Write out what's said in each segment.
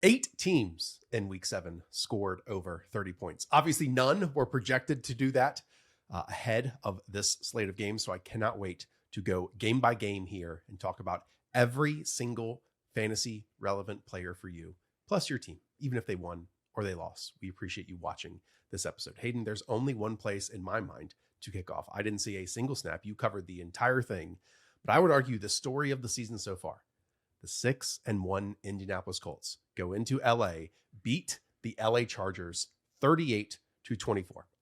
8 teams in week 7 scored over 30 points. Obviously, none were projected to do that ahead of this slate of games. So I cannot wait to go game by game here and talk about every single fantasy relevant player for you, plus your team, even if they won or they lost. We appreciate you watching this episode. Hayden, there's only one place in my mind to kick off. I didn't see a single snap. You covered the entire thing, but I would argue the story of the season so far, the 6-1 Indianapolis Colts go into LA, beat the LA Chargers 38-24.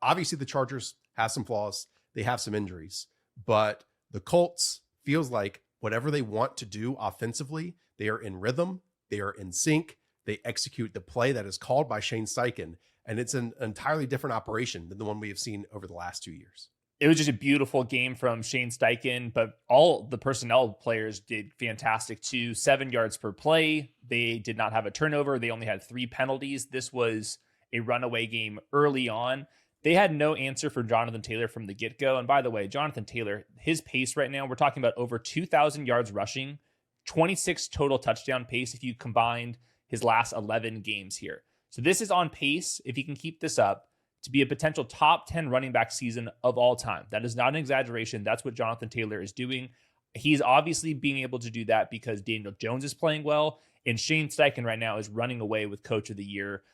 Obviously, the Chargers have some flaws. They have some injuries, but the Colts feels like whatever they want to do offensively, they are in rhythm. They are in sync. They execute the play that is called by Shane Steichen, and it's an entirely different operation than the one we have seen over the last 2 years. It was just a beautiful game from Shane Steichen, but all the personnel players did fantastic too. 7 yards per play. They did not have a turnover. They only had 3 penalties. This was a runaway game early on. They had no answer for Jonathan Taylor from the get-go. And by the way, Jonathan Taylor, his pace right now, we're talking about over 2,000 yards rushing, 26 total touchdown pace if you combined his last 11 games here. So this is on pace, if he can keep this up, to be a potential top 10 running back season of all time. That is not an exaggeration. That's what Jonathan Taylor is doing. He's obviously being able to do that because Daniel Jones is playing well, and Shane Steichen right now is running away with Coach of the Year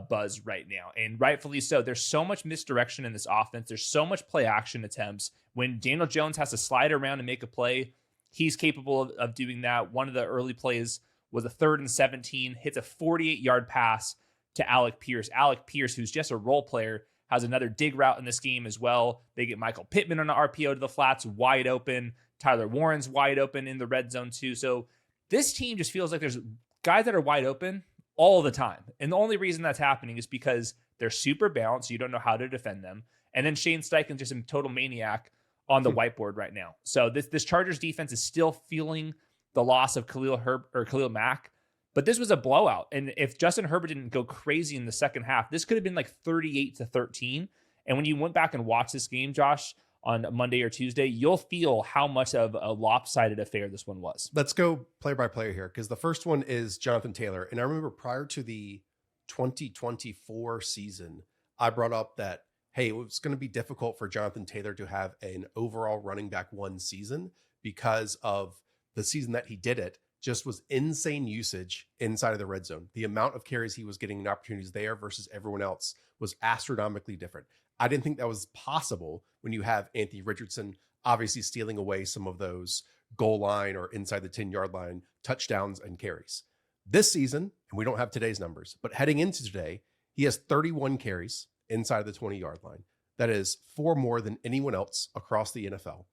buzz right now, and rightfully so. There's so much misdirection in this offense. There's so much play action attempts. When Daniel Jones has to slide around and make a play, he's capable of doing that. One of the early plays was a 3rd and 17, hits a 48-yard pass to Alec Pierce. Alec Pierce, who's just a role player, has another dig route in this game as well. They get Michael Pittman on the RPO to the flats, wide open. Tyler Warren's wide open in the red zone too. So this team just feels like there's guys that are wide open all the time. And the only reason that's happening is because they're super balanced. You don't know how to defend them. And then Shane Steichen's just a total maniac on the whiteboard right now. So this Chargers defense is still feeling the loss of Khalil Mack. But this was a blowout. And if Justin Herbert didn't go crazy in the second half, this could have been like 38-13. And when you went back and watched this game, Josh, on Monday or Tuesday, you'll feel how much of a lopsided affair this one was. Let's go player by player here, because the first one is Jonathan Taylor. And I remember prior to the 2024 season, I brought up that, hey, it was going to be difficult for Jonathan Taylor to have an overall running back 1 season because of the season that he did it. Just was insane usage inside of the red zone. The amount of carries he was getting and opportunities there versus everyone else was astronomically different. I didn't think that was possible when you have Anthony Richardson obviously stealing away some of those goal line or inside the 10-yard line touchdowns and carries. This season, and we don't have today's numbers, but heading into today, he has 31 carries inside the 20-yard line. That is 4 more than anyone else across the NFL.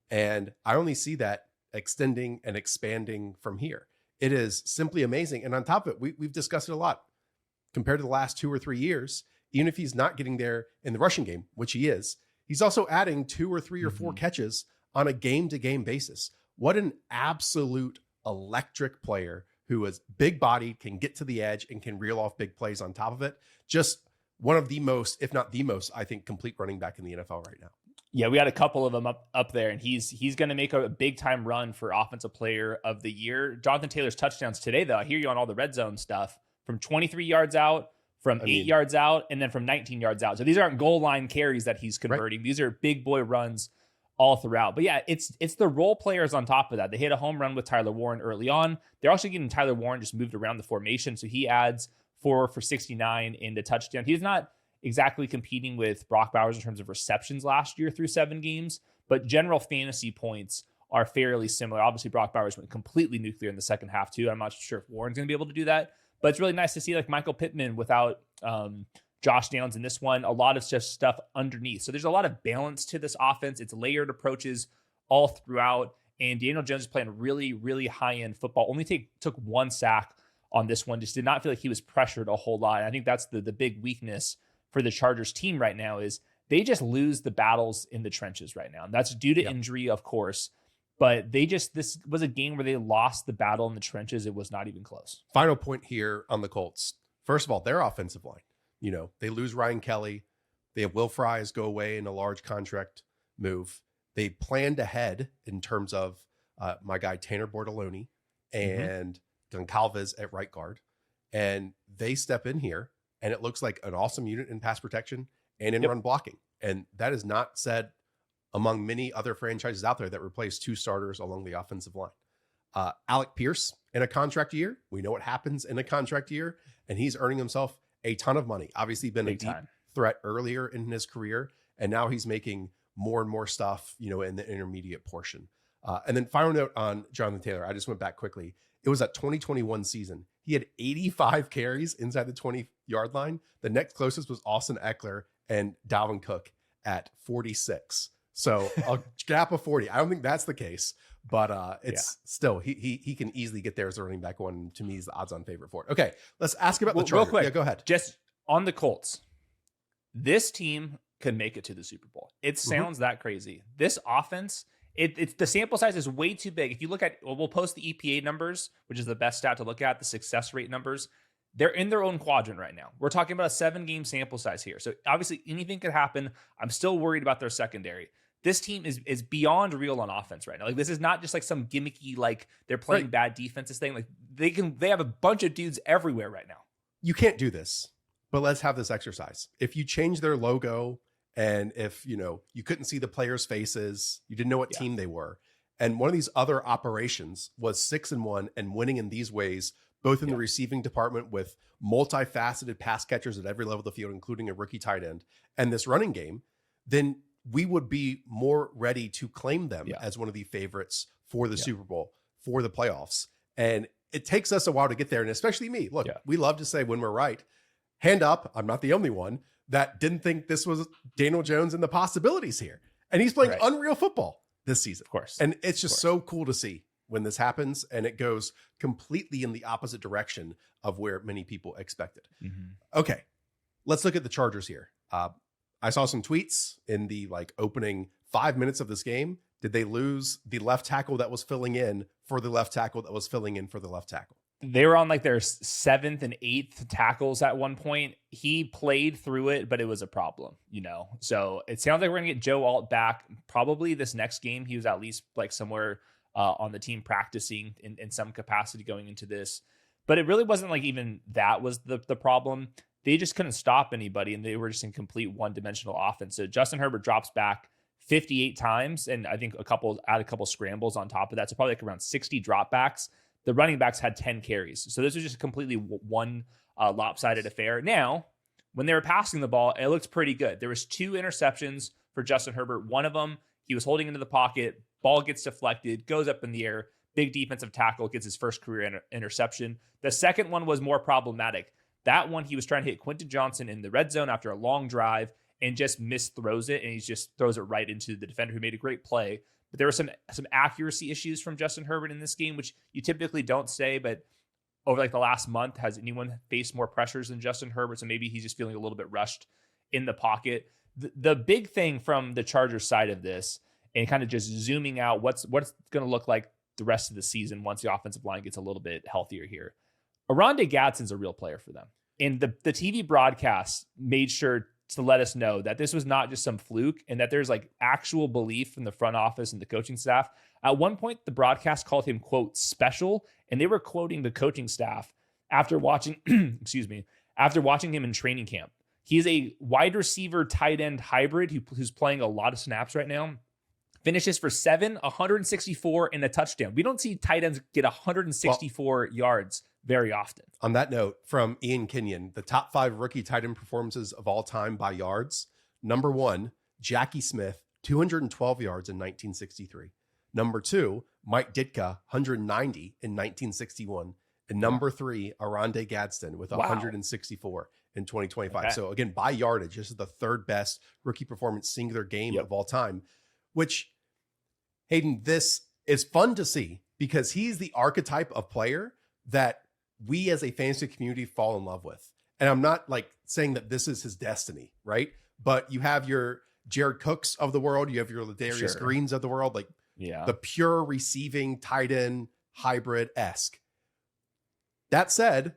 And I only see that extending and expanding from here. It is simply amazing. And on top of it, we've discussed it a lot. Compared to the last 2 or 3 years, even if he's not getting there in the rushing game, which he is, he's also adding 2 or 3 or 4 catches on a game-to-game basis. What an absolute electric player who is big-bodied, can get to the edge, and can reel off big plays on top of it. Just one of the most, if not the most, I think, complete running back in the NFL right now. Yeah, we had a couple of them up there, and he's going to make a big-time run for Offensive Player of the Year. Jonathan Taylor's touchdowns today, though, I hear you on all the red zone stuff, from 23 yards out, from 8 yards out, and then from 19 yards out. So these aren't goal line carries that he's converting. Right. These are big boy runs all throughout. But yeah, it's the role players on top of that. They hit a home run with Tyler Warren early on. They're also getting Tyler Warren just moved around the formation, so he adds 4 for 69 in the touchdown. He's not exactly competing with Brock Bowers in terms of receptions last year through 7 games, but general fantasy points are fairly similar. Obviously, Brock Bowers went completely nuclear in the second half too. I'm not sure if Warren's going to be able to do that, but it's really nice to see like Michael Pittman without Josh Downs in this one. A lot of just stuff underneath. So there's a lot of balance to this offense. It's layered approaches all throughout, and Daniel Jones is playing really, really high-end football. Only took 1 sack on this one. Just did not feel like he was pressured a whole lot. And I think that's the big weakness for the Chargers team right now is they just lose the battles in the trenches right now. And that's due to injury, of course, but this was a game where they lost the battle in the trenches. It was not even close. Final point here on the Colts. First of all, their offensive line, they lose Ryan Kelly. They have Will Fries go away in a large contract move. They planned ahead in terms of my guy, Tanner Bortoloni and Goncalves at right guard. and they step in here, and it looks like an awesome unit in pass protection and in run blocking. And that is not said among many other franchises out there that replace 2 starters along the offensive line. Alec Pierce in a contract year. We know what happens in a contract year, and he's earning himself a ton of money. Obviously been a deep threat earlier in his career, and now he's making more and more stuff, you know, in the intermediate portion. And then final note on Jonathan Taylor. I just went back quickly. It was that 2021 season. He had 85 carries inside the 20-yard line. The next closest was Austin Eckler and Dalvin Cook at 46. So a gap of 40. I don't think that's the case, but it's still, he can easily get there as a running back one. To me, is the odds-on favorite for it. Okay, let's ask about the Chargers. Real quick, yeah, go ahead. Just on the Colts, this team could make it to the Super Bowl. It sounds that crazy. This offense, it's the sample size is way too big. If you look at, we'll post the EPA numbers, which is the best stat to look at, the success rate numbers. They're in their own quadrant right now. We're talking about a 7-game sample size here. So obviously anything could happen. I'm still worried about their secondary. This team is beyond real on offense right now. Like, this is not just like some gimmicky, like they're playing bad defenses thing. Like they have a bunch of dudes everywhere right now. You can't do this, but let's have this exercise. If you change their logo, and if, you know, you couldn't see the players' faces, you didn't know what team they were, and one of these other operations was 6-1 and winning in these ways, both in the receiving department with multifaceted pass catchers at every level of the field, including a rookie tight end, and this running game, then we would be more ready to claim them as one of the favorites for the Super Bowl, for the playoffs. And it takes us a while to get there. And especially me, look, we love to say when we're right, hand up, I'm not the only one that didn't think this was Daniel Jones and the possibilities here. And he's playing unreal football this season. Of course. And it's just so cool to see when this happens, and it goes completely in the opposite direction of where many people expected. Okay, let's look at the Chargers here. I saw some tweets in the opening 5 minutes of this game. Did they lose the left tackle that was filling in for the left tackle that was filling in for the left tackle? They were on like their 7th and 8th tackles at one point. He played through it, but it was a problem, you know? So it sounds like we're going to get Joe Alt back probably this next game. He was at least like somewhere on the team practicing in some capacity going into this. But it really wasn't like even that was the problem. They just couldn't stop anybody, and they were just in complete one-dimensional offense. So Justin Herbert drops back 58 times, and I think a couple scrambles on top of that. So probably like around 60 dropbacks. The running backs had 10 carries. So this was just a completely one lopsided affair. Now, when they were passing the ball, it looked pretty good. There was 2 interceptions for Justin Herbert. One of them, he was holding into the pocket, ball gets deflected, goes up in the air, big defensive tackle, gets his first career interception. The second one was more problematic. That one, he was trying to hit Quentin Johnson in the red zone after a long drive and just misthrows it, and he just throws it right into the defender who made a great play. But there were some accuracy issues from Justin Herbert in this game, which you typically don't say, but over like the last month, has anyone faced more pressures than Justin Herbert? So maybe he's just feeling a little bit rushed in the pocket. The big thing from the Chargers side of this, and kind of just zooming out, what's going to look like the rest of the season once the offensive line gets a little bit healthier here. Oronde Gadsden's a real player for them. And the TV broadcast made sure to let us know that this was not just some fluke, and that there's like actual belief from the front office and the coaching staff. At one point, the broadcast called him, quote, special, and they were quoting the coaching staff after watching, after watching him in training camp. He's a wide receiver tight end hybrid who's playing a lot of snaps right now. Finishes for 164 and a touchdown. We don't see tight ends get 164 yards very often. On that note, from Ian Kenyon, the top 5 rookie tight end performances of all time by yards. Number 1, Jackie Smith, 212 yards in 1963. Number 2, Mike Ditka, 190 in 1961. And number 3, Oronde Gadsden with 164 in 2025. Okay. So again, by yardage, this is the 3rd best rookie performance singular game of all time, which, Hayden, this is fun to see because he's the archetype of player that we as a fantasy community fall in love with. And I'm not like saying that this is his destiny, right? But you have your Jared Cooks of the world, you have your Ladarius Greens of the world, like the pure receiving tight end hybrid-esque. That said,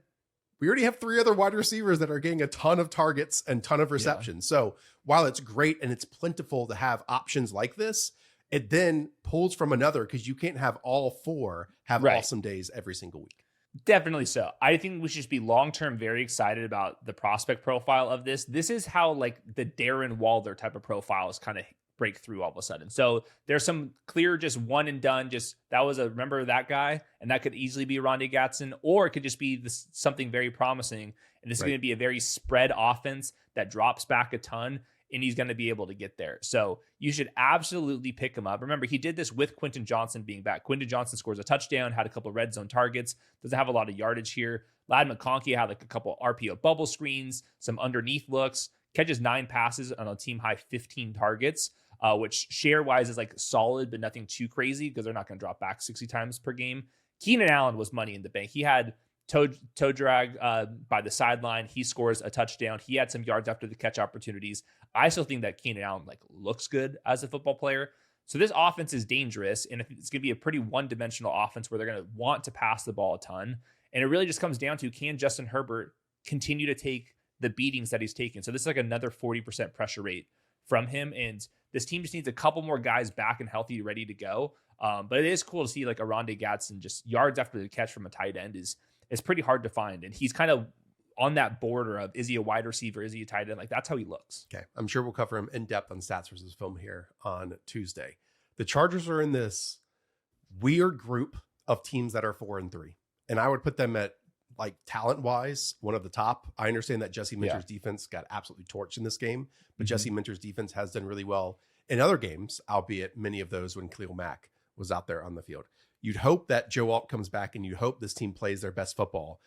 we already have 3 other wide receivers that are getting a ton of targets and ton of receptions. So while it's great and it's plentiful to have options like this, it then pulls from another because you can't have all 4 have awesome days every single week. Definitely so. I think we should just be long-term very excited about the prospect profile of this. This is how like the Darren Waller type of profiles kind of break through all of a sudden. So there's some clear just one and done, just that was a remember that guy, and that could easily be Rondé Gatson, or it could just be something very promising. And this is going to be a very spread offense that drops back a ton, and he's going to be able to get there. So you should absolutely pick him up. Remember, he did this with Quentin Johnson being back. Quentin Johnson scores a touchdown, had a couple of red zone targets, doesn't have a lot of yardage here. Ladd McConkey had like a couple RPO bubble screens, some underneath looks, catches 9 passes on a team high 15 targets, which share-wise is like solid, but nothing too crazy because they're not going to drop back 60 times per game. Keenan Allen was money in the bank. He had toe drag by the sideline. He scores a touchdown. He had some yards after the catch opportunities. I still think that Keenan Allen like looks good as a football player. So this offense is dangerous, and it's going to be a pretty one-dimensional offense where they're going to want to pass the ball a ton. And it really just comes down to, can Justin Herbert continue to take the beatings that he's taken? So this is like another 40% pressure rate from him. And this team just needs a couple more guys back and healthy, ready to go. But it is cool to see like a Rondé Gatson just yards after the catch from a tight end is pretty hard to find. And he's kind of on that border of, is he a wide receiver? Is he a tight end? Like that's how he looks. Okay. I'm sure we'll cover him in depth on Stats versus Film here on Tuesday. The Chargers are in this weird group of teams that are 4-3. And I would put them at like talent wise, one of the top. I understand that Jesse Minter's defense got absolutely torched in this game, but Jesse Minter's defense has done really well in other games, albeit many of those when Khalil Mack was out there on the field. You'd hope that Joe Alt comes back, and you hope this team plays their best football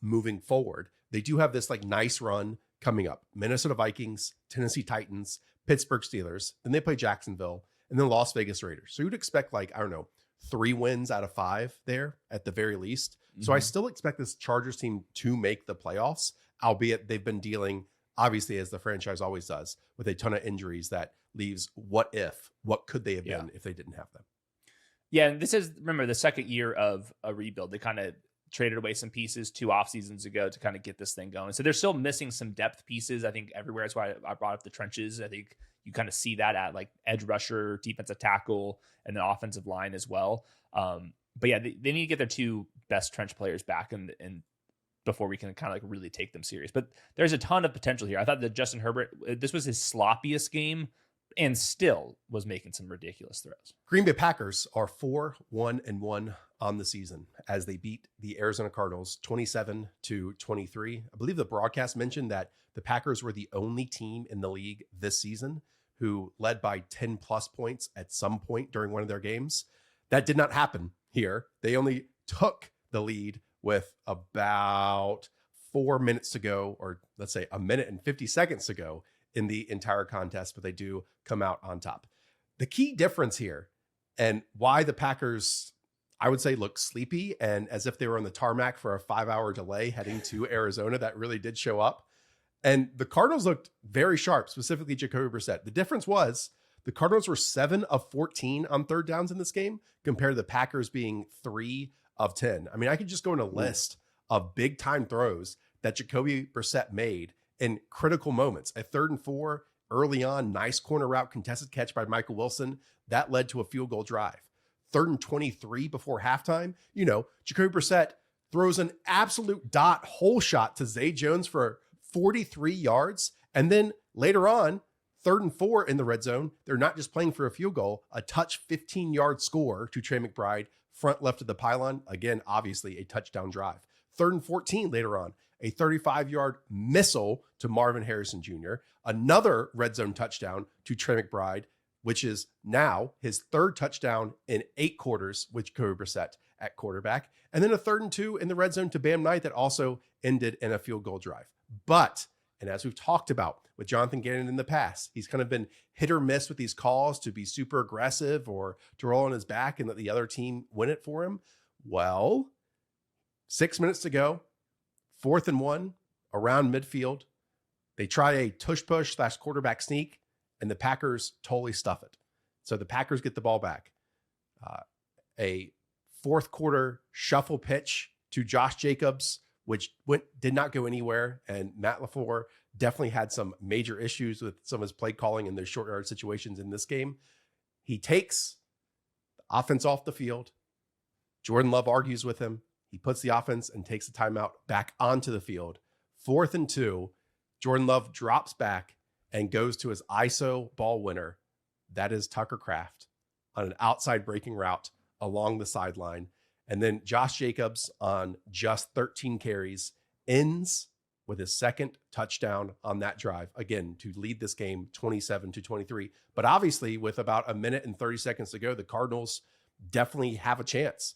moving forward. They do have this like nice run coming up: Minnesota Vikings, Tennessee Titans, Pittsburgh Steelers. Then they play Jacksonville, and then Las Vegas Raiders. So you'd expect like, I don't know, 3 wins out of 5 there at the very least. So I still expect this Chargers team to make the playoffs, albeit they've been dealing, obviously, as the franchise always does, with a ton of injuries that leaves what could they have been if they didn't have them. Yeah, and this is, remember, the second year of a rebuild. They kind of traded away some pieces 2 off seasons ago to kind of get this thing going. So they're still missing some depth pieces, I think, everywhere. That's why I brought up the trenches. I think you kind of see that at like edge rusher, defensive tackle, and then offensive line as well. But yeah, they need to get their 2 best trench players back and before we can kind of like really take them serious. But there's a ton of potential here. I thought that Justin Herbert, this was his sloppiest game, and still was making some ridiculous throws. Green Bay Packers are 4-1-1 on the season as they beat the Arizona Cardinals 27-23. I believe the broadcast mentioned that the Packers were the only team in the league this season who led by 10 plus points at some point during one of their games. That did not happen here. They only took the lead with about 4 minutes to go, or let's say 1 minute and 50 seconds to go in the entire contest, but they do come out on top. The key difference here, and why the Packers, I would say, look sleepy and as if they were on the tarmac for a 5-hour delay heading to Arizona, that really did show up. And the Cardinals looked very sharp, specifically Jacoby Brissett. The difference was the Cardinals were 7 of 14 on third downs in this game, compared to the Packers being 3 of 10. I mean, I could just go in a list of big time throws that Jacoby Brissett made in critical moments. At 3rd and 4, early on, nice corner route, contested catch by Michael Wilson. That led to a field goal drive. 3rd and 23 before halftime, Jacoby Brissett throws an absolute dot hole shot to Zay Jones for 43 yards. And then later on, 3rd and 4 in the red zone, they're not just playing for a field goal, a touch 15-yard score to Trey McBride, front left of the pylon. Again, obviously a touchdown drive. 3rd and 14 later on, a 35-yard missile to Marvin Harrison Jr., another red zone touchdown to Trey McBride, which is now his 3rd touchdown in 8 quarters with Jacoby Brissett at quarterback, and then a 3rd and 2 in the red zone to Bam Knight that also ended in a field goal drive. But, and as we've talked about with Jonathan Gannon in the past, he's kind of been hit or miss with these calls to be super aggressive or to roll on his back and let the other team win it for him. Well, 6 minutes to go, 4th and 1 around midfield. They try a tush push / quarterback sneak, and the Packers totally stuff it. So the Packers get the ball back. A 4th quarter shuffle pitch to Josh Jacobs, which did not go anywhere. And Matt LaFleur definitely had some major issues with some of his play calling in those short yard situations in this game. He takes the offense off the field. Jordan Love argues with him. He puts the offense and takes the timeout back onto the field. 4th and 2, Jordan Love drops back and goes to his ISO ball winner. That is Tucker Kraft on an outside breaking route along the sideline. And then Josh Jacobs on just 13 carries ends with his second touchdown on that drive, again, to lead this game 27-23. But obviously, with about a minute and 30 seconds to go, the Cardinals definitely have a chance.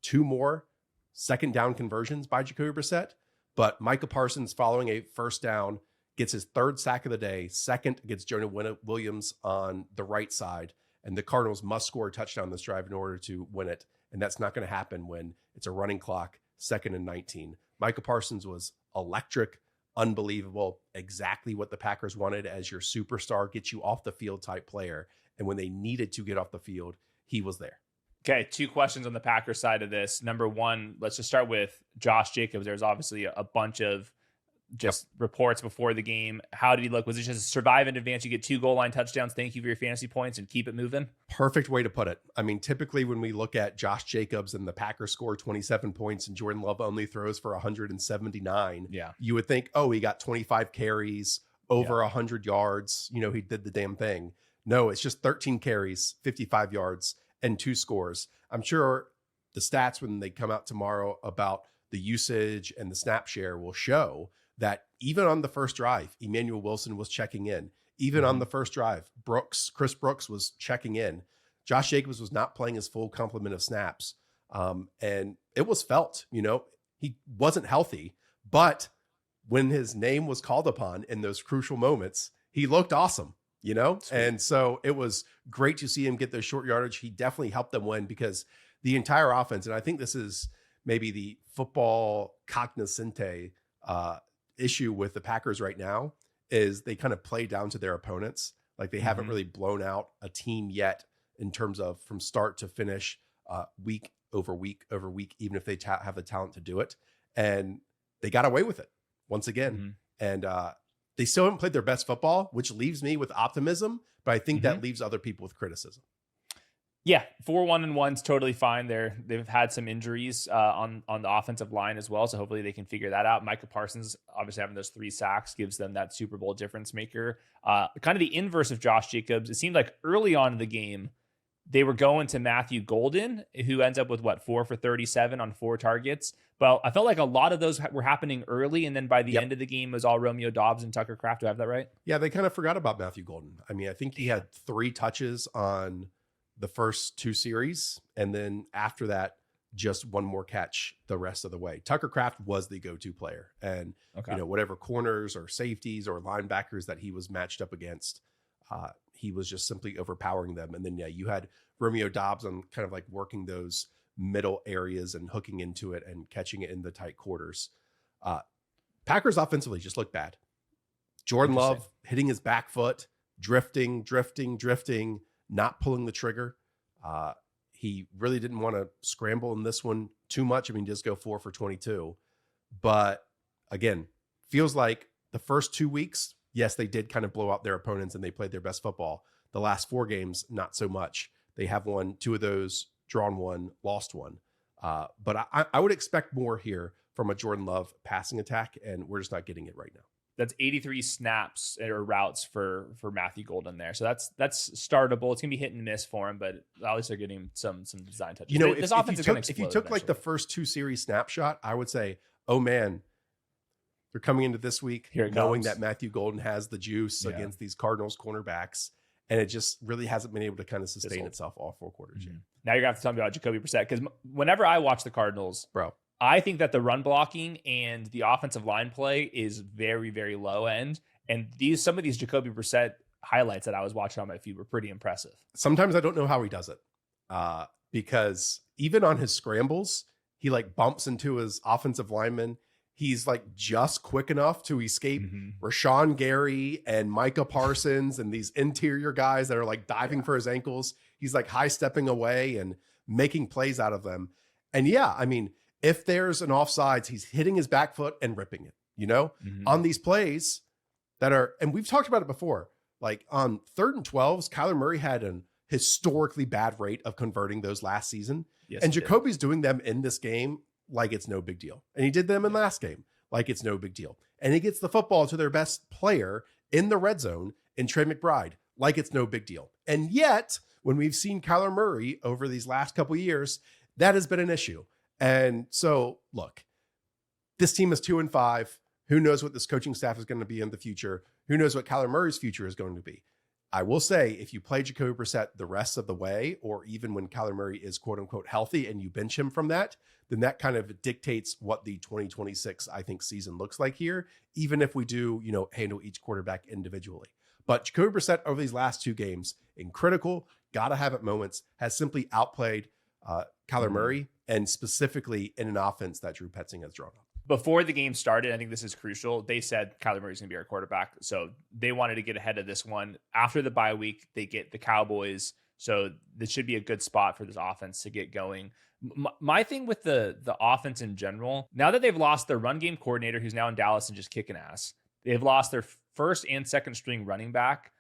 2 more second down conversions by Jacoby Brissett, but Micah Parsons, following a first down, gets his 3rd sack of the day, 2nd against Jonah Williams on the right side, and the Cardinals must score a touchdown this drive in order to win it, and that's not going to happen when it's a running clock, 2nd and 19. Micah Parsons was electric, unbelievable, exactly what the Packers wanted as your superstar, get you off the field type player, and when they needed to get off the field, he was there. Okay, 2 questions on the Packers side of this. Number one, let's just start with Josh Jacobs. There's obviously a bunch of just reports before the game. How did he look? Was it just survive in advance? You get 2 goal line touchdowns. Thank you for your fantasy points and keep it moving. Perfect way to put it. I mean, typically when we look at Josh Jacobs and the Packers score 27 points and Jordan Love only throws for 179, you would think, oh, he got 25 carries, over 100 yards. You know, he did the damn thing. No, it's just 13 carries, 55 yards, and 2 scores. I'm sure the stats when they come out tomorrow about the usage and the snap share will show that even on the first drive, Emmanuel Wilson was checking in. Even on the first drive, Chris Brooks was checking in. Josh Jacobs was not playing his full complement of snaps. And it was felt, you know, he wasn't healthy, but when his name was called upon in those crucial moments, he looked awesome, you know? Sweet. And so it was great to see him get those short yardage. He definitely helped them win because the entire offense, and I think this is maybe the football cognoscente issue with the Packers right now, is they kind of play down to their opponents. Like they haven't really blown out a team yet in terms of from start to finish, week over week over week, even if they have the talent to do it. And they got away with it once again. And they still haven't played their best football, which leaves me with optimism, but I think that leaves other people with criticism. Yeah, 4-1-1's totally fine. They've had some injuries on the offensive line as well, so hopefully they can figure that out. Micah Parsons, obviously having those 3 sacks, gives them that Super Bowl difference maker. Kind of the inverse of Josh Jacobs. It seemed like early on in the game, they were going to Matthew Golden, who ends up with 4 for 37 on 4 targets. But I felt like a lot of those were happening early, and then by the end of the game, it was all Romeo Doubs and Tucker Kraft. Do I have that right? Yeah, they kind of forgot about Matthew Golden. I mean, I think he had 3 touches on the first 2 series, and then after that, just 1 more catch the rest of the way. Tucker Kraft was the go-to player, and you know, whatever corners or safeties or linebackers that he was matched up against, he was just simply overpowering them. And then you had Romeo Doubs on kind of like working those middle areas and hooking into it and catching it in the tight quarters. Packers offensively just looked bad. Jordan Love hitting his back foot, drifting, not pulling the trigger. He really didn't want to scramble in this one too much. I mean, just go 4 for 22. But again, feels like the first 2 weeks, yes, they did kind of blow out their opponents and they played their best football. The last 4 games, not so much. They have won 2 of those, drawn 1, lost 1. But I would expect more here from a Jordan Love passing attack, and we're just not getting it right now. That's 83 snaps or routes for Matthew Golden there. So that's startable. It's going to be hit and miss for him, but at least they're getting some design touches. You know, if you took like the first 2 series snapshot, I would say, oh man, they're coming into this week knowing that Matthew Golden has the juice against these Cardinals cornerbacks, and it just really hasn't been able to kind of sustain itself all 4 quarters yet. Now you're going to have to tell me about Jacoby Brissett, because whenever I watch the Cardinals, I think that the run blocking and the offensive line play is very, very low end. And some of these Jacoby Brissett highlights that I was watching on my feed were pretty impressive. Sometimes I don't know how he does it, because even on his scrambles, he like bumps into his offensive lineman. He's like just quick enough to escape Rashawn Gary and Micah Parsons and these interior guys that are like diving for his ankles. He's like high stepping away and making plays out of them. And I mean, if there's an offsides, he's hitting his back foot and ripping it, you know, on these plays that are, and we've talked about it before, like on 3rd and 12s, Kyler Murray had an historically bad rate of converting those last season. Yes, and Jacoby's doing them in this game like it's no big deal. And he did them in last game like it's no big deal. And he gets the football to their best player in the red zone in Trey McBride like it's no big deal. And yet, when we've seen Kyler Murray over these last couple of years, that has been an issue. And so, look, this team is 2-5. Who knows what this coaching staff is going to be in the future? Who knows what Kyler Murray's future is going to be? I will say, if you play Jacoby Brissett the rest of the way, or even when Kyler Murray is quote unquote healthy and you bench him from that, then that kind of dictates what the 2026, I think, season looks like here, even if we do, handle each quarterback individually. But Jacoby Brissett over these last 2 games, in critical, gotta have it moments, has simply outplayed Kyler Murray, and specifically in an offense that Drew Petzing has drawn up. Before the game started, I think this is crucial. They said Kyler Murray's going to be our quarterback. So they wanted to get ahead of this one. After the bye week, they get the Cowboys. So this should be a good spot for this offense to get going. My thing with the offense in general, now that they've lost their run game coordinator, who's now in Dallas and just kicking ass, they've lost their first and second string running back,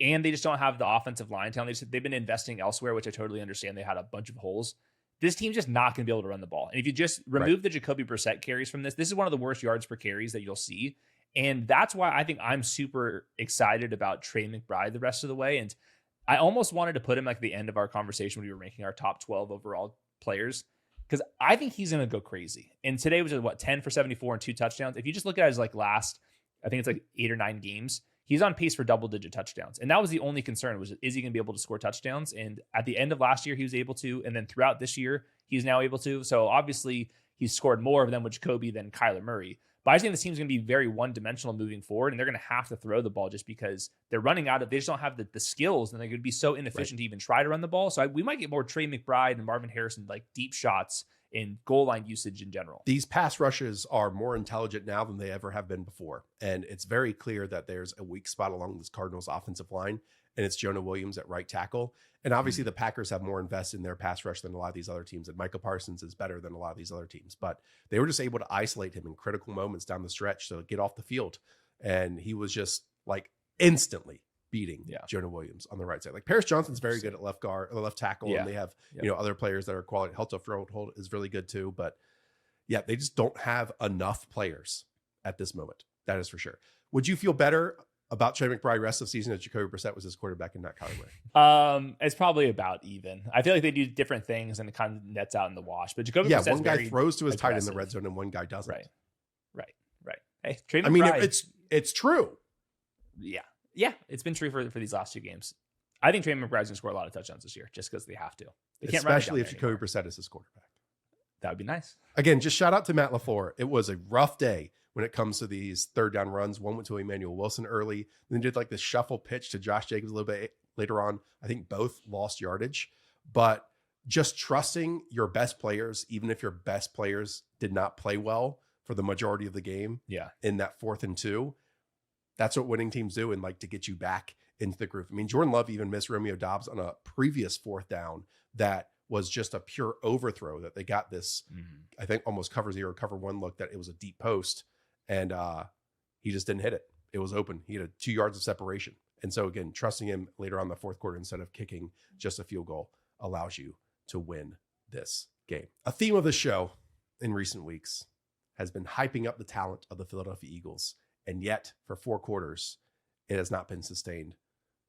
and they just don't have the offensive line talent. They've been investing elsewhere, which I totally understand. They had a bunch of holes. This team's just not going to be able to run the ball. And if you just remove the Jacoby Brissett carries from this is one of the worst yards per carries that you'll see. And that's why I think I'm super excited about Trey McBride the rest of the way. And I almost wanted to put him like the end of our conversation when we were ranking our top 12 overall players, because I think he's going to go crazy. And today was 10 for 74 and 2 touchdowns. If you just look at his last, I think it's 8 or 9 games, he's on pace for double-digit touchdowns. And that was the only concern, was, is he going to be able to score touchdowns? And at the end of last year, he was able to. And then throughout this year, he's now able to. So obviously, he's scored more of them with Jacoby than Kyler Murray. But I think this team's going to be very one-dimensional moving forward, and they're going to have to throw the ball just because they're running out of, they just don't have the skills, and they're going to be so inefficient to even try to run the ball. So we might get more Trey McBride and Marvin Harrison, deep shots in goal line usage in general. These pass rushes are more intelligent now than they ever have been before. And it's very clear that there's a weak spot along this Cardinals offensive line, and it's Jonah Williams at right tackle. And obviously the Packers have more invested in their pass rush than a lot of these other teams. And Micah Parsons is better than a lot of these other teams, but they were just able to isolate him in critical moments down the stretch to get off the field. And he was just instantly beating Jonah Williams on the right side. Paris Johnson's very good at left guard or left tackle. And they have, other players that are quality. Helto Froholt is really good too, but they just don't have enough players at this moment. That is for sure. Would you feel better about Trey McBride rest of the season if Jacoby Brissett was his quarterback and not Kyler Murray? It's probably about even. I feel like they do different things and it kind of nets out in the wash. But Jacoby Brissett, one guy throws to his tight end in the red zone and one guy doesn't. Right. Hey, Trey McBride. It's true. Yeah, it's been true for these last 2 games. I think Trey McBride's going to score a lot of touchdowns this year just because they have to. They can't especially if Jacoby Brissett is his quarterback. That would be nice. Again, just shout out to Matt LaFleur. It was a rough day when it comes to these third down runs. One went to Emmanuel Wilson early, then did this shuffle pitch to Josh Jacobs a little bit later on. I think both lost yardage, but just trusting your best players, even if your best players did not play well for the majority of the game. In that 4th and 2, that's what winning teams do, and to get you back into the groove. I mean, Jordan Love even missed Romeo Doubs on a previous 4th down that was just a pure overthrow that they got this, I think almost cover 0, cover 1 look that it was a deep post. And he just didn't hit it. It was open. He had 2 yards of separation. And so again, trusting him later on the 4th quarter instead of kicking just a field goal allows you to win this game. A theme of the show in recent weeks has been hyping up the talent of the Philadelphia Eagles. And yet for 4 quarters, it has not been sustained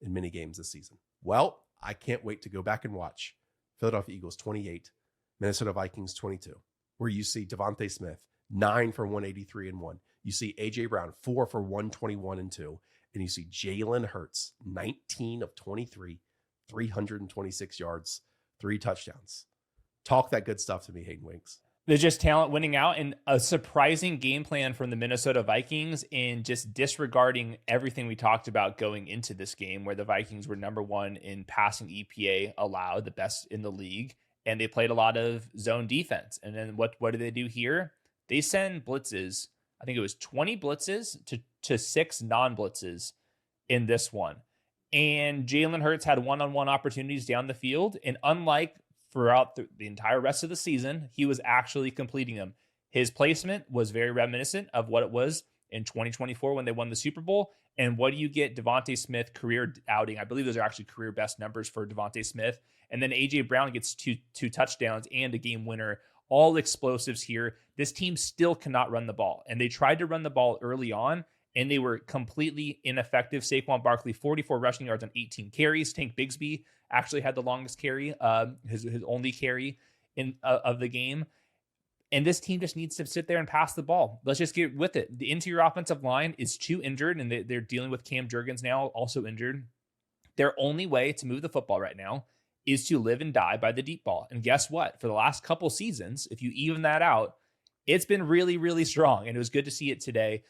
in many games this season. Well, I can't wait to go back and watch Philadelphia Eagles 28, Minnesota Vikings 22, where you see Devontae Smith 9 for 183 and 1. You see AJ Brown 4 for 121 and 2. And you see Jalen Hurts 19 of 23, 326 yards, 3 touchdowns. Talk that good stuff to me, Hayden Winks. There's just talent winning out and a surprising game plan from the Minnesota Vikings in just disregarding everything we talked about going into this game, where the Vikings were number 1 in passing EPA allowed, the best in the league, and they played a lot of zone defense. And then what do they do here? They send blitzes. I think it was 20 blitzes to 6 non-blitzes in this one. And Jalen Hurts had one-on-one opportunities down the field. And unlike throughout the entire rest of the season, he was actually completing them. His placement was very reminiscent of what it was in 2024 when they won the Super Bowl. And what do you get? Devontae Smith career outing. I believe those are actually career best numbers for Devontae Smith. And then AJ Brown gets two touchdowns and a game winner all explosives here. This team still cannot run the ball. And they tried to run the ball early on, and they were completely ineffective. Saquon Barkley, 44 rushing yards on 18 carries. Tank Bigsby actually had the longest carry, his only carry of the game. And this team just needs to sit there and pass the ball. Let's just get with it. The interior offensive line is too injured, and they're dealing with Cam Jurgens now, also injured. Their only way to move the football right now is to live and die by the deep ball. And guess what? For the last couple seasons, if you even that out, it's been really, really strong. And it was good to see it today.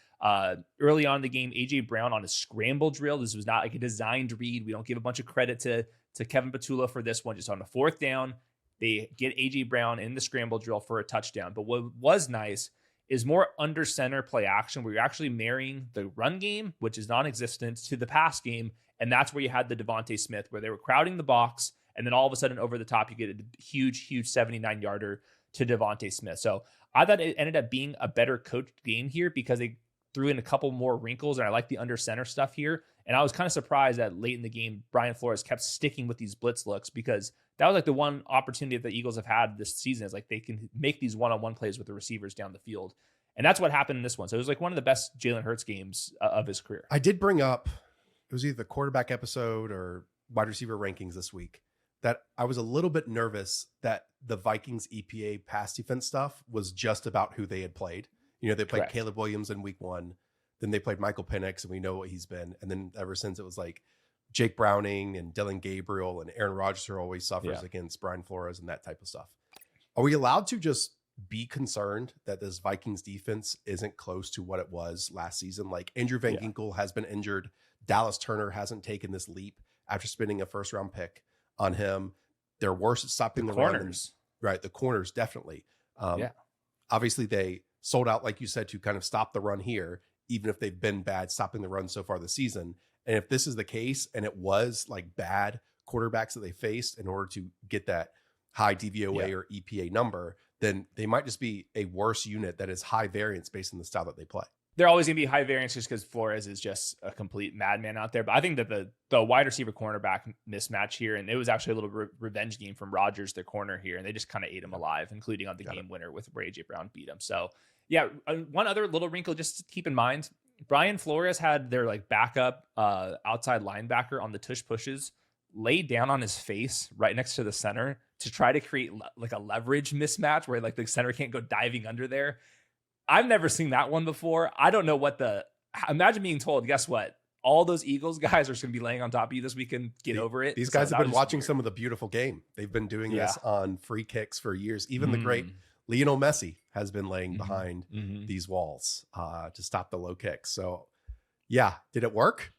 Early on in the game, A.J. Brown on a scramble drill. This was not like a designed read. We don't give a bunch of credit to Kevin Petula for this one. Just on the fourth down, they get A.J. Brown in the scramble drill for a touchdown. But what was nice is more under center play action where you're actually marrying the run game, which is non-existent, to the pass game. And that's where you had the Devontae Smith, where they were crowding the box. And then all of a sudden over the top, you get a huge 79-yarder to Devontae Smith. So I thought it ended up being a better coached game here because they threw in a couple more wrinkles. And I like the under center stuff here. And I was kind of surprised that late in the game, Brian Flores kept sticking with these blitz looks because that was like the one opportunity that the Eagles have had this season is like they can make these one-on-one plays with the receivers down the field. And that's what happened in this one. So it was like one of the best Jalen Hurts games of his career. I did bring up, it was either the quarterback episode or wide receiver rankings this week, that I was a little bit nervous that the Vikings EPA pass defense stuff was just about who they had played. You know, they played Correct. Caleb Williams in week 1. Then they played Michael Penix, and we know what he's been. And then ever since it was like Jake Browning and Dylan Gabriel and Aaron Rodgers who always suffers against Brian Flores and that type of stuff. Are we allowed to just be concerned that this Vikings defense isn't close to what it was last season? Like Andrew Van Ginkel has been injured. Dallas Turner hasn't taken this leap after spending a first round pick on him. They're worse at stopping the corners. Run. Right. The corners, definitely. Obviously they sold out, like you said, to kind of stop the run here, even if they've been bad stopping the run so far this season. And if this is the case, and it was like bad quarterbacks that they faced in order to get that high DVOA or EPA number, then they might just be a worse unit that is high variance based on the style that they play. They're always going to be high variance just because Flores is just a complete madman out there. But I think that the wide receiver cornerback mismatch here, and it was actually a little revenge game from Rodgers, their corner here, and they just kind of ate him alive, including on the game winner with where A.J. Brown beat him. So, yeah, one other little wrinkle just to keep in mind, Brian Flores had their like backup outside linebacker on the tush pushes laid down on his face right next to the center to try to create like a leverage mismatch where like the center can't go diving under there. I've never seen that one before. I don't know what imagine being told, guess what? All those Eagles guys are just going to be laying on top of you this weekend. Get over it. These guys have been watching some of the beautiful game. They've been doing this on free kicks for years. Even the great Lionel Messi has been laying behind these walls to stop the low kicks. So, yeah, did it work?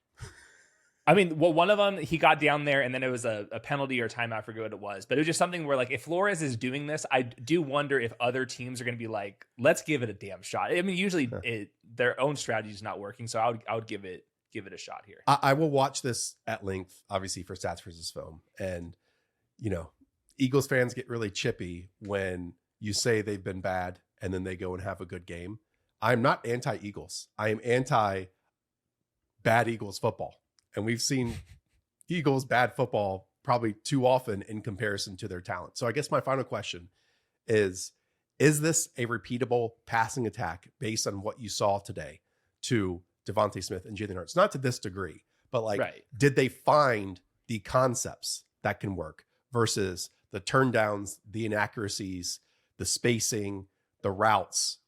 I mean, well, one of them, he got down there and then it was a penalty or timeout, I forget what it was. But it was just something where, like, if Flores is doing this, I do wonder if other teams are going to be like, let's give it a damn shot. I mean, usually their own strategy is not working. So I would give it a shot here. I will watch this at length, obviously, for Stats versus Film. And, you know, Eagles fans get really chippy when you say they've been bad and then they go and have a good game. I'm not anti-Eagles. I am anti-bad Eagles football. And we've seen Eagles bad football probably too often in comparison to their talent. So I guess my final question is this a repeatable passing attack based on what you saw today to Devontae Smith and Jalen Hurts? Not to this degree, but like, did they find the concepts that can work versus the turndowns, the inaccuracies, the spacing, the routes,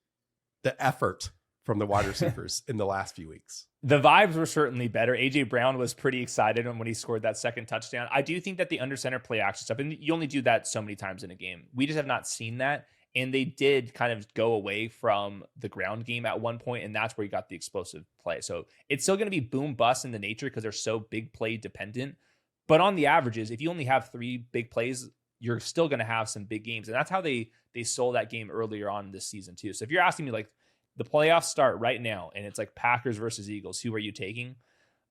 the effort from the wide receivers in the last few weeks? The vibes were certainly better. A.J. Brown was pretty excited when he scored that second touchdown. I do think that the under center play action stuff, and you only do that so many times in a game. We just have not seen that. And they did kind of go away from the ground game at one point, and that's where you got the explosive play. So it's still going to be boom bust in the nature because they're so big play dependent. But on the averages, if you only have 3 big plays, you're still going to have some big games. And that's how they sold that game earlier on this season too. So if you're asking me, like, the playoffs start right now, and it's like Packers versus Eagles, who are you taking?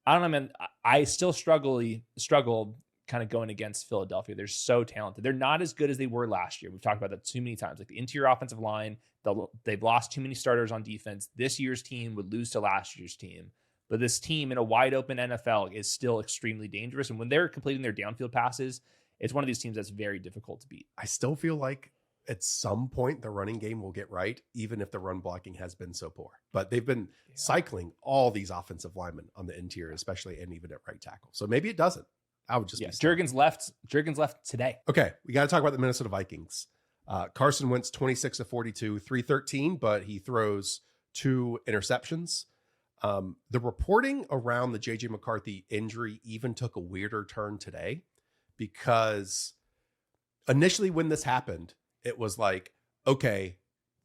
I don't know, man. I still struggle kind of going against Philadelphia. They're so talented. They're not as good as they were last year. We've talked about that too many times. Like the interior offensive line, they've lost too many starters on defense. This year's team would lose to last year's team. But this team in a wide open NFL is still extremely dangerous. And when they're completing their downfield passes, it's one of these teams that's very difficult to beat. I still feel like at some point the running game will get right, even if the run blocking has been so poor. But they've been cycling all these offensive linemen on the interior, especially and even at right tackle. So maybe it doesn't. I would just be Jurgens left today. Okay, we got to talk about the Minnesota Vikings. Carson Wentz 26 of 42, 313, but he throws 2 interceptions. The reporting around the JJ McCarthy injury even took a weirder turn today, because initially when this happened, it was like, okay,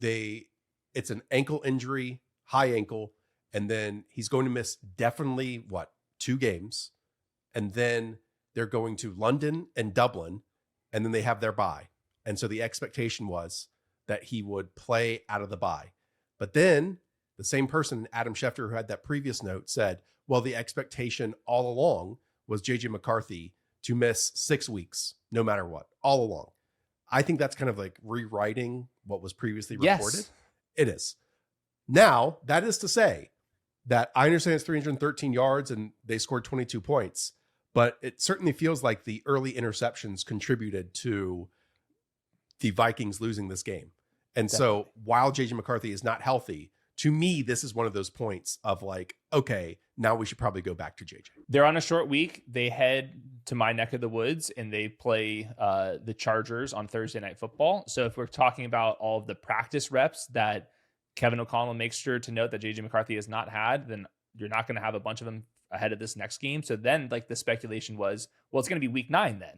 it's an ankle injury, high ankle, and then he's going to miss definitely 2 games. And then they're going to London and Dublin, and then they have their bye. And so the expectation was that he would play out of the bye. But then the same person, Adam Schefter, who had that previous note, said, well, the expectation all along was JJ McCarthy to miss 6 weeks, no matter what, all along. I think that's kind of like rewriting what was previously reported. Yes. It is. Now, that is to say that I understand it's 313 yards and they scored 22 points, but it certainly feels like the early interceptions contributed to the Vikings losing this game. And Definitely. So while JJ McCarthy is not healthy, to me, this is one of those points of like, okay, now we should probably go back to JJ. They're on a short week. They head to my neck of the woods and they play the Chargers on Thursday Night Football. So if we're talking about all of the practice reps that Kevin O'Connell makes sure to note that JJ McCarthy has not had, then you're not going to have a bunch of them ahead of this next game. So then like the speculation was, well, it's going to be week 9 then.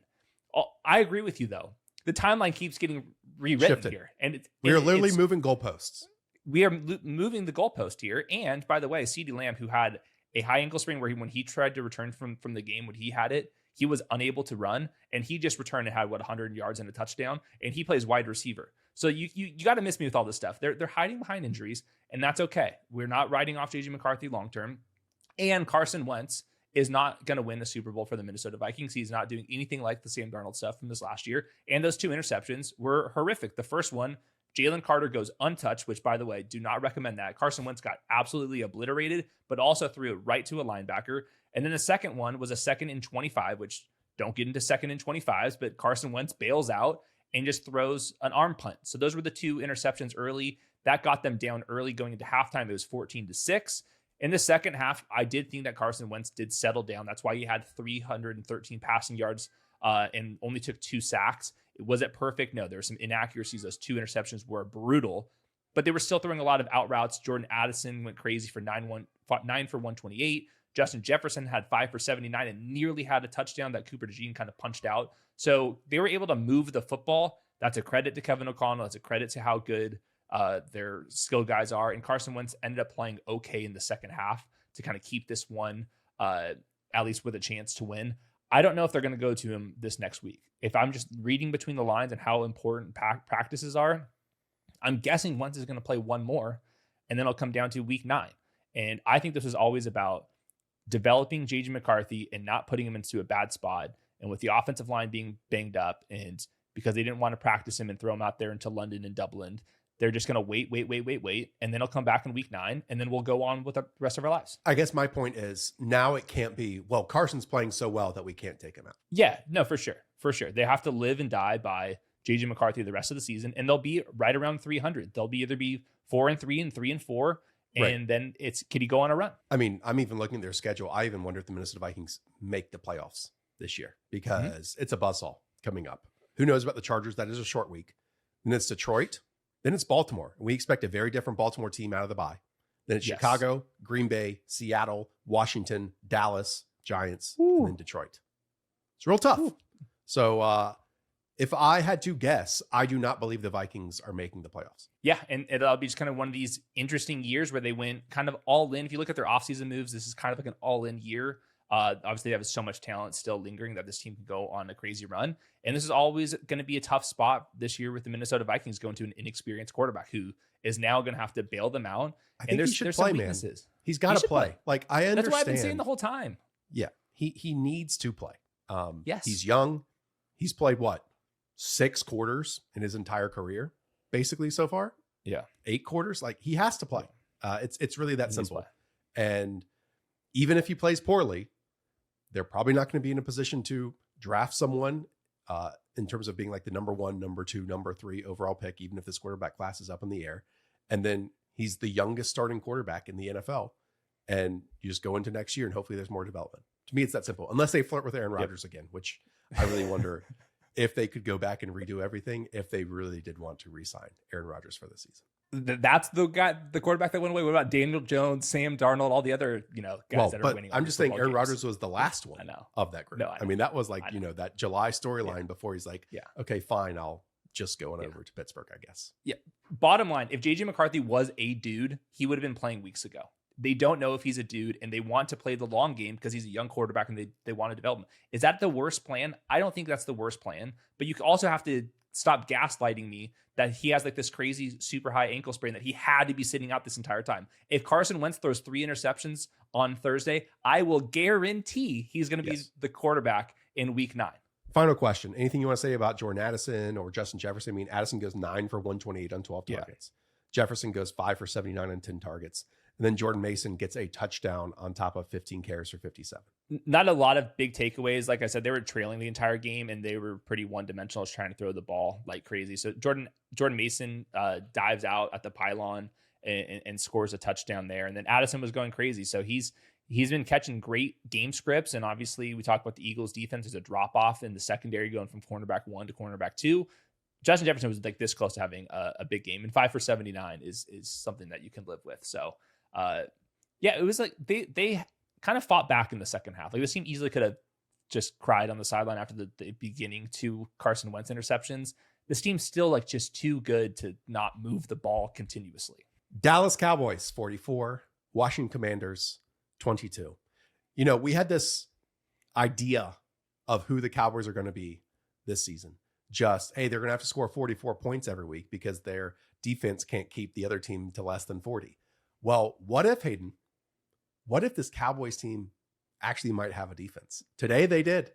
I agree with you though. The timeline keeps getting rewritten Shifted. here. And We are literally moving goalposts. We are moving the goalpost here. And by the way, CeeDee Lamb, who had a high ankle sprain where when he tried to return from the game, when he had it, he was unable to run, and he just returned and had 100 yards and a touchdown, and he plays wide receiver. So you got to miss me with all this stuff. They're hiding behind injuries, and that's okay. We're not writing off JJ McCarthy long term, and Carson Wentz is not going to win the Super Bowl for the Minnesota Vikings. He's not doing anything like the Sam Darnold stuff from this last year, and those 2 interceptions were horrific. The first one, Jalen Carter goes untouched, which, by the way, do not recommend that. Carson Wentz got absolutely obliterated, but also threw it right to a linebacker. And then the second one was a 2nd and 25, which don't get into 2nd and 25s, but Carson Wentz bails out and just throws an arm punt. So those were the 2 interceptions early. That got them down early going into halftime. It was 14-6. In the second half, I did think that Carson Wentz did settle down. That's why he had 313 passing yards and only took 2 sacks. Was it perfect? No, there were some inaccuracies. Those 2 interceptions were brutal, but they were still throwing a lot of out routes. Jordan Addison went crazy for 9 for 128. Justin Jefferson had 5 for 79 and nearly had a touchdown that Cooper DeJean kind of punched out. So they were able to move the football. That's a credit to Kevin O'Connell. That's a credit to how good their skill guys are. And Carson Wentz ended up playing okay in the second half to kind of keep this one at least with a chance to win. I don't know if they're going to go to him this next week. If I'm just reading between the lines and how important practices are, I'm guessing Wentz is going to play 1 more, and then it'll come down to week 9. And I think this is always about developing JJ McCarthy and not putting him into a bad spot. And with the offensive line being banged up, and because they didn't want to practice him and throw him out there into London and Dublin, they're just going to wait. And then he'll come back in week 9, and then we'll go on with the rest of our lives. I guess my point is now it can't be, well, Carson's playing so well that we can't take him out. Yeah, no, for sure. They have to live and die by JJ McCarthy the rest of the season, and they'll be right around 300. They'll be either be 4-3 and 3-4, and then it's, can he go on a run? I mean, I'm even looking at their schedule. I even wonder if the Minnesota Vikings make the playoffs this year, because it's a buzzsaw coming up. Who knows about the Chargers? That is a short week. Then it's Detroit. Then it's Baltimore. And we expect a very different Baltimore team out of the bye. Then it's Chicago, Green Bay, Seattle, Washington, Dallas, Giants, and then Detroit. It's real tough. So if I had to guess, I do not believe the Vikings are making the playoffs. Yeah, and it'll be just kind of one of these interesting years where they went kind of all in. If you look at their offseason moves, this is kind of like an all-in year. Obviously, they have so much talent still lingering that this team can go on a crazy run. And this is always going to be a tough spot this year with the Minnesota Vikings going to an inexperienced quarterback who is now going to have to bail them out. I think he should play, man. He's got to play. Like, I understand. That's what I've been saying the whole time. Yeah, he needs to play. Yes. He's young. He's played, 6 quarters in his entire career, basically, so far? Yeah. 8 quarters? Like, he has to play. It's really that simple. And even if he plays poorly, they're probably not going to be in a position to draft someone in terms of being like the number 1, number 2, number 3 overall pick, even if this quarterback class is up in the air. And then he's the youngest starting quarterback in the NFL. And you just go into next year and hopefully there's more development. To me, it's that simple. Unless they flirt with Aaron Rodgers again, which I really wonder if they could go back and redo everything if they really did want to re-sign Aaron Rodgers for this season. That's the quarterback that went away. What about Daniel Jones, Sam Darnold, all the other, guys that are winning? I'm just saying Aaron Rodgers was the last one of that group. No, I mean, that was like, that July storyline before he's like, okay, fine, I'll just go on over to Pittsburgh, I guess. Yeah. Bottom line, if JJ McCarthy was a dude, he would have been playing weeks ago. They don't know if he's a dude, and they want to play the long game because he's a young quarterback and they want to develop him. Is that the worst plan? I don't think that's the worst plan, but you also have to stop gaslighting me that he has like this crazy super high ankle sprain that he had to be sitting out this entire time. If Carson Wentz throws 3 interceptions on Thursday, I will guarantee he's going to be the quarterback in week 9. Final question. Anything you want to say about Jordan Addison or Justin Jefferson? I mean, Addison goes 9 for 128 on 12 targets. Jefferson goes 5 for 79 on 10 targets. And then Jordan Mason gets a touchdown on top of 15 carries for 57. Not a lot of big takeaways. Like I said, they were trailing the entire game and they were pretty one-dimensional, trying to throw the ball like crazy. So Jordan Mason dives out at the pylon and scores a touchdown there. And then Addison was going crazy. So he's been catching great game scripts. And obviously we talked about the Eagles defense. There's a drop off in the secondary going from cornerback 1 to cornerback 2. Justin Jefferson was like this close to having a big game, and 5 for 79 is something that you can live with. So it was like they kind of fought back in the second half. Like this team easily could have just cried on the sideline after the beginning 2 Carson Wentz interceptions. This team's still like just too good to not move the ball continuously. Dallas Cowboys 44, Washington Commanders 22. We had this idea of who the Cowboys are going to be this season. Just, hey, they're going to have to score 44 points every week because their defense can't keep the other team to less than 40. Well, what if, Hayden, what if this Cowboys team actually might have a defense? Today they did.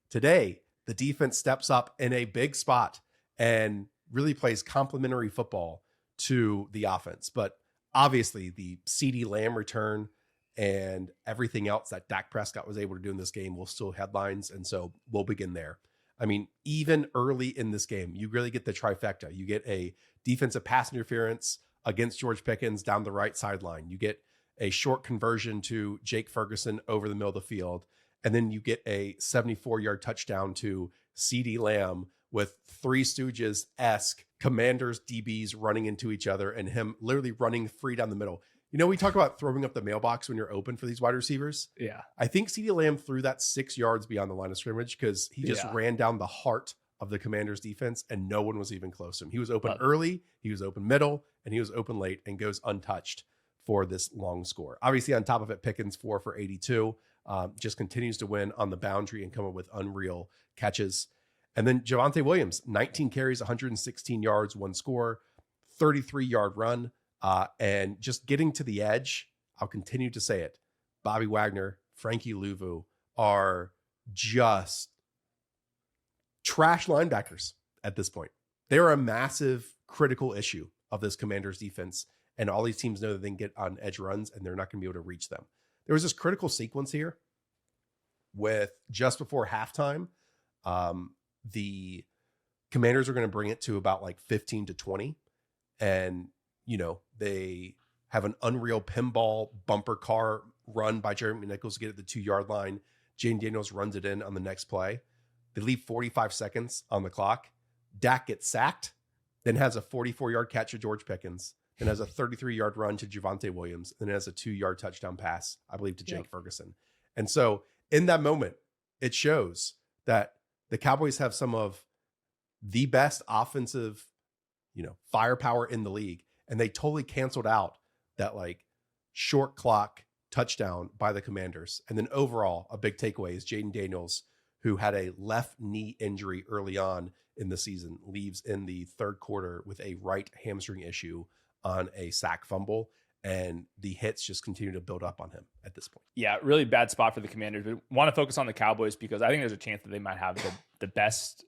Today, the defense steps up in a big spot and really plays complementary football to the offense. But obviously the CeeDee Lamb return and everything else that Dak Prescott was able to do in this game will still headlines. And so we'll begin there. I mean, even early in this game, you really get the trifecta. You get a defensive pass interference against George Pickens down the right sideline. You get a short conversion to Jake Ferguson over the middle of the field. And then you get a 74-yard touchdown to CeeDee Lamb with Three Stooges-esque Commanders DBs running into each other and him literally running free down the middle. We talk about throwing up the mailbox when you're open for these wide receivers. Yeah. I think CeeDee Lamb threw that 6 yards beyond the line of scrimmage because he just ran down the heart of the Commanders defense and no one was even close to him. He was open early, he was open middle, and he was open late and goes untouched for this long score. Obviously, on top of it, Pickens 4 for 82, just continues to win on the boundary and come up with unreal catches. And then Javonte Williams, 19 carries, 116 yards, 1 score, 33-yard run. And just getting to the edge, I'll continue to say it. Bobby Wagner, Frankie Louvu are just trash linebackers at this point. They're a massive critical issue of this Commanders defense. And all these teams know that they can get on edge runs and they're not going to be able to reach them. There was this critical sequence here with just before halftime. The Commanders are going to bring it to about like 15 to 20. And they have an unreal pinball bumper car run by Jeremy Nichols to get at the 2-yard line. Jane Daniels runs it in on the next play. They leave 45 seconds on the clock. Dak gets sacked, then has a 44-yard catch to George Pickens, then has a 33-yard run to Javonte Williams, then has a 2-yard touchdown pass, I believe, to Jake Ferguson. And so in that moment, it shows that the Cowboys have some of the best offensive, firepower in the league. And they totally canceled out that like short clock touchdown by the Commanders. And then overall, a big takeaway is Jaden Daniels, who had a left knee injury early on in the season, leaves in the third quarter with a right hamstring issue on a sack fumble. And the hits just continue to build up on him at this point. Yeah, really bad spot for the Commanders. But want to focus on the Cowboys because I think there's a chance that they might have the best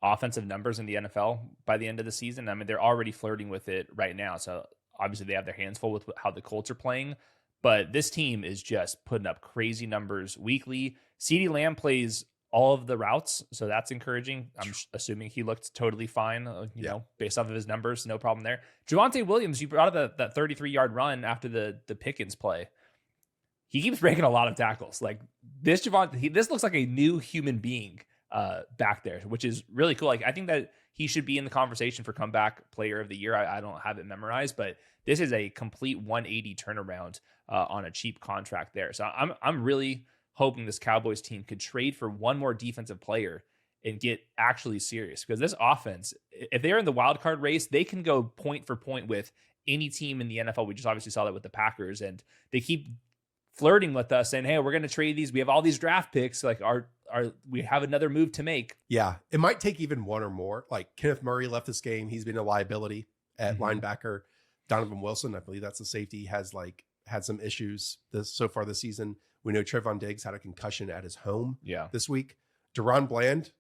offensive numbers in the NFL by the end of the season. I mean, they're already flirting with it right now. So obviously they have their hands full with how the Colts are playing, but this team is just putting up crazy numbers weekly. CeeDee Lamb plays all of the routes, so that's encouraging. I'm assuming he looked totally fine, you know, based off of his numbers, no problem there. Javonte Williams, you brought up that 33-yard run after the Pickens play. He keeps breaking a lot of tackles. Like this Javonte, this looks like a new human being back there, which is really cool. Like I think that he should be in the conversation for comeback player of the year. I don't have it memorized, but this is a complete 180 turnaround on a cheap contract there. So I'm really hoping this Cowboys team could trade for one more defensive player and get actually serious, because this offense, if they're in the wild card race, they can go point for point with any team in the NFL. We just obviously saw that with the Packers, and they keep flirting with us saying, hey, we're going to trade these. We have all these draft picks. Like we have another move to make. Yeah. It might take even one or more. Like Kenneth Murray left this game. He's been a liability at linebacker. Donovan Wilson, I believe that's the safety, has had some issues so far this season. We know Trevon Diggs had a concussion at his home this week. Deron Bland,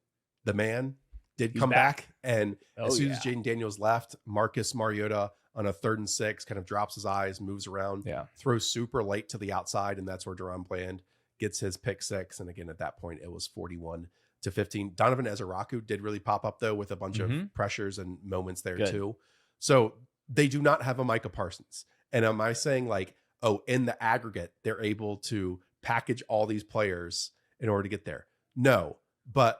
the man, did come back. And as soon as Jaden Daniels left, Marcus Mariota on a 3rd and 6 kind of drops his eyes, moves around, throws super late to the outside. And that's where Deron Bland gets his pick 6. And again, at that point, it was 41-15. Donovan Ezeraku did really pop up, though, with a bunch of pressures and moments there, too. So they do not have a Micah Parsons. And am I saying in the aggregate, they're able to package all these players in order to get there? No, but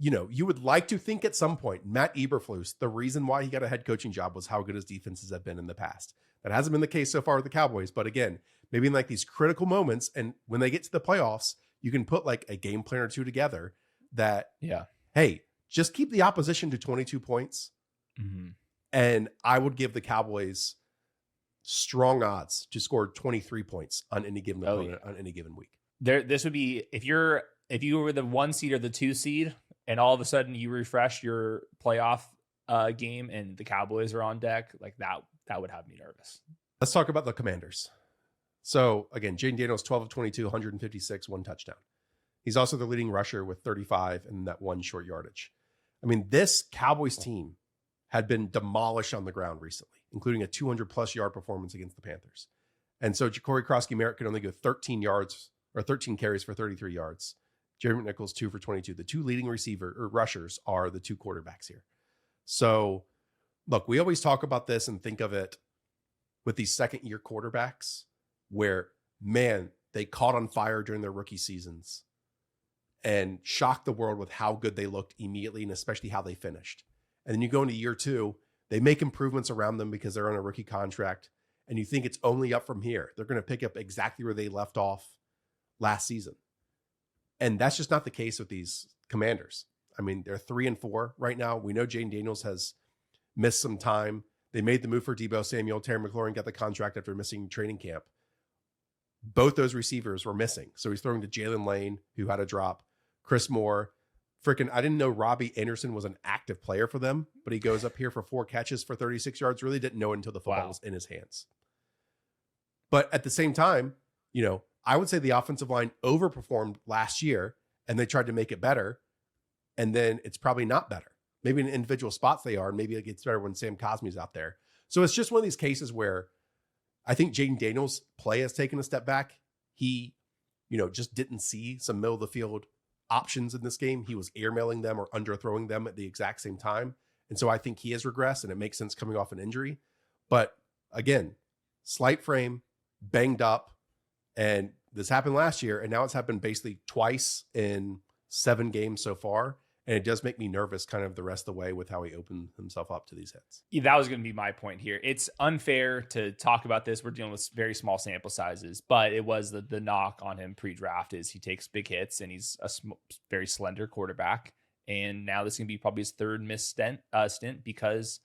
you would like to think at some point, Matt Eberflus, the reason why he got a head coaching job was how good his defenses have been in the past. That hasn't been the case so far with the Cowboys. But again, maybe in these critical moments, and when they get to the playoffs, you can put a game plan or two together that, hey, just keep the opposition to 22 points. And I would give the Cowboys strong odds to score 23 points on any given opponent on any given week. This would be, if you were the 1 seed or the 2 seed, and all of a sudden you refresh your playoff game and the Cowboys are on deck, that would have me nervous. Let's talk about the Commanders. So again, Jaden Daniels, 12 of 22, 156, 1 touchdown. He's also the leading rusher with 35 and that 1 short yardage. I mean, this Cowboys team had been demolished on the ground recently, including a 200-plus yard performance against the Panthers. And so Ja'Cory Krosky-Merritt could only go 13 carries for 33 yards. Jeremy Nichols, 2 for 22. The 2 leading rushers are the 2 quarterbacks here. So, look, we always talk about this and think of it with these second-year quarterbacks where, man, they caught on fire during their rookie seasons and shocked the world with how good they looked immediately, and especially how they finished. And then you go into year 2, they make improvements around them because they're on a rookie contract, and you think it's only up from here. They're going to pick up exactly where they left off last season. And that's just not the case with these Commanders. I mean, they're 3-4 right now. We know Jaden Daniels has missed some time. They made the move for Deebo Samuel. Terry McLaurin got the contract after missing training camp. Both those receivers were missing. So he's throwing to Jalen Lane, who had a drop. Chris Moore. I didn't know Robbie Anderson was an active player for them, but he goes up here for 4 catches for 36 yards. Really didn't know it until the football was in his hands. But at the same time, I would say the offensive line overperformed last year, and they tried to make it better. And then it's probably not better. Maybe in individual spots they are, and maybe it gets better when Sam Cosmi's out there. So it's just one of these cases where I think Jaden Daniels' play has taken a step back. He, just didn't see some middle of the field options in this game. He was airmailing them or underthrowing them at the exact same time. And so I think he has regressed, and it makes sense coming off an injury. But again, slight frame, banged up, and this happened last year, and now it's happened basically twice in 7 games so far. And it does make me nervous kind of the rest of the way with how he opened himself up to these hits. Yeah, that was going to be my point here. It's unfair to talk about this. We're dealing with very small sample sizes, but it was the knock on him pre-draft is he takes big hits, and he's a very slender quarterback. And now this is going to be probably his 3rd missed stint because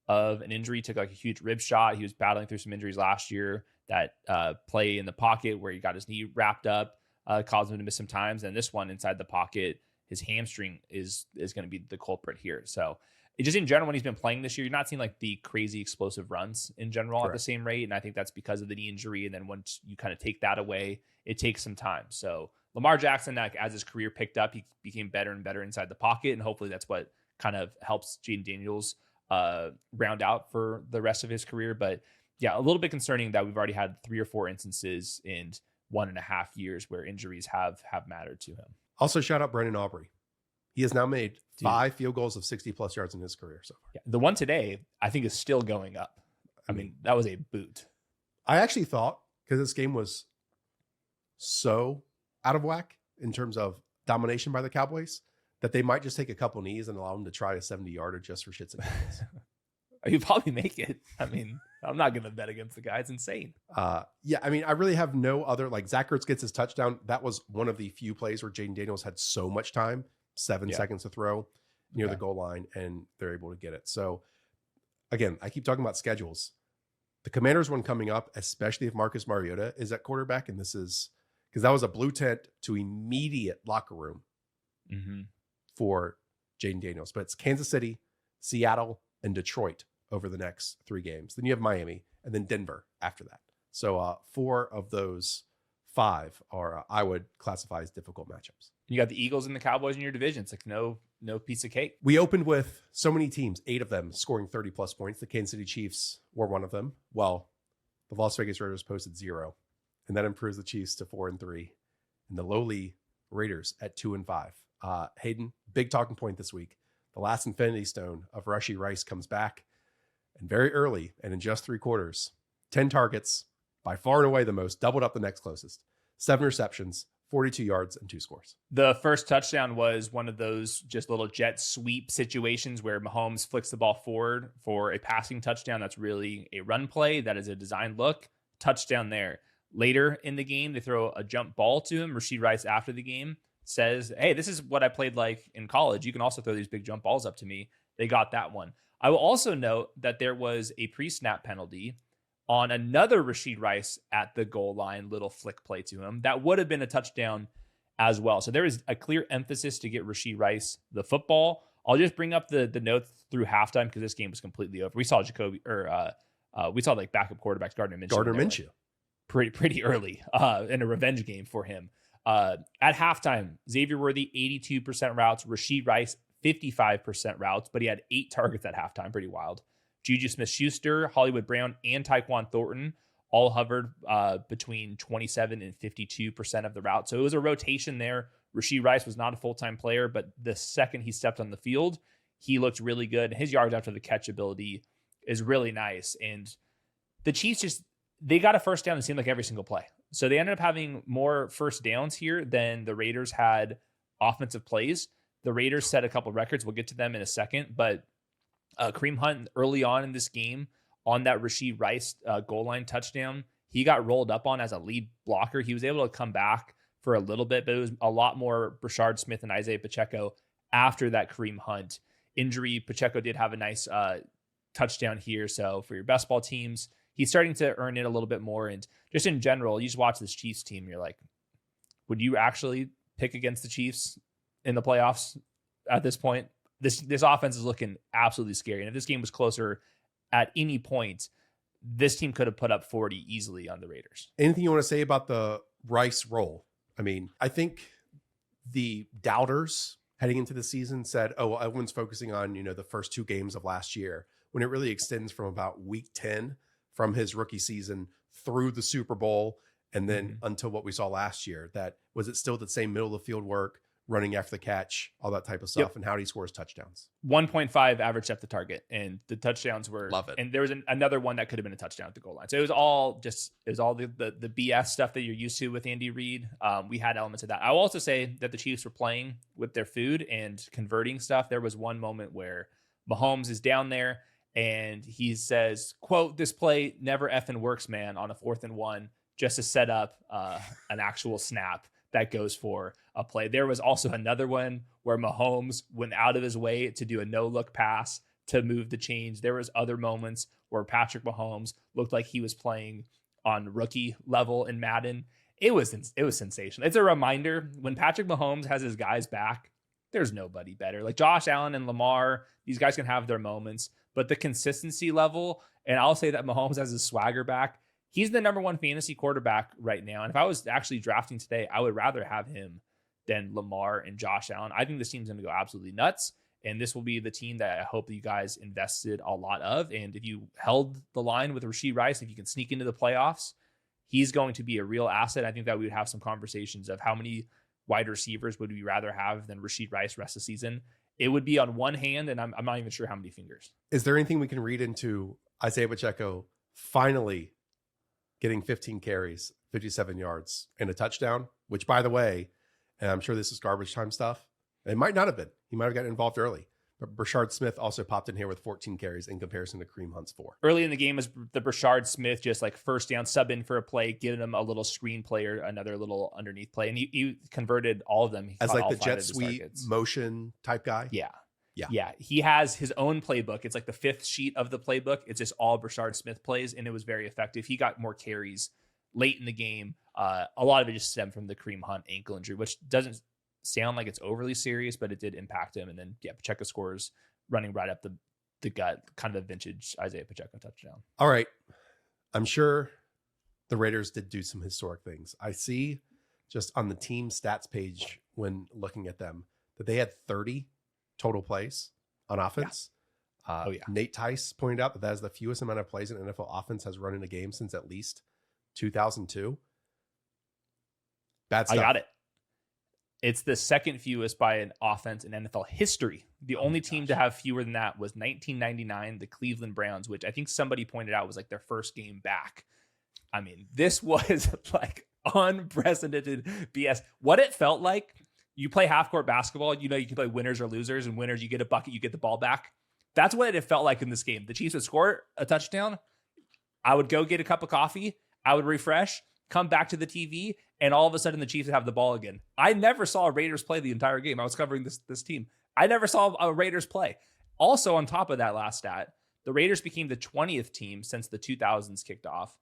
of an injury. He took a huge rib shot. He was battling through some injuries last year. That play in the pocket where he got his knee wrapped up caused him to miss some times. And this one inside the pocket, his hamstring is going to be the culprit here. So it just in general, when he's been playing this year, you're not seeing the crazy explosive runs in general at the same rate. And I think that's because of the knee injury. And then once you kind of take that away, it takes some time. So Lamar Jackson, as his career picked up, he became better and better inside the pocket. And hopefully that's what kind of helps Jaden Daniels round out for the rest of his career. But yeah, a little bit concerning that we've already had 3 or 4 instances in 1.5 years where injuries have mattered to him. Also, shout out Brendan Aubrey. He has now made 5 field goals of 60-plus yards in his career so far. Yeah, the one today, I think, is still going up. I mean, that was a boot. I actually thought, because this game was so out of whack in terms of domination by the Cowboys, that they might just take a couple knees and allow them to try a 70-yarder just for shits and giggles. You probably make it. I mean, I'm not going to bet against the guy. It's insane. Yeah, I mean, I really have no other, like Zach Ertz gets his touchdown. That was one of the few plays where Jaden Daniels had so much time, 7 seconds to throw near the goal line, and they're able to get it. So again, I keep talking about schedules. The Commanders one coming up, especially if Marcus Mariota is at quarterback, and this is because that was a blue tent to immediate locker room for Jaden Daniels. But it's Kansas City, Seattle, and Detroit over the next 3 games. Then you have Miami, and then Denver after that. So 4 of those 5 are I would classify as difficult matchups. You got the Eagles and the Cowboys in your division. It's like no piece of cake. We opened with so many teams, 8 of them scoring 30-plus points. The Kansas City Chiefs were one of them. Well, the Las Vegas Raiders posted 0, and that improves the Chiefs to 4-3, and the lowly Raiders at 2-5. Hayden, big talking point this week. The last infinity stone of Rashee Rice comes back, and very early, and in just 3 quarters, 10 targets, by far and away the most, doubled up the next closest. 7 receptions, 42 yards, and 2 scores. The first touchdown was one of those just little jet sweep situations where Mahomes flicks the ball forward for a passing touchdown. That's really a run play. That is a designed look. Touchdown there. Later in the game, they throw a jump ball to him. Rashee Rice, after the game, says, hey, this is what I played like in college. You can also throw these big jump balls up to me. They got that one. I will also note that there was a pre-snap penalty on another Rashee Rice at the goal line, little flick play to him. That would have been a touchdown as well. So there is a clear emphasis to get Rashee Rice the football. I'll just bring up the notes through halftime because this game was completely over. We saw like backup quarterbacks, Gardner Minshew. Like pretty early in a revenge game for him. At halftime, Xavier Worthy, 82% routes, Rashee Rice, 55% routes, but he had 8 targets at halftime. Pretty wild. Juju Smith-Schuster, Hollywood Brown, and Tyquan Thornton all hovered between 27 and 52% of the route. So it was a rotation there. Rashee Rice was not a full-time player, but the second he stepped on the field, he looked really good. His yards after the catch ability is really nice. And the Chiefs they got a first down, it seemed like every single play. So they ended up having more first downs here than the Raiders had offensive plays. The Raiders set a couple records. We'll get to them in a second, but Kareem Hunt early on in this game on that Rashee Rice goal line touchdown, he got rolled up on as a lead blocker. He was able to come back for a little bit, but it was a lot more Brashard Smith and Isaiah Pacheco after that Kareem Hunt injury. Pacheco did have a nice touchdown here. So for your best ball teams, he's starting to earn it a little bit more. And just in general, you just watch this Chiefs team, you're like, would you actually pick against the Chiefs in the playoffs at this point? This offense is looking absolutely scary. And if this game was closer at any point, this team could have put up 40 easily on the Raiders. Anything you want to say about the Rice role? I mean, I think the doubters heading into the season said, oh, well, everyone's focusing on, the first 2 games of last year, when it really extends from about week 10 from his rookie season through the Super Bowl and then until what we saw last year. That was it still the same middle of the field work, running after the catch, all that type of stuff, and how he scores touchdowns. 1.5 average depth of target, and the touchdowns were love it. And there was another one that could have been a touchdown at the goal line. So it was all the BS stuff that you're used to with Andy Reid. We had elements of that. I'll also say that the Chiefs were playing with their food and converting stuff. There was one moment where Mahomes is down there and he says, quote, "This play never effing works, man," on a 4th and 1, just to set up an actual snap that goes for a play. There was also another one where Mahomes went out of his way to do a no-look pass to move the chains. There was other moments where Patrick Mahomes looked like he was playing on rookie level in Madden. It was sensational. It's a reminder when Patrick Mahomes has his guys back, there's nobody better. Like Josh Allen and Lamar, these guys can have their moments, but the consistency level, and I'll say that Mahomes has his swagger back. He's the number 1 fantasy quarterback right now. And if I was actually drafting today, I would rather have him than Lamar and Josh Allen. I think this team's going to go absolutely nuts. And this will be the team that I hope that you guys invested a lot of. And if you held the line with Rashee Rice, if you can sneak into the playoffs, he's going to be a real asset. I think that we would have some conversations of how many wide receivers would we rather have than Rashid Rice rest of the season? It would be on one hand, and I'm not even sure how many fingers. Is there anything we can read into Isaiah Pacheco finally getting 15 carries, 57 yards, and a touchdown? Which, by the way, and I'm sure this is garbage time stuff, it might not have been. He might have gotten involved early. But Brashard Smith also popped in here with 14 carries in comparison to Kareem Hunt's 4. Early in the game was the Brashard Smith just like first down, sub in for a play, giving him a little screen play or another little underneath play. And he converted all of them. He as like the jet sweep motion type guy. Yeah. He has his own playbook. It's like the 5th sheet of the playbook. It's just all Brashard Smith plays, and it was very effective. He got more carries late in the game. A lot of it just stemmed from the Kareem Hunt ankle injury, which doesn't sound like it's overly serious, but it did impact him. And then Pacheco scores running right up the gut, kind of a vintage Isaiah Pacheco touchdown. All right. I'm sure the Raiders did do some historic things. I see just on the team stats page when looking at them that they had 30 total plays on offense. Nate Tice pointed out that is the fewest amount of plays an NFL offense has run in a game since at least 2002. Bad stuff. I got it. It's the second fewest by an offense in NFL history. The only team to have fewer than that was 1999, the Cleveland Browns, which I think somebody pointed out was like their first game back. I mean, this was like unprecedented BS. What it felt like, you play half court basketball, you can play winners or losers, and winners, you get a bucket, you get the ball back. That's what it felt like in this game. The Chiefs would score a touchdown. I would go get a cup of coffee. I would refresh, come back to the TV, and all of a sudden the Chiefs would have the ball again. I never saw Raiders play the entire game. I was covering this team. I never saw a Raiders play. Also, on top of that last stat, the Raiders became the 20th team since the 2000s kicked off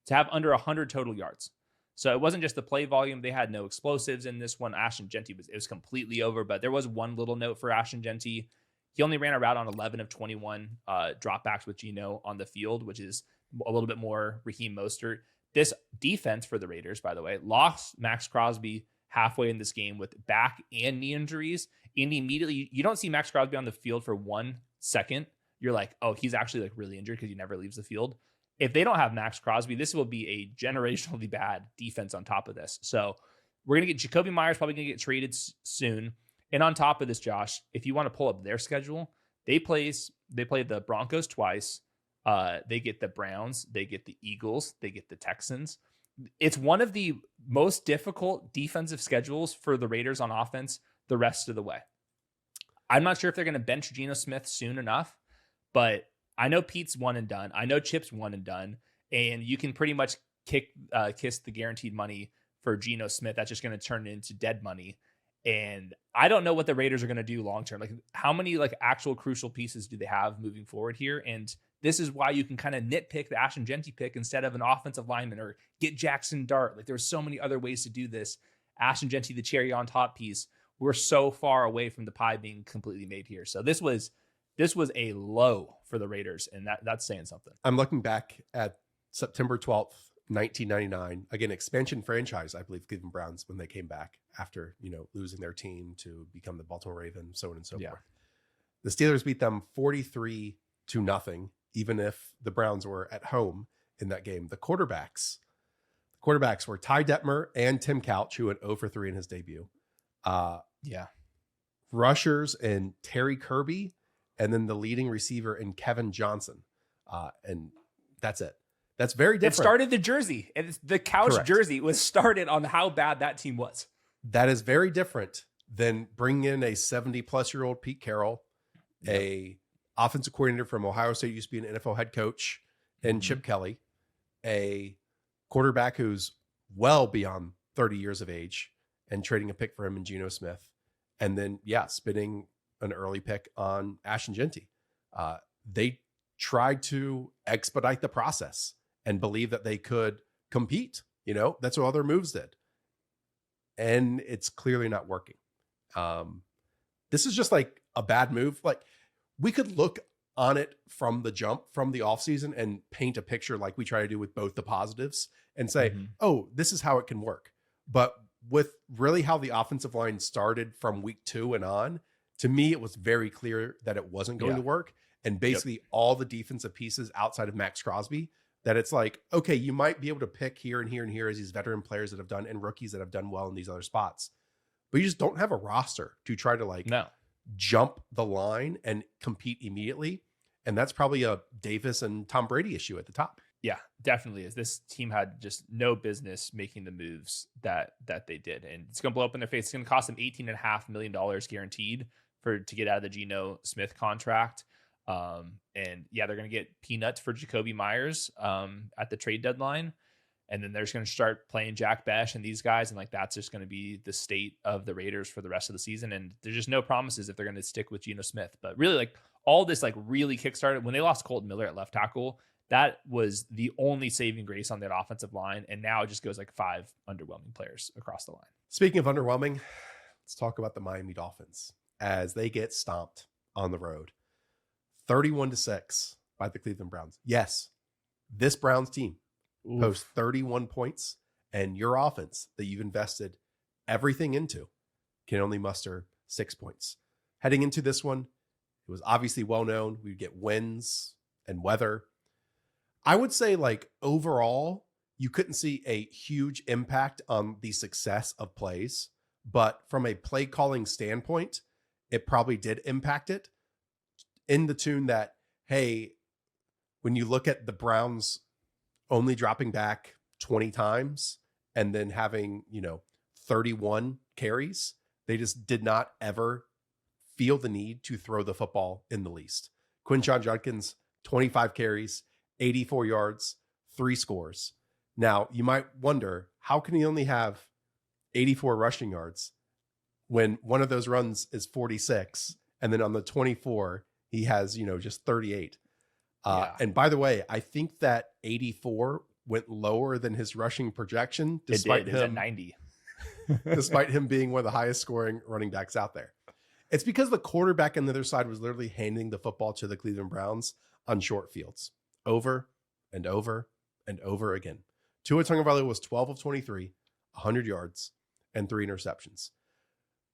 to have under 100 total yards. So it wasn't just the play volume. They had no explosives in this one. Ashton Genty was completely over, but there was one little note for Ashton Genty. He only ran a route on 11 of 21 dropbacks with Geno on the field, which is a little bit more Raheem Mostert. This defense for the Raiders, by the way, lost Max Crosby halfway in this game with back and knee injuries. And immediately, you don't see Max Crosby on the field for 1 second. You're like, oh, he's actually like really injured because he never leaves the field. If they don't have Max Crosby, this will be a generationally bad defense on top of this. So we're going to get Jacoby Myers probably going to get traded soon. And on top of this, Josh, if you want to pull up their schedule, they play the Broncos twice. They get the Browns, they get the Eagles, they get the Texans. It's one of the most difficult defensive schedules for the Raiders on offense the rest of the way. I'm not sure if they're going to bench Geno Smith soon enough, but I know Pete's one and done. I know Chip's one and done, and you can pretty much kiss the guaranteed money for Geno Smith. That's just going to turn into dead money. And I don't know what the Raiders are going to do long term. Like, how many like actual crucial pieces do they have moving forward here? And this is why you can kind of nitpick the Ashton Genty pick instead of an offensive lineman, or get Jackson Dart. Like, there's so many other ways to do this. Ashton Genty, the cherry on top piece. We're so far away from the pie being completely made here. So this was a low for the Raiders, and that's saying something. I'm looking back at September 12th, 1999. Again, expansion franchise, I believe, Cleveland Browns, when they came back after, losing their team to become the Baltimore Ravens, so on and so forth. The Steelers beat them 43-0, even if the Browns were at home in that game. The quarterbacks were Ty Detmer and Tim Couch, who went 0 for 3 in his debut. Rushers and Terry Kirby, and then the leading receiver in Kevin Johnson. And that's it. That's very different. It started the jersey. And the Couch Correct. jersey was started on how bad that team was. That is very different than bringing in a 70-plus-year-old Pete Carroll, a offensive coordinator from Ohio State, used to be an NFL head coach, and Chip Kelly, a quarterback who's well beyond 30 years of age, and trading a pick for him in Geno Smith. And then, spending an early pick on Ashton Genty. They tried to expedite the process and believe that they could compete. That's what other moves did. And it's clearly not working. This is just like a bad move. Like, we could look on it from the jump, from the offseason, and paint a picture like we try to do with both the positives and say, oh, this is how it can work. But with really how the offensive line started from week 2 and on, to me, it was very clear that it wasn't going to work. And basically all the defensive pieces outside of Max Crosby, that it's like, okay, you might be able to pick here and here and here as these veteran players that have done, and rookies that have done well in these other spots. but you just don't have a roster to try to like No. jump the line and compete immediately. And that's probably a Davis and Tom Brady issue at the top. Yeah, definitely is. This team had just no business making the moves that they did. And it's going to blow up in their face. It's going to cost them $18.5 million guaranteed to get out of the Geno Smith contract. And yeah, they're going to get peanuts for Jacoby Myers at the trade deadline. And then they're just going to start playing Jack Besh and these guys. And like, that's just going to be the state of the Raiders for the rest of the season. And there's just no promises if they're going to stick with Geno Smith. But really, like, all this like really kickstarted when they lost Colton Miller at left tackle. That was the only saving grace on that offensive line. And now it just goes like 5 underwhelming players across the line. Speaking of underwhelming, let's talk about the Miami Dolphins as they get stomped on the road. 31-6 by the Cleveland Browns. Yes, this Browns team posts 31 points, and your offense that you've invested everything into can only muster 6 points. Heading into this one, it was obviously well known we'd get winds and weather. I would say, like, overall, you couldn't see a huge impact on the success of plays, but from a play calling standpoint, it probably did impact it in the tune that, hey, when you look at the Browns only dropping back 20 times and then having, 31 carries, they just did not ever feel the need to throw the football in the least. Quinshon Judkins, 25 carries, 84 yards, 3 scores. Now, you might wonder, how can he only have 84 rushing yards when one of those runs is 46, and then on the 24, he has, just 38. And by the way, I think that 84 went lower than his rushing projection, despite him at 90. Despite him being one of the highest scoring running backs out there. It's because the quarterback on the other side was literally handing the football to the Cleveland Browns on short fields over and over and over again. Tua Tagovailoa was 12 of 23, 100 yards, and 3 interceptions.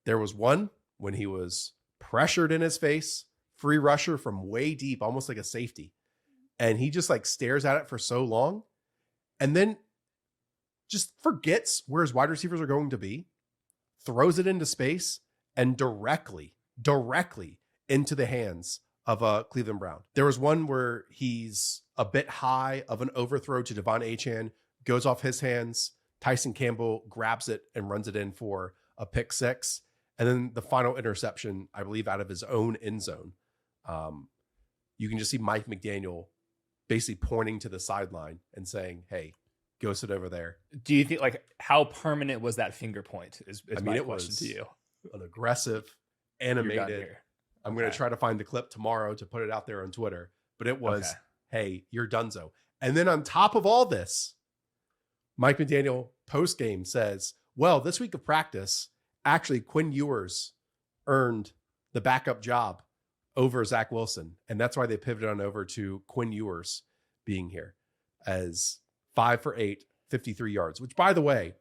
There was one when he was pressured in his face, free rusher from way deep, almost like a safety. And he just like stares at it for so long and then just forgets where his wide receivers are going to be, throws it into space, and directly into the hands of a Cleveland Brown. There was one where he's a bit high of an overthrow to Devon Achane, goes off his hands. Tyson Campbell grabs it and runs it in for a pick 6. And then the final interception, I believe, out of his own end zone. You can just see Mike McDaniel basically pointing to the sideline and saying, hey, go sit over there. Do you think, like, how permanent was that finger point is my question to you? An aggressive, animated. I'm going to try to find the clip tomorrow to put it out there on Twitter. But it was, hey, you're donezo. And then on top of all this, Mike McDaniel post-game says, well, this week of practice, actually Quinn Ewers earned the backup job over Zach Wilson. And that's why they pivoted on over to Quinn Ewers being here as 5 for 8, 53 yards, which, by the way,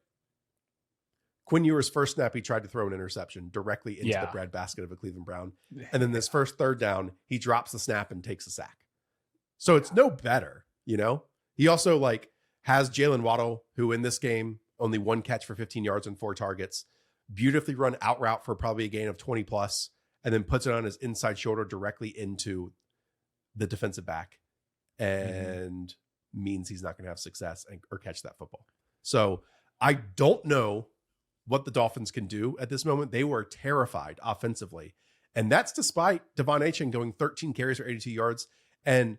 Quinn Ewers' first snap, he tried to throw an interception directly into the breadbasket of a Cleveland Brown. And then this first third down, he drops the snap and takes a sack. So it's no better, He also has Jalen Waddle, who in this game, only 1 catch for 15 yards and 4 targets, beautifully run out route for probably a gain of 20 plus, and then puts it on his inside shoulder directly into the defensive back and means he's not going to have success or catch that football. So I don't know what the Dolphins can do at this moment. They were terrified offensively. And that's despite Devon Achane going 13 carries for 82 yards and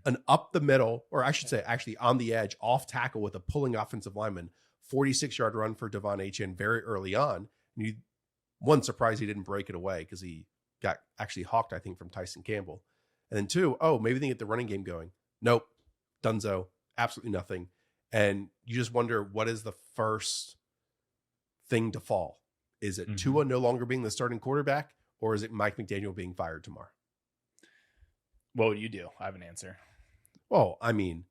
an up the middle, or I should say actually on the edge, off tackle with a pulling offensive lineman, 46-yard run for Devon Achane very early on. And one, surprised he didn't break it away because he got actually hawked, I think, from Tyson Campbell. And then 2, maybe they get the running game going. Nope. Dunzo. Absolutely nothing. And you just wonder, what is the first thing to fall? Is it Tua no longer being the starting quarterback, or is it Mike McDaniel being fired tomorrow? What would you do? I have an answer. Well, I mean,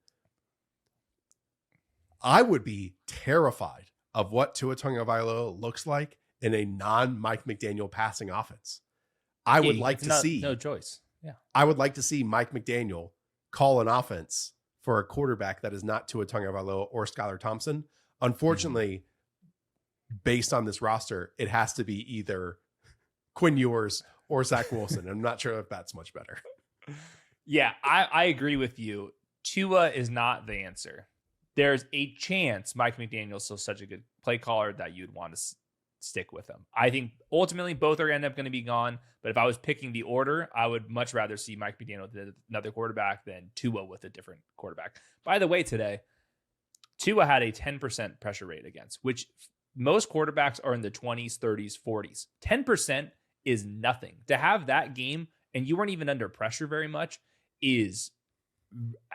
I would be terrified of what Tua Tagovailoa looks like in a non-Mike McDaniel passing offense. I would like to see no choice. Yeah, I would like to see Mike McDaniel call an offense for a quarterback that is not Tua Tagovailoa or Skylar Thompson. Unfortunately, based on this roster, it has to be either Quinn Ewers or Zach Wilson. I'm not sure if that's much better. Yeah, I agree with you. Tua is not the answer. There's a chance Mike McDaniel's still such a good play caller that you'd want to stick with him. I think ultimately both are end up going to be gone. But if I was picking the order, I would much rather see Mike McDaniel with another quarterback than Tua with a different quarterback. By the way, today, Tua had a 10% pressure rate against, which most quarterbacks are in the 20s, 30s, 40s. 10% is nothing. To have that game and you weren't even under pressure very much is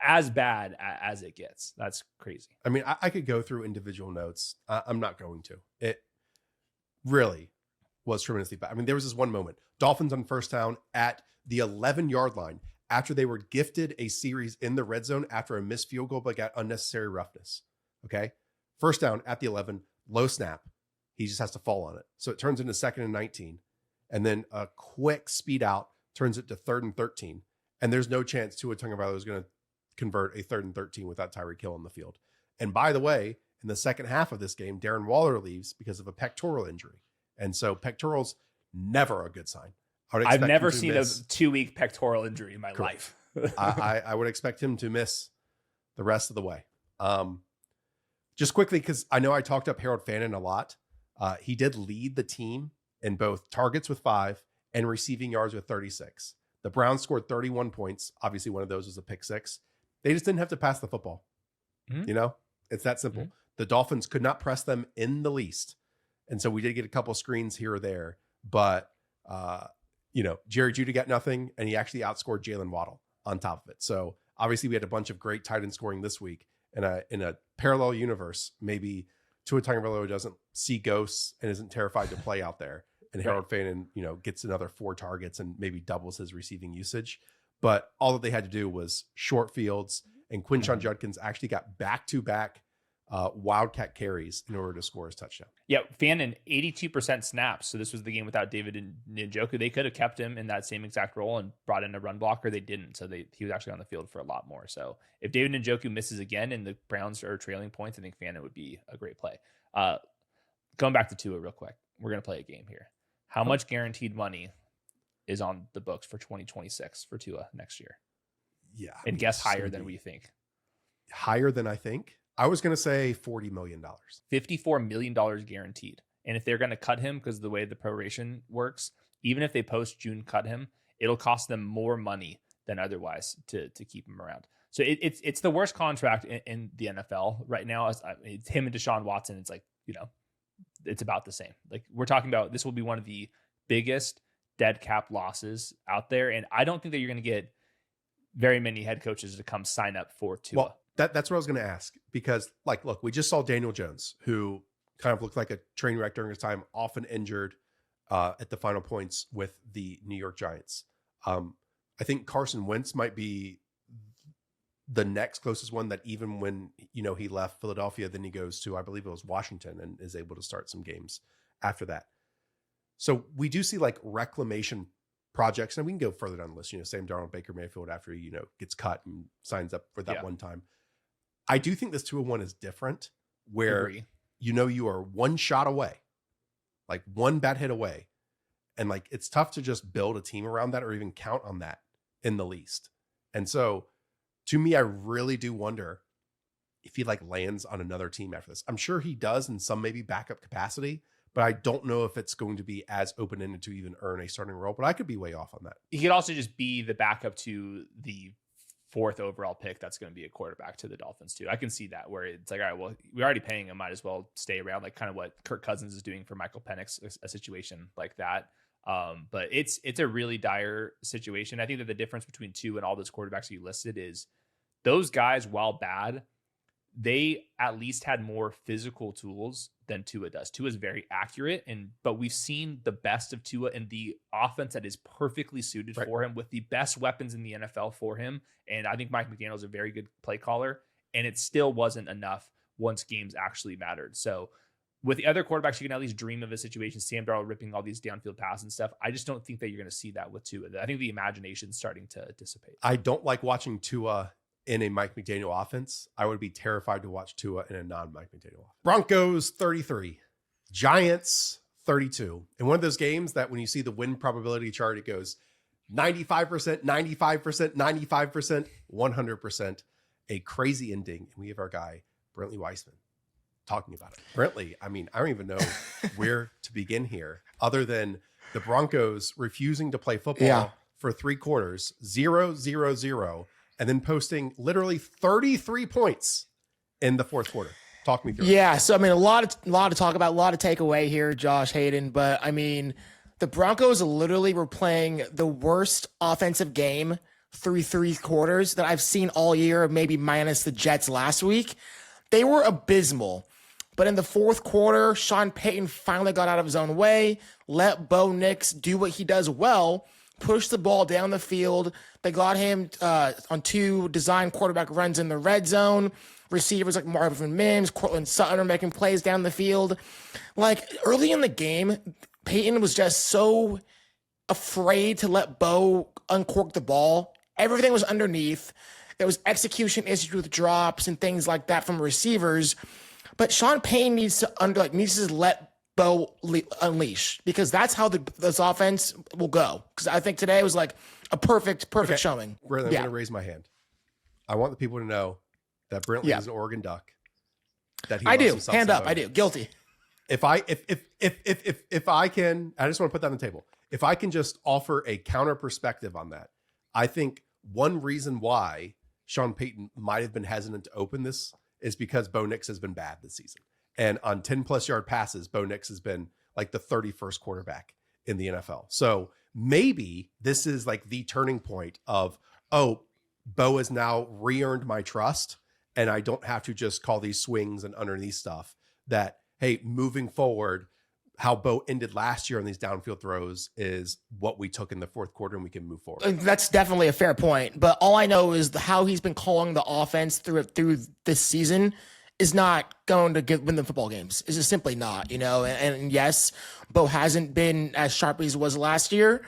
as bad as it gets. That's crazy. I mean, I could go through individual notes. I'm not going to. It really was tremendously bad. I mean, there was this one moment, Dolphins on first down at the 11-yard line after they were gifted a series in the red zone after a missed field goal, but got unnecessary roughness. Okay. First down at the 11, low snap. He just has to fall on it. So it turns into 2nd and 19. And then a quick speed out turns it to 3rd and 13. And there's no chance Tua Tagovailoa is going to convert a 3rd and 13 without Tyreek Hill on the field. And by the way, in the second half of this game, Darren Waller leaves because of a pectoral injury. And so pectoral's never a good sign. I've never seen a 2-week pectoral injury in my life. I would expect him to miss the rest of the way. Just quickly, because I know I talked up Harold Fannin a lot. He did lead the team in both targets with 5 and receiving yards with 36. The Browns scored 31 points. Obviously, one of those was a pick 6. They just didn't have to pass the football. Mm-hmm. You know, it's that simple. Mm-hmm. The Dolphins could not press them in the least. And so we did get a couple screens here or there, but Jerry Jeudy got nothing, and he actually outscored Jalen Waddle on top of it. So obviously we had a bunch of great tight end scoring this week. And in a parallel universe, maybe Tua Tagovailoa doesn't see ghosts and isn't terrified to play out there. And Harold Fannin, gets another 4 targets and maybe doubles his receiving usage. But all that they had to do was short fields, and Quinshon Judkins actually got back-to-back Wildcat carries in order to score his touchdown. Yeah, Fannin, 82% snaps. So this was the game without David Njoku. They could have kept him in that same exact role and brought in a run blocker. They didn't. So he was actually on the field for a lot more. So if David Njoku misses again and the Browns are trailing points, I think Fannin would be a great play. Going back to Tua real quick. We're going to play a game here. How much guaranteed money is on the books for 2026 for Tua next year? Yeah. And guess higher than we think. Higher than I think? I was going to say $40 million. $54 million guaranteed. And if they're going to cut him because of the way the proration works, even if they post-June cut him, it'll cost them more money than otherwise to keep him around. So it's the worst contract in the NFL right now. It's him and Deshaun Watson. It's like, it's about the same. Like, we're talking about, this will be one of the biggest dead cap losses out there. And I don't think that you're going to get very many head coaches to come sign up for Tua. Well, that's what I was going to ask, because look, we just saw Daniel Jones, who kind of looked like a train wreck during his time, often injured at the final points with the New York Giants. I think Carson Wentz might be the next closest one that, even when, he left Philadelphia, then he goes to, I believe it was Washington, and is able to start some games after that. So we do see reclamation projects, and we can go further down the list, Sam Darnold, Baker Mayfield, after he, gets cut and signs up for that one time. I do think this 2-1 is different, where, you are one shot away, one bad hit away. And it's tough to just build a team around that or even count on that in the least. And so to me, I really do wonder if he lands on another team after this. I'm sure he does in some maybe backup capacity, but I don't know if it's going to be as open-ended to even earn a starting role. But I could be way off on that. He could also just be the backup to the 4th overall pick that's going to be a quarterback to the Dolphins too. I can see that, where it's all right, well, we're already paying him, might as well stay around, kind of what Kirk Cousins is doing for Michael Penix, a situation like that. But it's a really dire situation. I think that the difference between Tua and all those quarterbacks you listed is those guys, while bad, they at least had more physical tools than Tua does. Tua is very accurate, but we've seen the best of Tua in the offense that is perfectly suited for him, with the best weapons in the NFL for him. And I think Mike McDaniel is a very good play caller, and it still wasn't enough once games actually mattered. So with the other quarterbacks, you can at least dream of a situation, Sam Darnold ripping all these downfield passes and stuff. I just don't think that you're going to see that with Tua. I think the imagination's starting to dissipate. I don't like watching Tua in a Mike McDaniel offense. I would be terrified to watch Tua in a non-Mike McDaniel offense. Broncos 33, Giants 32. And one of those games that when you see the win probability chart, it goes 95%, 95%, 95%, 100%. A crazy ending. And we have our guy, Brentley Weissman, talking about it. Brentley, I mean, I don't even know where to begin here other than the Broncos refusing to play football for 3 quarters, 0-0-0, and then posting literally 33 points in the fourth quarter. Talk me through it. Yeah, so I mean, a lot to talk about, a lot to take away here, Josh, Hayden. But I mean, the Broncos literally were playing the worst offensive game through 3 quarters that I've seen all year, maybe minus the Jets last week. They were abysmal. But in the fourth quarter, Sean Payton finally got out of his own way, let Bo Nix do what he does well, push the ball down the field. They got him on 2 design quarterback runs in the red zone. Receivers like Marvin Mims, Cortland Sutton are making plays down the field. Like, early in the game, Peyton was just so afraid to let Bo uncork the ball. Everything was underneath. There was execution issues with drops and things like that from receivers. But Sean Payton needs to let Bo unleash, because that's how this offense will go. Because I think today was like a perfect showing. I'm going to raise my hand. I want the people to know that Brentley is an Oregon Duck. That he I do. loves Hand up. I do. Guilty. If I can, I just want to put that on the table. If I can just offer a counter perspective on that, I think one reason why Sean Payton might have been hesitant to open this is because Bo Nix has been bad this season. And on 10+ yard passes, Bo Nix has been like the 31st quarterback in the NFL. So maybe this is like the turning point of, oh, Bo has now re-earned my trust, and I don't have to just call these swings and underneath stuff. That, hey, moving forward, how Bo ended last year on these downfield throws is what we took in the fourth quarter, and we can move forward. That's definitely a fair point. But all I know is how he's been calling the offense through this season is not going to win the football games. It's just simply not, you know. And yes, Bo hasn't been as sharp as he was last year.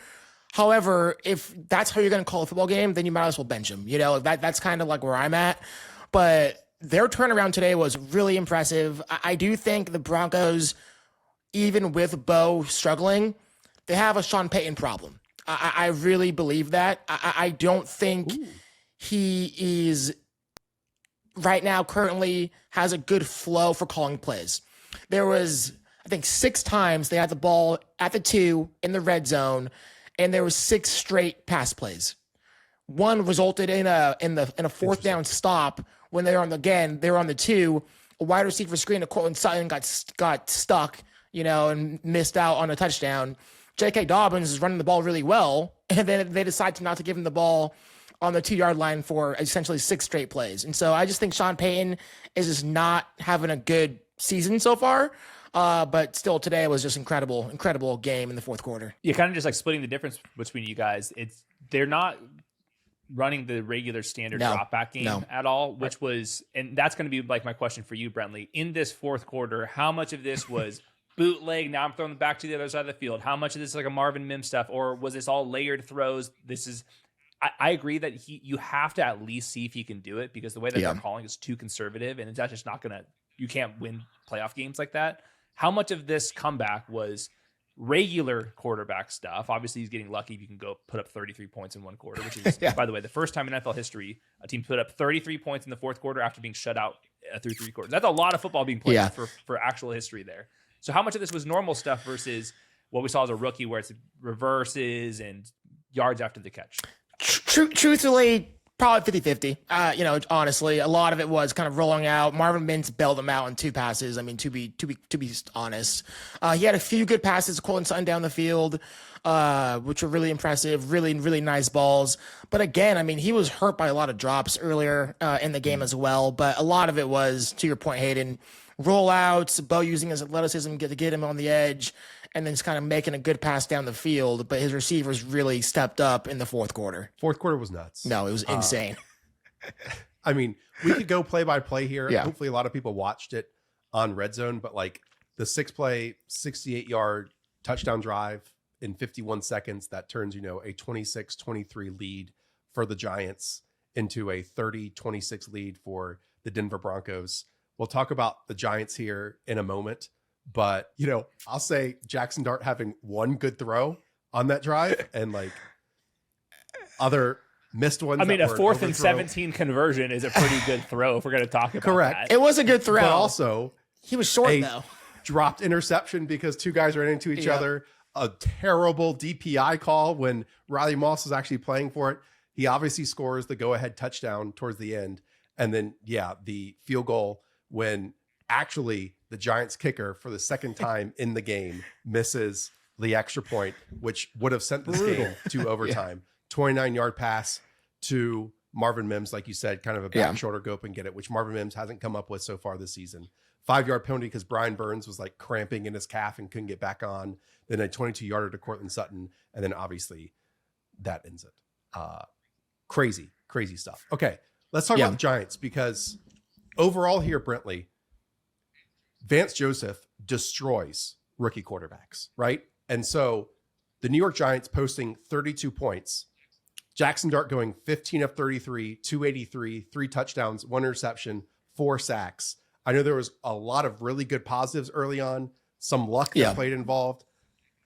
However, if that's how you're going to call a football game, then you might as well bench him. You know, that's kind of like where I'm at. But their turnaround today was really impressive. I do think the Broncos, even with Bo struggling, they have a Sean Payton problem. I really believe that. I don't think he is right now currently has a good flow for calling plays. There was, I think, 6 times they had the ball at the 2 in the red zone, and there was 6 straight pass plays. One resulted in a fourth down stop when they were on the 2. A wide receiver screen to Cortland Sutton got stuck, you know, and missed out on a touchdown. J.K. Dobbins is running the ball really well, and then they decide not to give him the ball on the 2-yard line for essentially 6 straight plays. And so I just think Sean Payton is just not having a good season so far. But still, today was just incredible game in the fourth quarter. Yeah, kind of just like splitting the difference between you guys. They're not running the regular standard drop back game at all, which was, and that's going to be like my question for you, Brentley. In this fourth quarter, how much of this was bootleg? Now I'm throwing it back to the other side of the field. How much of this is like a Marvin Mims stuff, or was this all layered throws? I agree that you have to at least see if he can do it, because the way that they're calling is too conservative, and it's just not you can't win playoff games like that. How much of this comeback was regular quarterback stuff? Obviously, he's getting lucky if you can go put up 33 points in one quarter, which is, by the way, the first time in NFL history a team put up 33 points in the fourth quarter after being shut out through 3 quarters. That's a lot of football being played for actual history there. So how much of this was normal stuff versus what we saw as a rookie, where it's reverses and yards after the catch? Truthfully, probably 50-50. You know, honestly, a lot of it was kind of rolling out. Marvin Mims bailed him out in 2 passes. I mean, to be honest, he had a few good passes, Colton Sutton down the field, which were really impressive, really nice balls. But again, I mean, he was hurt by a lot of drops earlier in the game as well. But a lot of it was, to your point, Hayden, rollouts, Bo using his athleticism to get him on the edge, and then just kind of making a good pass down the field. But his receivers really stepped up in the fourth quarter. Fourth quarter was nuts. No, it was insane. I mean, we could go play by play here. Yeah. Hopefully a lot of people watched it on Red Zone, but like the 6-play, 68-yard touchdown drive in 51 seconds, that turns, you know, a 26-23 lead for the Giants into a 30-26 lead for the Denver Broncos. We'll talk about the Giants here in a moment, But, I'll say Jackson Dart having one good throw on that drive and like other missed ones. I mean, that a were 4th and overthrow. 17 conversion is a pretty good throw if we're going to talk about Correct. that. It was a good throw. But also, he was short though. Dropped interception because two guys ran into each other. A terrible DPI call when Riley Moss is actually playing for it. He obviously scores the go-ahead touchdown towards the end. And then, the field goal when actually the Giants kicker for the second time in the game misses the extra point, which would have sent this game to overtime. 29-yard pass to Marvin Mims, like you said, kind of a back shoulder go up and get it, which Marvin Mims hasn't come up with so far this season. 5-yard penalty because Brian Burns was like cramping in his calf and couldn't get back on. Then a 22-yarder to Cortland Sutton. And then obviously that ends it. Crazy stuff. Okay, let's talk about the Giants because overall here, Brentley, Vance Joseph destroys rookie quarterbacks, right? And so the New York Giants posting 32 points, Jackson Dart going 15 of 33, 283, 3 touchdowns, 1 interception, 4 sacks. I know there was a lot of really good positives early on, some luck that played involved,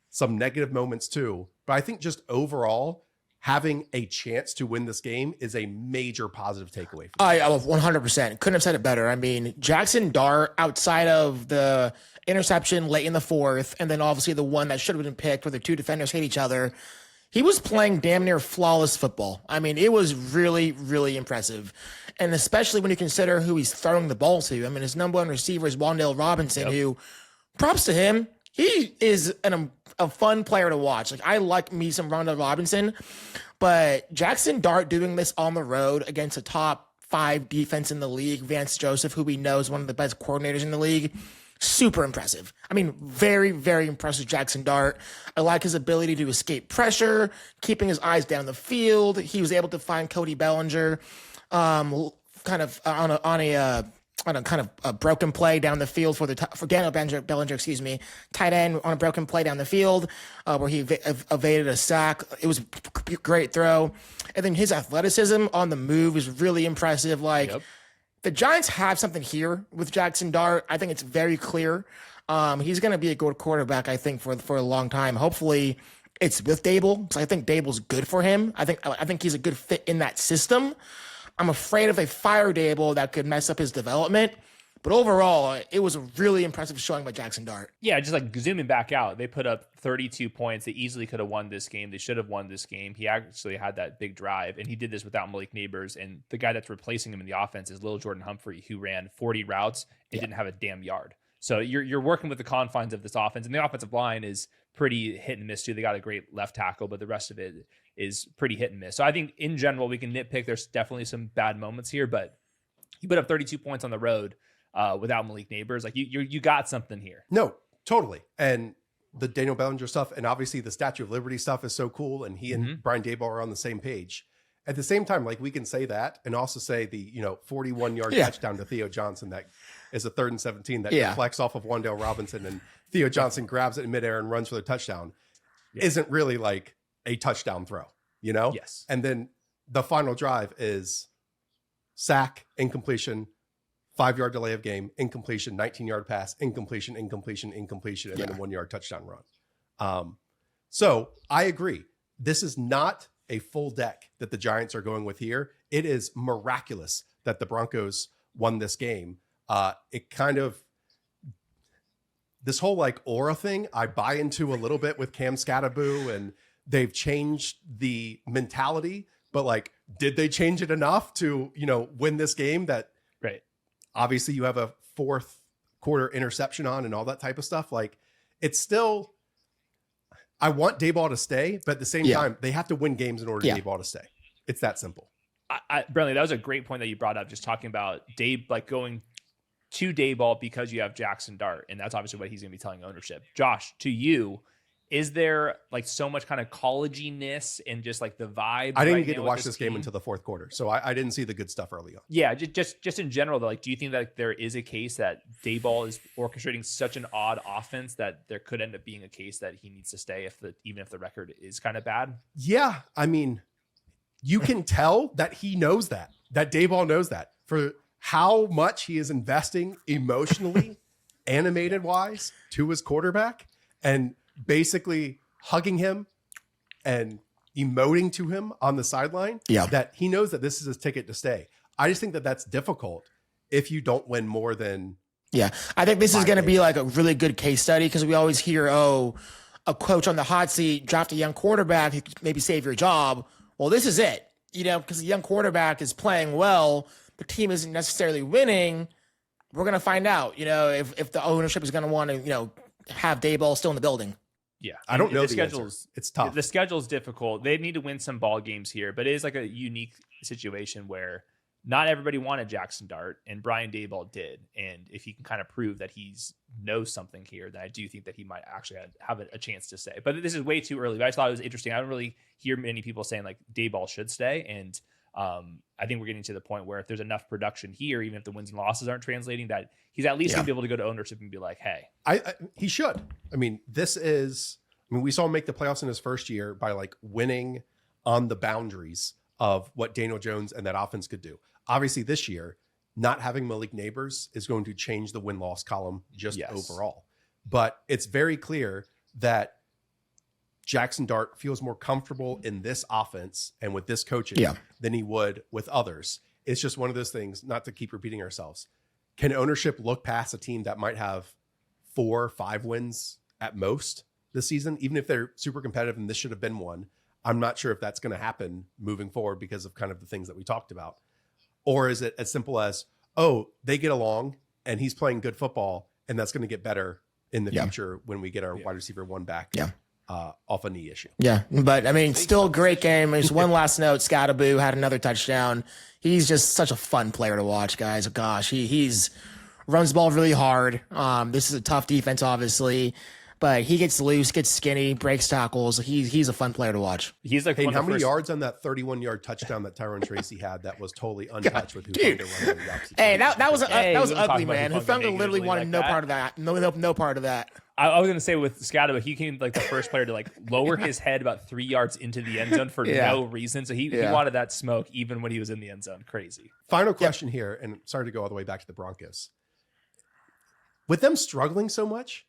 some negative moments too. But I think just overall, having a chance to win this game is a major positive takeaway. I 100% couldn't have said it better. I mean, Jackson Dart, outside of the interception late in the 4th, and then obviously the one that should have been picked where the two defenders hit each other, he was playing damn near flawless football. I mean, it was really, really impressive. And especially when you consider who he's throwing the ball to. I mean, his number one receiver is Wan'Dale Robinson, who, props to him, he is a fun player to watch. Like, I like me some Wan'Dale Robinson, but Jackson Dart doing this on the road against a top 5 defense in the league, Vance Joseph, who we know is one of the best coordinators in the league, super impressive. I mean, very, very impressive Jackson Dart. I like his ability to escape pressure, keeping his eyes down the field. He was able to find Cody Bellinger kind of on a kind of a broken play down the field for Daniel Bellinger, tight end on a broken play down the field where he evaded a sack. It was a great throw. And then his athleticism on the move is really impressive. Like, the Giants have something here with Jackson Dart. I think it's very clear. He's going to be a good quarterback, I think, for a long time. Hopefully it's with Dable, because I think Dable's good for him. I think he's a good fit in that system. I'm afraid if they fire Dable, that could mess up his development. But overall, it was a really impressive showing by Jackson Dart. Yeah, just like zooming back out, they put up 32 points. They easily could have won this game. They should have won this game. He actually had that big drive, and he did this without Malik Neighbors. And the guy that's replacing him in the offense is Lil Jordan Humphrey, who ran 40 routes and didn't have a damn yard. So you're working with the confines of this offense, and the offensive line is pretty hit and miss too. They got a great left tackle, but the rest of it is pretty hit and miss. So I think in general, we can nitpick. There's definitely some bad moments here, but he put up 32 points on the road without Malik Neighbors. Like you got something here. No, totally. And the Daniel Bellinger stuff, and obviously the Statue of Liberty stuff is so cool. And he and Brian Daboll are on the same page. At the same time, like, we can say that and also say the 41-yard touchdown to Theo Johnson that is a 3rd and 17 that deflects off of Wan'Dale Robinson, and Theo Johnson grabs it in midair and runs for the touchdown. Isn't really like a touchdown throw, Yes. And then the final drive is sack, incompletion, 5-yard delay of game, incompletion, 19-yard pass, incompletion, and then a 1-yard touchdown run. So I agree. This is not a full deck that the Giants are going with here. It is miraculous that the Broncos won this game. It kind of, this whole like aura thing, I buy into a little bit with Cam Scatterboo, and they've changed the mentality, but like, did they change it enough to, win this game that obviously you have a 4th quarter interception on and all that type of stuff? Like, it's still, I want Daboll to stay, but at the same time, they have to win games in order for Daboll to stay. It's that simple. Brentley, that was a great point that you brought up, just talking about going to Daboll because you have Jackson Dart, and that's obviously what he's going to be telling ownership. Josh, to you, is there like so much kind of colleginess and just like the vibe? I didn't get to watch this game until the 4th quarter, so I didn't see the good stuff early on. Yeah, just in general, though, like, do you think that there is a case that Daboll is orchestrating such an odd offense that there could end up being a case that he needs to stay even if the record is kind of bad? Yeah, I mean, you can tell that he knows that Daboll knows that, for how much he is investing emotionally animated wise to his quarterback and basically hugging him and emoting to him on the sideline, that he knows that this is his ticket to stay. I just think that that's difficult if you don't win more than. Yeah, I think this is going to be like a really good case study because we always hear, a coach on the hot seat draft a young quarterback who could maybe save your job. Well, this is it, because the young quarterback is playing well, the team isn't necessarily winning. We're going to find out, if the ownership is going to want to, have Daboll still in the building. Yeah, I don't know the schedule's. It's tough. The schedule's difficult. They need to win some ball games here, but it is like a unique situation where not everybody wanted Jackson Dart, and Brian Daboll did. And if he can kind of prove that he's knows something here, then I do think that he might actually have a chance to stay. But this is way too early. But I just thought it was interesting. I don't really hear many people saying like Daboll should stay, and I think we're getting to the point where if there's enough production here, even if the wins and losses aren't translating, that he's at least going to be able to go to ownership and be like, hey. He should. I mean, we saw him make the playoffs in his first year by like winning on the boundaries of what Daniel Jones and that offense could do. Obviously this year, not having Malik Neighbors is going to change the win-loss column just overall. But it's very clear that Jackson Dart feels more comfortable in this offense and with this coaching than he would with others. It's just one of those things, not to keep repeating ourselves. Can ownership look past a team that might have 4 or 5 wins at most this season, even if they're super competitive and this should have been one? I'm not sure if that's going to happen moving forward because of kind of the things that we talked about. Or is it as simple as, they get along and he's playing good football and that's going to get better in the future when we get our wide receiver 1 back off a knee issue. Yeah, but I mean, still a great game. There's one last note. Scattaboo had another touchdown. He's just such a fun player to watch, guys. Gosh, he's runs the ball really hard. This is a tough defense, obviously. But he gets loose, gets skinny, breaks tackles. He's a fun player to watch. He's like, how many yards on that 31-yard touchdown that Tyrone Tracy had that was totally untouched with Hufanga running the opposite? Hey, that was ugly, man. Hufanga literally wanted no part of that. No part of that. I was going to say with Scotto, he came like the first player to like lower his head about 3 yards into the end zone for no reason. So he wanted that smoke even when he was in the end zone. Crazy. Final question here, and sorry to go all the way back to the Broncos. With them struggling so much,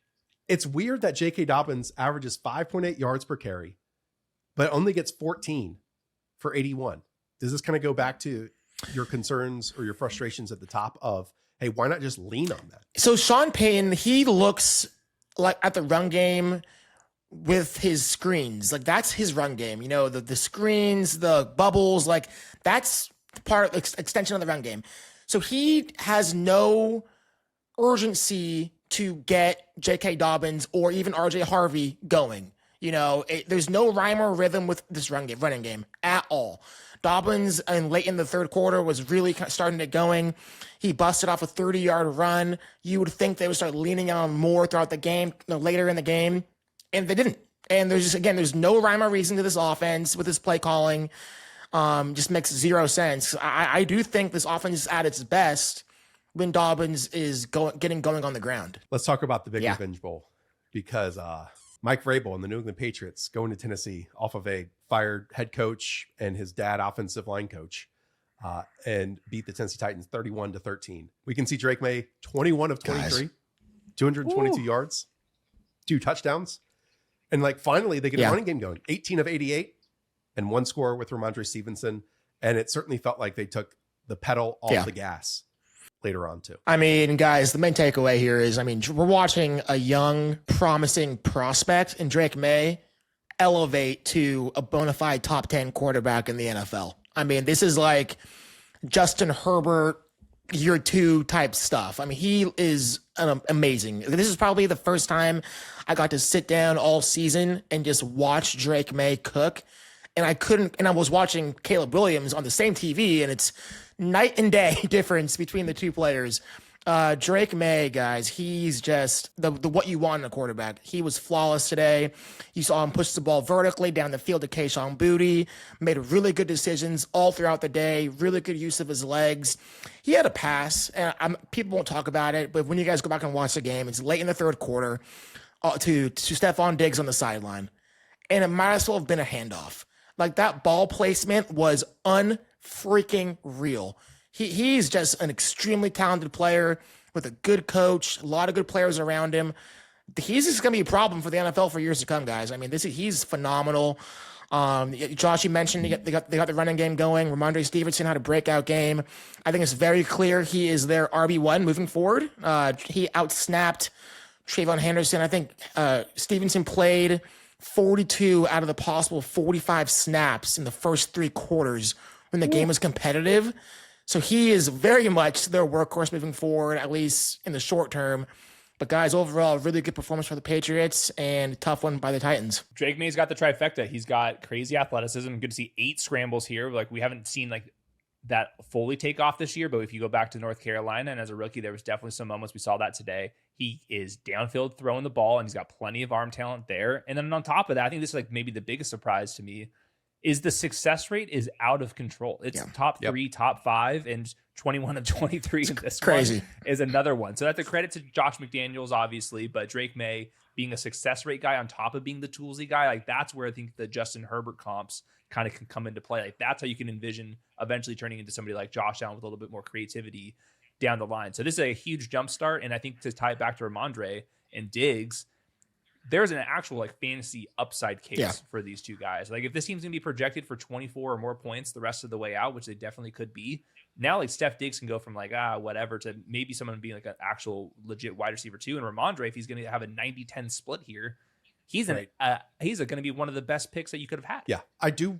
it's weird that J.K. Dobbins averages 5.8 yards per carry, but only gets 14 for 81. Does this kind of go back to your concerns or your frustrations at the top of, hey, why not just lean on that? So Sean Payton, he looks like at the run game with his screens. Like that's his run game. The screens, the bubbles, like that's part of the extension of the run game. So he has no urgency to get J.K. Dobbins or even R.J. Harvey going. There's no rhyme or rhythm with this running game at all. Dobbins, and late in the third quarter, was really starting to get going. He busted off a 30-yard run. You would think they would start leaning on more throughout the game, later in the game, and they didn't. And there's no rhyme or reason to this offense with this play calling. Just makes zero sense. I do think this offense is at its best when Dobbins is getting going on the ground. Let's talk about the big revenge bowl because Mike Vrabel and the New England Patriots going to Tennessee off of a fired head coach and his dad offensive line coach and beat the Tennessee Titans 31-13. We can see Drake May 21 of 23, 222 yards, 2 touchdowns. And finally they get a running game going, 18 of 88 and 1 score with Ramondre Stevenson. And it certainly felt like they took the pedal off the gas later on too. I mean, guys, the main takeaway here is, we're watching a young, promising prospect in Drake May elevate to a bona fide top 10 quarterback in the NFL. This is like Justin Herbert year 2 type stuff. He is amazing. This is probably the first time I got to sit down all season and just watch Drake May cook. And I was watching Caleb Williams on the same TV, and it's night and day difference between the two players. Drake May, guys, he's just the what you want in a quarterback. He was flawless today. You saw him push the ball vertically down the field to Kayshon Boutte, made really good decisions all throughout the day, really good use of his legs. He had a pass, and people won't talk about it, but when you guys go back and watch the game, it's late in the third quarter to Stephon Diggs on the sideline, and it might as well have been a handoff. That ball placement was unfreaking real. He's just an extremely talented player with a good coach, a lot of good players around him. He's just going to be a problem for the NFL for years to come, guys. I mean, he's phenomenal. Josh, you mentioned they got the running game going. Ramondre Stevenson had a breakout game. I think it's very clear he is their RB1 moving forward. He outsnapped Trayvon Henderson. I think Stevenson played 42 out of the possible 45 snaps in the first 3 quarters when the game was competitive. So he is very much their workhorse moving forward, at least in the short term. But guys, overall, really good performance for the Patriots and tough one by the Titans. Drake May's got the trifecta. He's got crazy athleticism. Good to see 8 scrambles here. Like, we haven't seen like that fully take off this year, but if you go back to North Carolina and as a rookie, there was definitely some moments. We saw that today. He is downfield throwing the ball and he's got plenty of arm talent there. And then on top of that, I think this is like maybe the biggest surprise to me is the success rate is out of control. It's top 3, top 5, and 21 of 23 in this crazy. One is another one. So that's a credit to Josh McDaniels, obviously, but Drake May being a success rate guy on top of being the toolsy guy, like that's where I think the Justin Herbert comps kind of can come into play. Like that's how you can envision eventually turning into somebody like Josh Allen with a little bit more creativity down the line. So this is a huge jump start. And I think to tie it back to Ramondre and Diggs, there's an actual like fantasy upside case for these two guys. Like if this team's gonna be projected for 24 or more points the rest of the way out, which they definitely could be, now like Steph Diggs can go from like whatever to maybe someone being like an actual legit wide receiver too. And Ramondre, if he's gonna have a 90-10 split here, he's gonna be one of the best picks that you could have had. Yeah, I do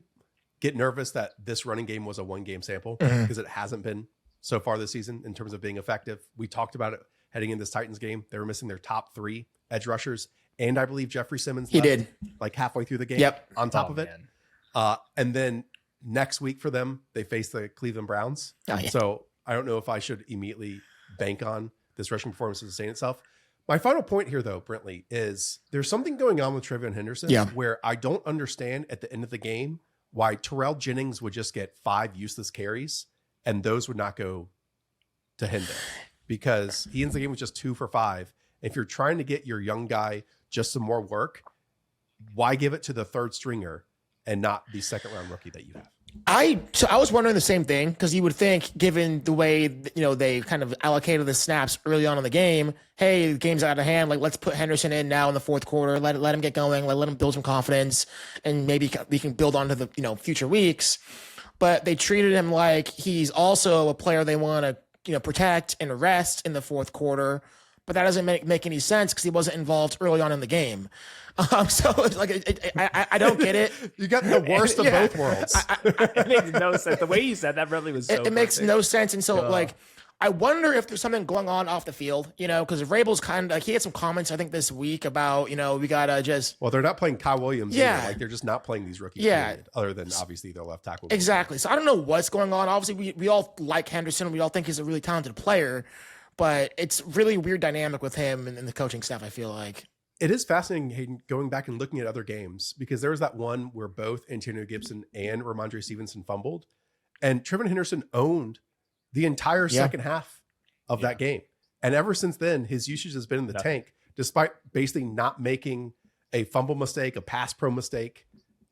get nervous that this running game was a 1-game sample because it hasn't been so far this season in terms of being effective. We talked about it heading in this Titans game. They were missing their top 3 edge rushers. And I believe Jeffrey Simmons did like halfway through the game on top of it. And then next week for them, they face the Cleveland Browns. So I don't know if I should immediately bank on this rushing performance to sustain itself. My final point here, though, Brentley, is there's something going on with Trayvon Henderson where I don't understand at the end of the game why Terrell Jennings would just get 5 useless carries and those would not go to Hendon because he ends the game with just 2 for 5. If you're trying to get your young guy just some more work, why give it to the 3rd stringer and not the 2nd round rookie that you have? I was wondering the same thing because you would think, given the way they kind of allocated the snaps early on in the game, hey, the game's out of hand. Like let's put Henderson in now in the 4th quarter. Let him get going. Let him build some confidence, and maybe we can build onto the future weeks. But they treated him like he's also a player they want to protect and rest in the 4th quarter. But that doesn't make any sense because he wasn't involved early on in the game. So it's like I don't get it. You got the worst of both worlds. It makes no sense. The way you said that really was so it makes no sense. And so like I wonder if there's something going on off the field, because Vrabel's kind of he had some comments I think this week about we gotta just they're not playing Kyle Williams. Yeah, like they're just not playing these rookies. Yeah, other than obviously their left tackle. Exactly. So I don't know what's going on. Obviously, we all like Henderson. We all think he's a really talented player. But it's really weird dynamic with him and the coaching staff, I feel like. It is fascinating, Hayden, going back and looking at other games, because there was that one where both Antonio Gibson and Ramondre Stevenson fumbled, and Trayvon Henderson owned the entire second half of that game. And ever since then, his usage has been in the tank, despite basically not making a fumble mistake, a pass pro mistake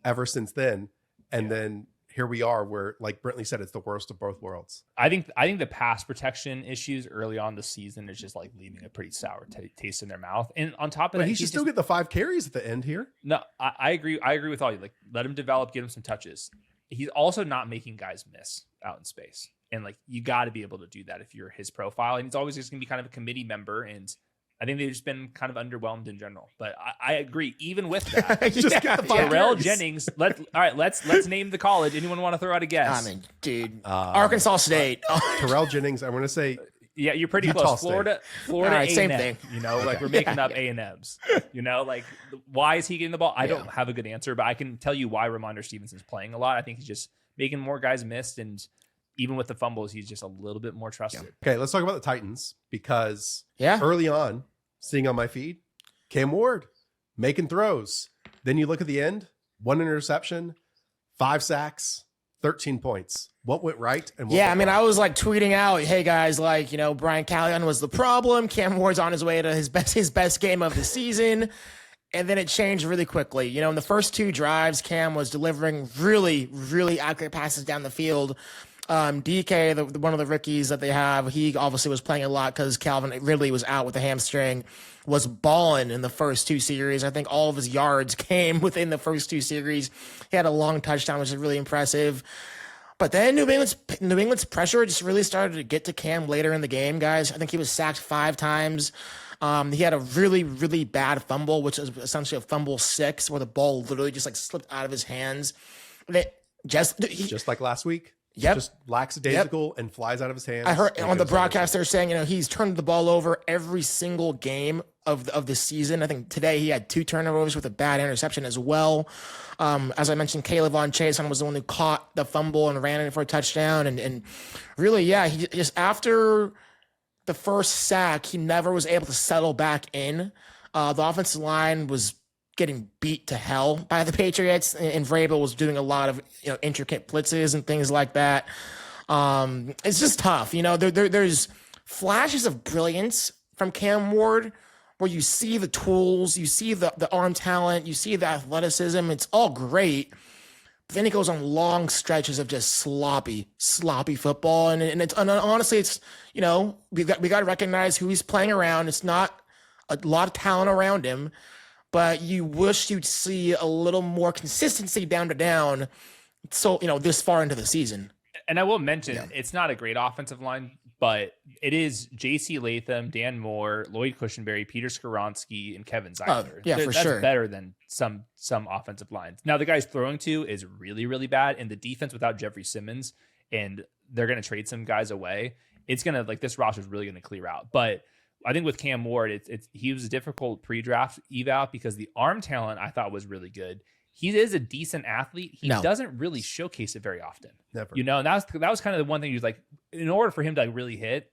ever since then. And then here we are where, like Brentley said, it's the worst of both worlds. I think the pass protection issues early on the season is just like leaving a pretty sour taste in their mouth. And on top of that, he should still get the 5 carries at the end here. No, I agree. I agree with all you. Like, let him develop, get him some touches. He's also not making guys miss out in space. And like, you got to be able to do that if you're his profile. And he's always just going to be kind of a committee member. And I think they've just been kind of underwhelmed in general. But I agree. Even with that, Terrell Jennings. Let's name the college. Anyone want to throw out a guess? I mean, dude, Arkansas State. Terrell Jennings. I want to say. Yeah, you're pretty Utah close. State. Florida, right, same thing. Like we're making up A&Ms. Like why is he getting the ball? I don't have a good answer, but I can tell you why Ramondre Stevenson's playing a lot. I think he's just making more guys miss, and even with the fumbles, he's just a little bit more trusted. Okay, let's talk about the Titans because early on, seeing on my feed, Cam Ward making throws. Then you look at the end, 1 interception, 5 sacks, 13 points. What went right? And what went wrong? I was like tweeting out, hey guys, like, Brian Callahan was the problem. Cam Ward's on his way to his best game of the season. And then it changed really quickly. In the first 2 drives, Cam was delivering really, really accurate passes down the field. DK, one of the rookies that they have, he obviously was playing a lot because Calvin Ridley was out with a hamstring, was balling in the first 2 series. I think all of his yards came within the first 2 series. He had a long touchdown, which is really impressive. But then New England's pressure just really started to get to Cam later in the game, guys. I think he was sacked 5 times. He had a really, really bad fumble, which is essentially a fumble 6, where the ball literally just like slipped out of his hands. Just like last week. Yep. Just lackadaisical and flies out of his hands. I heard on the broadcast they're saying, he's turned the ball over every single game of the season. I think today he had 2 turnovers with a bad interception as well. As I mentioned, Caleb Von Chason was the one who caught the fumble and ran in for a touchdown. And really, he just after the first sack, he never was able to settle back in. The offensive line was getting beat to hell by the Patriots, and Vrabel was doing a lot of intricate blitzes and things like that. It's just tough. There's flashes of brilliance from Cam Ward where you see the tools, you see the arm talent, you see the athleticism. It's all great. But then he goes on long stretches of just sloppy football. And honestly, it's, we got to recognize who he's playing around. It's not a lot of talent around him, but you wish you'd see a little more consistency down to down. So, this far into the season. And I will mention, it's not a great offensive line, but it is J.C. Latham, Dan Moore, Lloyd Cushenberry, Peter Skoronski, and Kevin Zeitler. That's sure. Better than some offensive lines. Now, the guy's throwing to is really, really bad, and the defense without Jeffrey Simmons, and they're going to trade some guys away. It's going to, this roster is really going to clear out. But I think with Cam Ward, he was a difficult pre-draft eval because the arm talent I thought was really good. He is a decent athlete. He doesn't really showcase it very often. Never. And that was kind of the one thing. He was like, in order for him to really hit,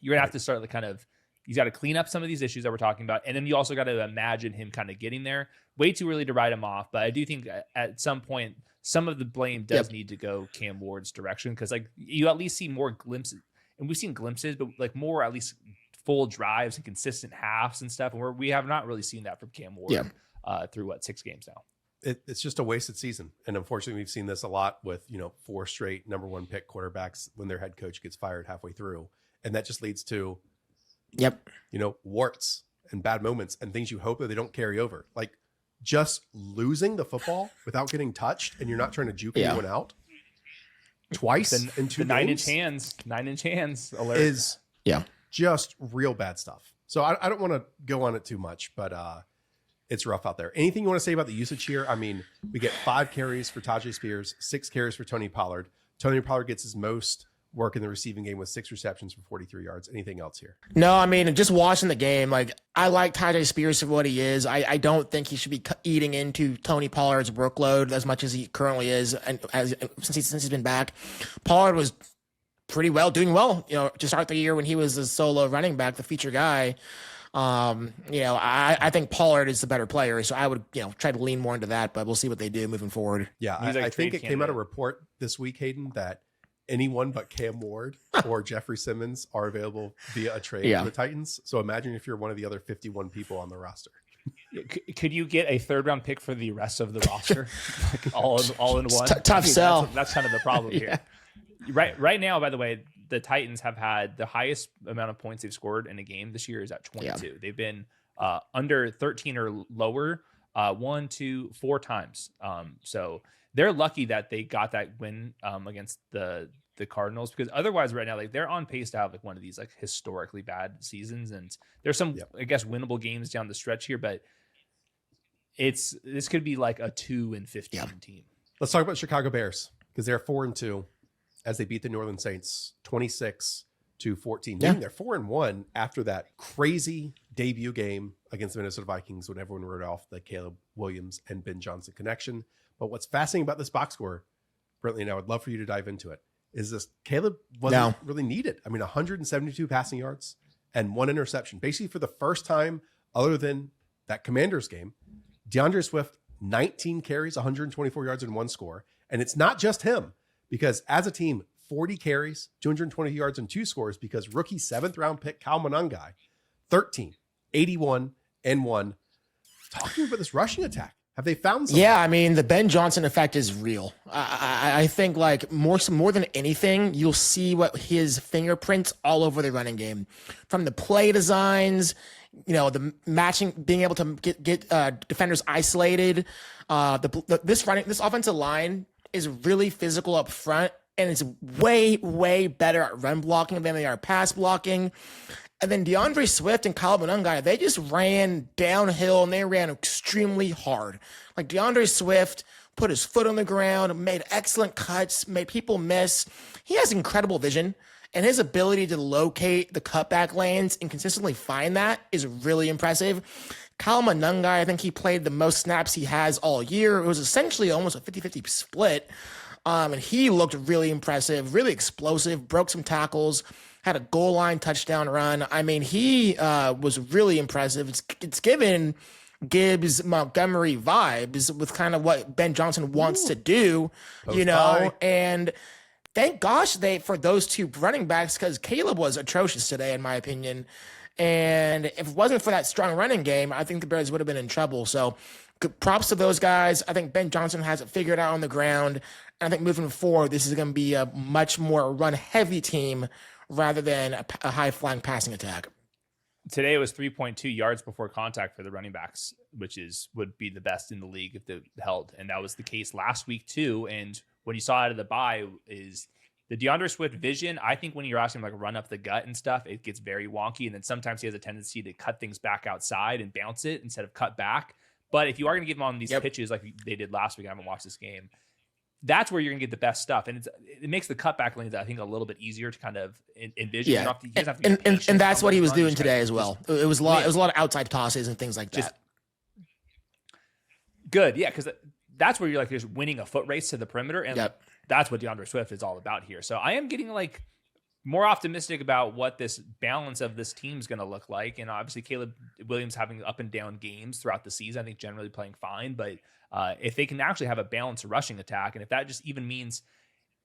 you're gonna have to start you got to clean up some of these issues that we're talking about, and then you also got to imagine him kind of getting there. Way too early to write him off, but I do think at some point some of the blame does need to go Cam Ward's direction because you at least see more glimpses, and we've seen glimpses, but more at least full drives and consistent halves and stuff, and we have not really seen that from Cam Ward through 6 games now. It's just a wasted season. And unfortunately, we've seen this a lot with, 4 straight number 1 pick quarterbacks when their head coach gets fired halfway through. And that just leads to, warts and bad moments and things you hope that they don't carry over. Like just losing the football without getting touched and you're not trying to juke anyone out twice in 2 games. 9-inch hands alert. Is just real bad stuff. So I don't want to go on it too much, but it's rough out there. Anything you want to say about the usage here? I mean, we get 5 carries for Tajay Spears, 6 carries for Tony Pollard. Tony Pollard gets his most work in the receiving game with 6 receptions for 43 yards. Anything else here? No, I mean, just watching the game, I like Tajay Spears for what he is. I don't think he should be eating into Tony Pollard's workload as much as he currently is, and since he's been back. Pollard was doing well, to start the year when he was the solo running back, the feature guy. I think Pollard is the better player, so I would, try to lean more into that, but we'll see what they do moving forward. Yeah, I think it came out a report this week, Hayden, that anyone but Cam Ward or Jeffrey Simmons are available via a trade for the Titans. So imagine if you're one of the other 51 people on the roster. Could you get a 3rd-round pick for the rest of the roster, all in one? Tough sell. That's kind of the problem here. Right now, by the way, the Titans have had the highest amount of points they've scored in a game this year is at 22. Yeah. They've been under 13 or lower 1, 2, 4 times. So they're lucky that they got that win against the Cardinals, because otherwise right now, they're on pace to have one of these historically bad seasons. And there's some, I guess, winnable games down the stretch here, but this could be a 2-15 team. Let's talk about Chicago Bears, because they're 4-2. As they beat the New Orleans Saints 26-14. Yeah. They're 4-1 after that crazy debut game against the Minnesota Vikings when everyone wrote off the Caleb Williams and Ben Johnson connection. But what's fascinating about this box score, Brentley, and I would love for you to dive into it, is this Caleb wasn't really needed. I mean, 172 passing yards and 1 interception. Basically, for the first time, other than that Commanders game, DeAndre Swift, 19 carries, 124 yards, and 1 score. And it's not just him. Because as a team, 40 carries, 220 yards, and 2 scores, because rookie 7th-round pick Kyle Monangai, 13, 81, and 1. Talking about this rushing attack. Have they found something? Yeah, I mean, the Ben Johnson effect is real. I think like more than anything, you'll see what his fingerprints all over the running game, from the play designs, the matching, being able to get defenders isolated. This offensive line is really physical up front, and it's way better at run blocking than they are pass blocking. And then DeAndre Swift and Kyle Monangai, they just ran downhill and they ran extremely hard. Like DeAndre Swift put his foot on the ground, made excellent cuts, made people miss. He has incredible vision, and his ability to locate the cutback lanes and consistently find that is really impressive. Kyle Monangai, I think he played the most snaps he has all year. It was essentially almost a 50-50 split. And he looked really impressive, really explosive, broke some tackles, had a goal line touchdown run. I mean, he was really impressive. It's given Gibbs Montgomery vibes with kind of what Ben Johnson wants to do, and thank gosh for those two running backs, because Caleb was atrocious today, in my opinion. And if it wasn't for that strong running game, I think the Bears would have been in trouble. So props to those guys. I think Ben Johnson has it figured out on the ground. And I think moving forward, this is going to be a much more run-heavy team rather than a high-flying passing attack. Today it was 3.2 yards before contact for the running backs, which would be the best in the league if they held. And that was the case last week too. And when you saw out of the bye is the DeAndre Swift vision. I think when you're asking him like run up the gut and stuff, it gets very wonky. And then sometimes he has a tendency to cut things back outside and bounce it instead of cut back. But if you are going to give him on these pitches like they did last week, I haven't watched this game, that's where you're going to get the best stuff. And it makes the cutback lanes, I think, a little bit easier to kind of envision. Yeah. And that's what he was doing today as well. It was a lot of outside tosses and things like that. Good. Yeah. Because that's where you're like, just winning a foot race to the perimeter. And that's what DeAndre Swift is all about here. So I am getting like more optimistic about what this balance of this team is going to look like. And obviously Caleb Williams having up and down games throughout the season, I think generally playing fine, but if they can actually have a balanced rushing attack, and if that just even means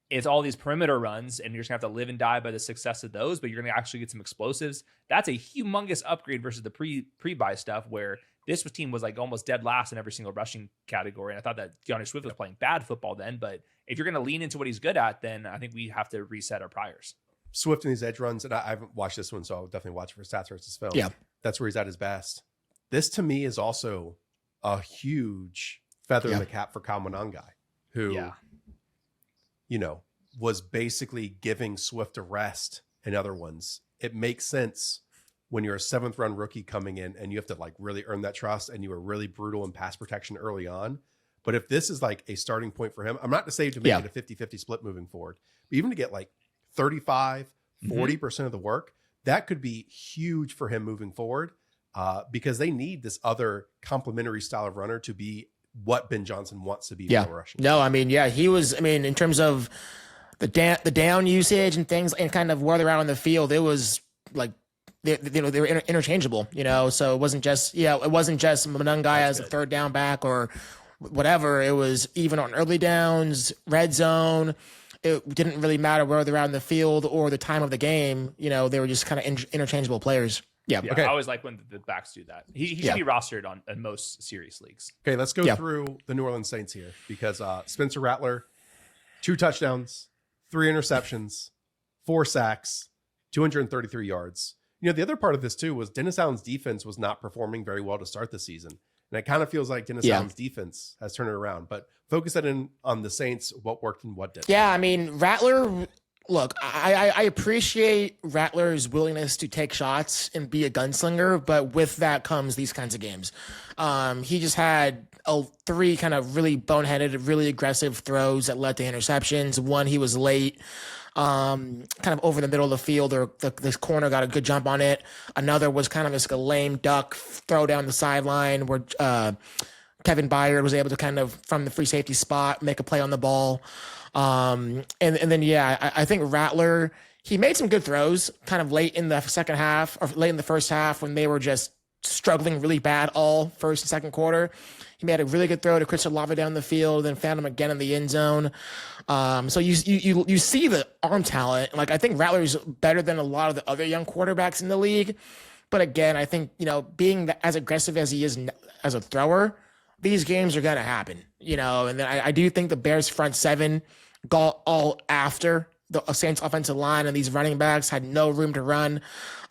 it's all these perimeter runs and you're just gonna have to live and die by the success of those, but you're gonna actually get some explosives, that's a humongous upgrade versus the pre-buy stuff where this team was like almost dead last in every single rushing category. And I thought that DeAndre Swift was playing bad football then, but if you're gonna lean into what he's good at, then I think we have to reset our priors. Swift in these edge runs, and I haven't watched this one, so I'll definitely watch it for stats versus film. Yeah. That's where he's at his best. This to me is also a huge feather in the cap for Kyle Monangai, who, was basically giving Swift a rest in other ones. It makes sense when you're a 7th round rookie coming in and you have to like really earn that trust and you were really brutal in pass protection early on. But if this is like a starting point for him, I'm not to say to make it a 50-50 split moving forward, but even to get like 35, 40% of the work, that could be huge for him moving forward because they need this other complementary style of runner to be what Ben Johnson wants to be. Rushing. No, I mean, he was, in terms of the down usage and things and kind of where they're out on the field, it was like, they were interchangeable, so it wasn't just Monangai as a third down back or whatever. It was even on early downs, red zone. It didn't really matter where they're out in the field or the time of the game. They were just kind of interchangeable players. Yeah. Okay. I always like when the backs do that. He should be rostered on most serious leagues. Okay, let's go through the New Orleans Saints here because Spencer Rattler, 2 touchdowns, 3 interceptions, 4 sacks, 233 yards. The other part of this too was Dennis Allen's defense was not performing very well to start the season. And it kind of feels like Dennis Allen's defense has turned it around. But focus that in on the Saints, what worked and what didn't. Yeah, Rattler, look, I appreciate Rattler's willingness to take shots and be a gunslinger, but with that comes these kinds of games. He just had 3 kind of really boneheaded, really aggressive throws that led to interceptions. One, he was late. Kind of over the middle of the field, or this corner got a good jump on it. Another was kind of just a lame duck throw down the sideline where Kevin Byard was able to kind of, from the free safety spot, make a play on the ball. And then, I think Rattler, he made some good throws kind of late in the second half or late in the first half when they were just struggling really bad all first and second quarter. He made a really good throw to Chris Olave down the field, then found him again in the end zone. So you see the arm talent. Like, I think Rattler's better than a lot of the other young quarterbacks in the league. But again, I think, being as aggressive as he is as a thrower, these games are going to happen, you know, and then I do think the Bears front seven got all after the Saints offensive line, and these running backs had no room to run.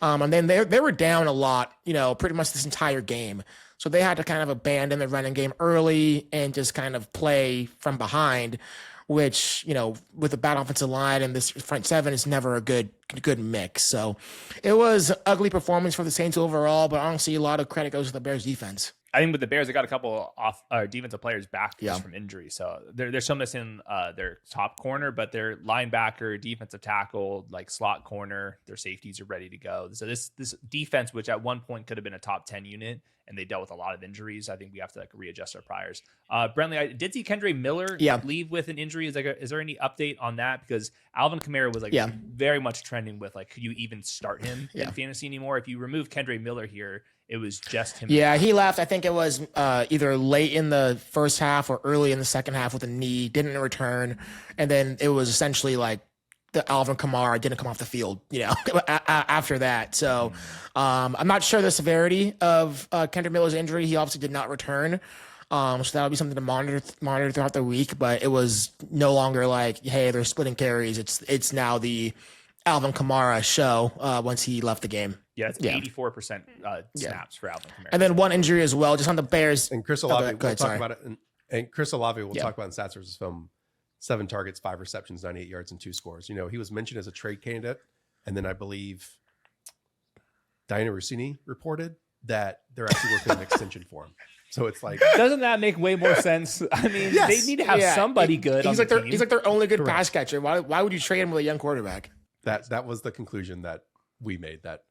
And then they were down a lot, you know, pretty much this entire game. So they had to kind of abandon the running game early and just kind of play from behind, which, you know, with a bad offensive line and this front seven is never a good mix. So it was an ugly performance for the Saints overall, but honestly, a lot of credit goes to the Bears defense. I think with the Bears, they got a couple off defensive players back just from injury. So they're still missing their top corner, but their linebacker, defensive tackle, like slot corner, their safeties are ready to go. So this defense, which at one point could have been a top 10 unit, and they dealt with a lot of injuries. I think we have to readjust our priors. Brentley, I did see Kendre Miller leave with an injury. Is there any update on that? Because Alvin Kamara was very much trending with could you even start him in fantasy anymore? If you remove Kendre Miller here, it was just him. Yeah, he left. I think it was either late in the first half or early in the second half with a knee, didn't return. And then it was essentially like the Alvin Kamara didn't come off the field, you know, after that. So I'm not sure the severity of Kendre Miller's injury. He obviously did not return. So that'll be something to monitor throughout the week. But it was no longer like, hey, they're splitting carries. It's now the Alvin Kamara show once he left the game. Yeah, it's 84% snaps for Alvin Kamara. And then one injury as well, just on the Bears. And Chris Olave, we'll talk about it. And Chris Olave, we'll talk about in Stats versus Film. 7 targets, 5 receptions, 98 yards, and 2 scores. You know, he was mentioned as a trade candidate. And then I believe Diana Rossini reported that they're actually working on an extension for him. So it's like, doesn't that make way more sense? I mean, they need to have somebody good. He's on the team. He's like their only good pass catcher. Why would you trade him with a young quarterback? That was the conclusion that we made, that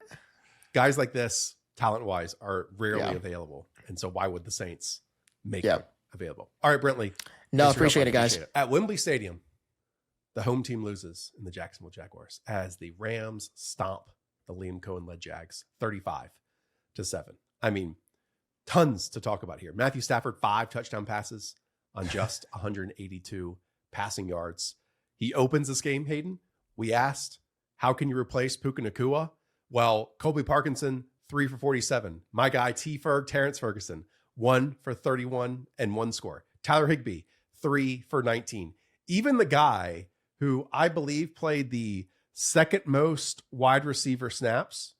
guys like this, talent-wise, are rarely available. And so why would the Saints make them available? All right, Brentley. No, appreciate it, guys. At Wembley Stadium, the home team loses in the Jacksonville Jaguars as the Rams stomp the Liam Cohen-led Jags 35-7. I mean, tons to talk about here. Matthew Stafford, 5 touchdown passes on just 182 passing yards. He opens this game, Hayden. We asked, how can you replace Puka Nacua? Well, Colby Parkinson, 3 for 47. My guy, Terrence Ferguson, 1 for 31 and 1 score. Tyler Higbee, 3 for 19. Even the guy who I believe played the second most wide receiver snaps.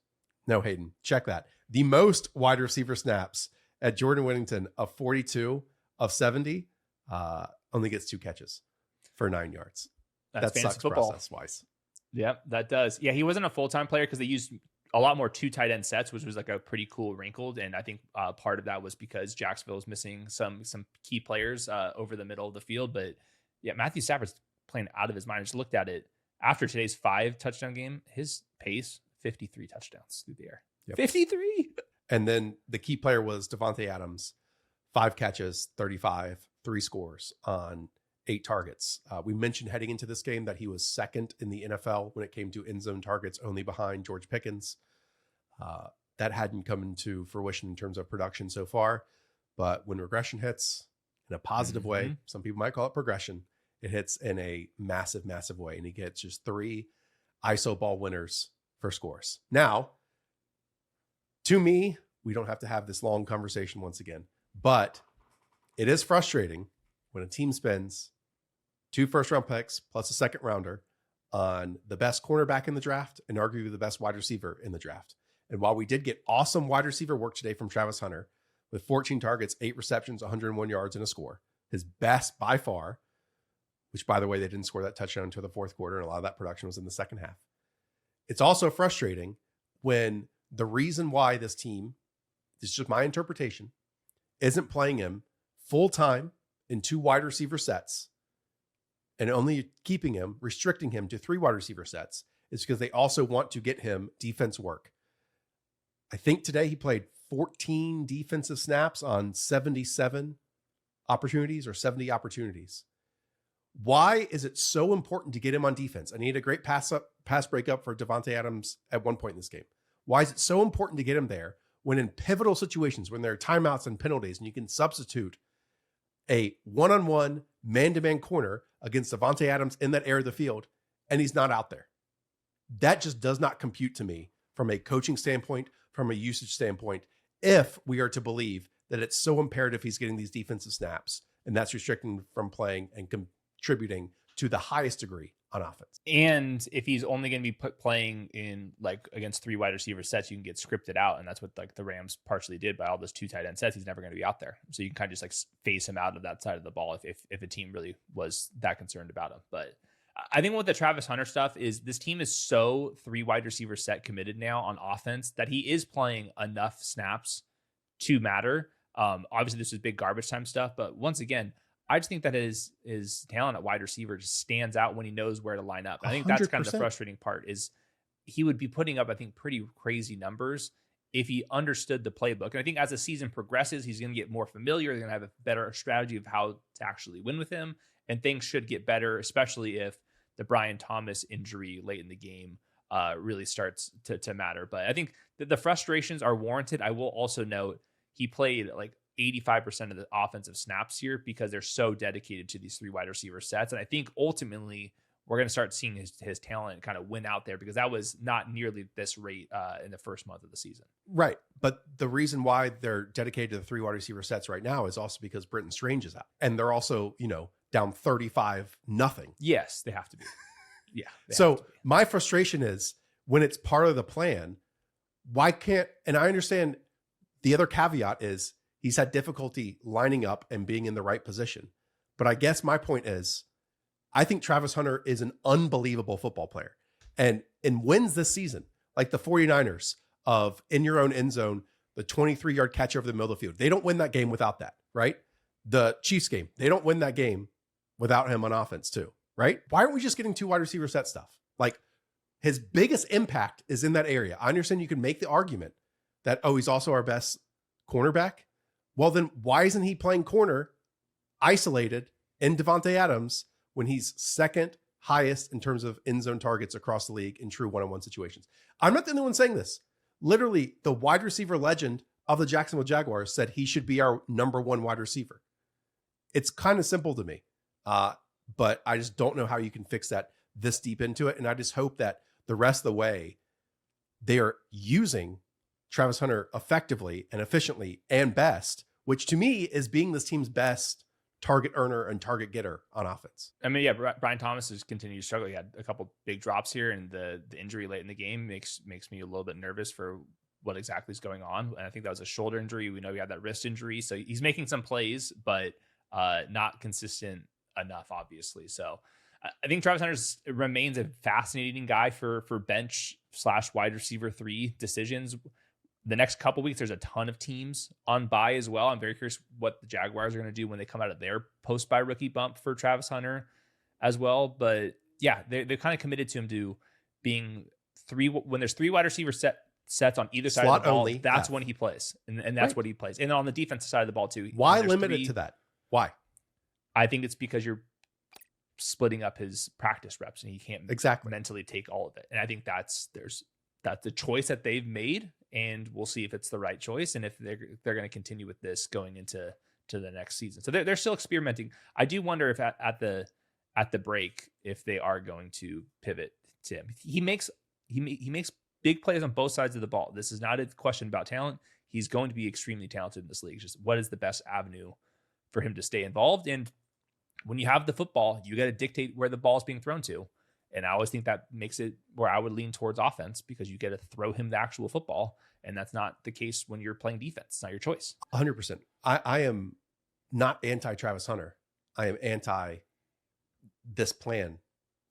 No, Hayden, check that. The most wide receiver snaps at Jordan Whittington of 42 of 70 only gets 2 catches for 9 yards. That sucks football. Process-wise. Yep, that does. Yeah, he wasn't a full-time player because they used a lot more 2 tight end sets, which was like a pretty cool wrinkled. And I think part of that was because Jacksonville was missing some key players over the middle of the field. But yeah, Matthew Stafford's playing out of his mind. I just looked at it after today's 5 touchdown game. His pace, 53 touchdowns through the air. Yep. 53. And then the key player was Devontae Adams, 5 catches, 35, 3 scores on 8 targets. We mentioned heading into this game that he was second in the NFL when it came to end zone targets, only behind George Pickens. That hadn't come into fruition in terms of production so far. But when regression hits in a positive way, some people might call it progression, it hits in a massive, massive way. And he gets just 3 ISO ball winners for scores. Now, to me, we don't have to have this long conversation once again, but it is frustrating when a team spends 2 first-round picks plus a second rounder on the best cornerback in the draft and arguably the best wide receiver in the draft. And while we did get awesome wide receiver work today from Travis Hunter with 14 targets, 8 receptions, 101 yards, and a score, his best by far, which, by the way, they didn't score that touchdown until the fourth quarter, and a lot of that production was in the second half. It's also frustrating when the reason why this team, this is just my interpretation, isn't playing him full-time in 2 wide receiver sets and only keeping him, restricting him to 3 wide receiver sets, is because they also want to get him defense work. I think today he played 14 defensive snaps on 77 opportunities or 70 opportunities. Why is it so important to get him on defense? I need a great pass breakup for Devontae Adams at one point in this game. Why is it so important to get him there when in pivotal situations, when there are timeouts and penalties, and you can substitute a one-on-one, man-to-man corner against Devontae Adams in that area of the field, and he's not out there? That just does not compute to me from a coaching standpoint, from a usage standpoint, if we are to believe that it's so imperative he's getting these defensive snaps, and that's restricting him from playing and contributing to the highest degree on offense. And if he's only going to be playing in like against 3 wide receiver sets, you can get scripted out. And that's what like the Rams partially did by all those 2 tight end sets. He's never going to be out there. So you can kind of just like phase him out of that side of the ball if a team really was that concerned about him. But I think with the Travis Hunter stuff is this team is so 3 wide receiver set committed now on offense that he is playing enough snaps to matter. Obviously this is big garbage time stuff, but once again, I just think that his talent at wide receiver just stands out when he knows where to line up. I think that's kind of the frustrating part is he would be putting up, I think, pretty crazy numbers if he understood the playbook. And I think as the season progresses, he's going to get more familiar. They're going to have a better strategy of how to actually win with him. And things should get better, especially if the Brian Thomas injury late in the game really starts to matter. But I think that the frustrations are warranted. I will also note he played like 85% of the offensive snaps here because they're so dedicated to these 3 wide receiver sets. And I think ultimately we're going to start seeing his talent kind of win out there because that was not nearly this rate in the first month of the season. Right. But the reason why they're dedicated to the 3 wide receiver sets right now is also because Brenton Strange is out. And they're also, down 35-0. Yes, they have to be. Yeah. So my frustration is when it's part of the plan, why can't, and I understand the other caveat is he's had difficulty lining up and being in the right position. But I guess my point is, I think Travis Hunter is an unbelievable football player. And in wins this season, like the 49ers of in your own end zone, the 23-yard catch over the middle of the field, they don't win that game without that, right? The Chiefs game, they don't win that game without him on offense too, right? Why aren't we just getting 2 wide receiver set stuff? Like his biggest impact is in that area. I understand you can make the argument that, he's also our best cornerback. Well, then why isn't he playing corner isolated in Devontae Adams when he's second highest in terms of end zone targets across the league in true one-on-one situations? I'm not the only one saying this. Literally, the wide receiver legend of the Jacksonville Jaguars said he should be our number 1 wide receiver. It's kind of simple to me, but I just don't know how you can fix that this deep into it. And I just hope that the rest of the way they are using Travis Hunter effectively and efficiently and best, which to me is being this team's best target earner and target getter on offense. I mean, yeah, Brian Thomas has continued to struggle. He had a couple big drops here, and the injury late in the game makes me a little bit nervous for what exactly is going on. And I think that was a shoulder injury. We know he had that wrist injury. So he's making some plays, but not consistent enough, obviously. So I think Travis Hunter remains a fascinating guy for bench / wide receiver 3 decisions. The next couple weeks, there's a ton of teams on bye as well. I'm very curious what the Jaguars are going to do when they come out of their post-bye rookie bump for Travis Hunter as well. But yeah, they're kind of committed to him to being 3 when there's 3 wide receiver sets on either side Slot of the ball. only, That's when he plays, and that's right. What he plays. And on the defensive side of the ball too. Why limit it to that? Why? I think it's because you're splitting up his practice reps, and he can't mentally take all of it. And I think that's the choice that they've made. And we'll see if it's the right choice and if they're going to continue with this going into the next season. So they're still experimenting. I do wonder if at the break if they are going to pivot to him. He makes big plays on both sides of the ball. This is not a question about talent. He's going to be extremely talented in this league. Just what is the best avenue for him to stay involved? And when you have the football, you got to dictate where the ball is being thrown to. And I always think that makes it where I would lean towards offense because you get to throw him the actual football. And that's not the case when you're playing defense. It's not your choice. 100%. I am not anti-Travis Hunter. I am anti this plan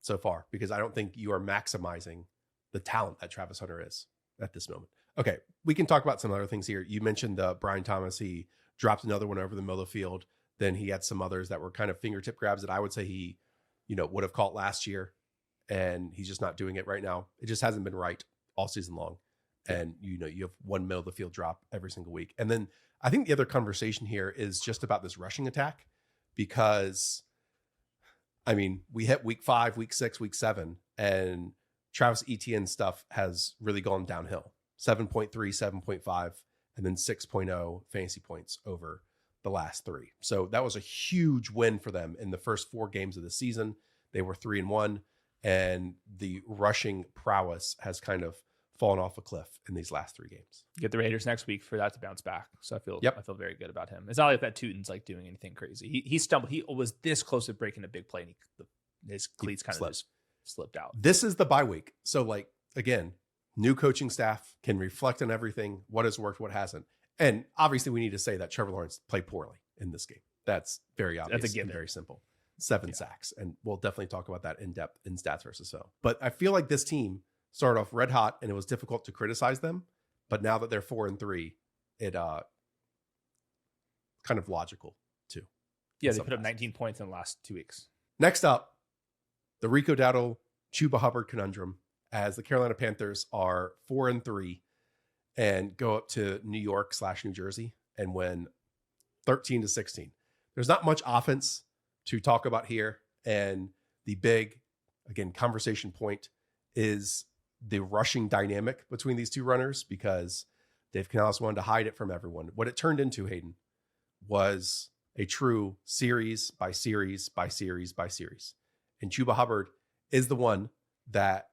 so far because I don't think you are maximizing the talent that Travis Hunter is at this moment. Okay, we can talk about some other things here. You mentioned Brian Thomas. He dropped another one over the middle of the field. Then he had some others that were kind of fingertip grabs that I would say he, would have caught last year. And he's just not doing it right now. It just hasn't been right all season long. And, you have one middle of the field drop every single week. And then I think the other conversation here is just about this rushing attack because, I mean, we hit week 5, week 6, week 7, and Travis Etienne stuff has really gone downhill. 7.3, 7.5, and then 6.0 fantasy points over the last 3. So that was a huge win for them in the first 4 games of the season. They were 3-1. And the rushing prowess has kind of fallen off a cliff in these last 3 games. Get the Raiders next week for that to bounce back. So I feel very good about him. It's not like that Tutin's like doing anything crazy. He stumbled. He was this close to breaking a big play, and his cleats kind of just slipped out. This is the bye week. So like, again, new coaching staff can reflect on everything, what has worked, what hasn't. And obviously we need to say that Trevor Lawrence played poorly in this game. That's very obvious. That's a given. And very simple. 7 sacks. And we'll definitely talk about that in depth in Stats versus So. But I feel like this team started off red hot and it was difficult to criticize them. But now that they're 4-3, it kind of logical too. Yeah, they put up 19 points in the last 2 weeks. Next up, the Rico Dowdle Chuba Hubbard conundrum, as the Carolina Panthers are 4-3 and go up to New York / New Jersey and win 13-16. There's not much offense to talk about here. And the big, again, conversation point is the rushing dynamic between these two runners, because Dave Canales wanted to hide it from everyone. What it turned into, Hayden, was a true series by series by series by series. And Chuba Hubbard is the one that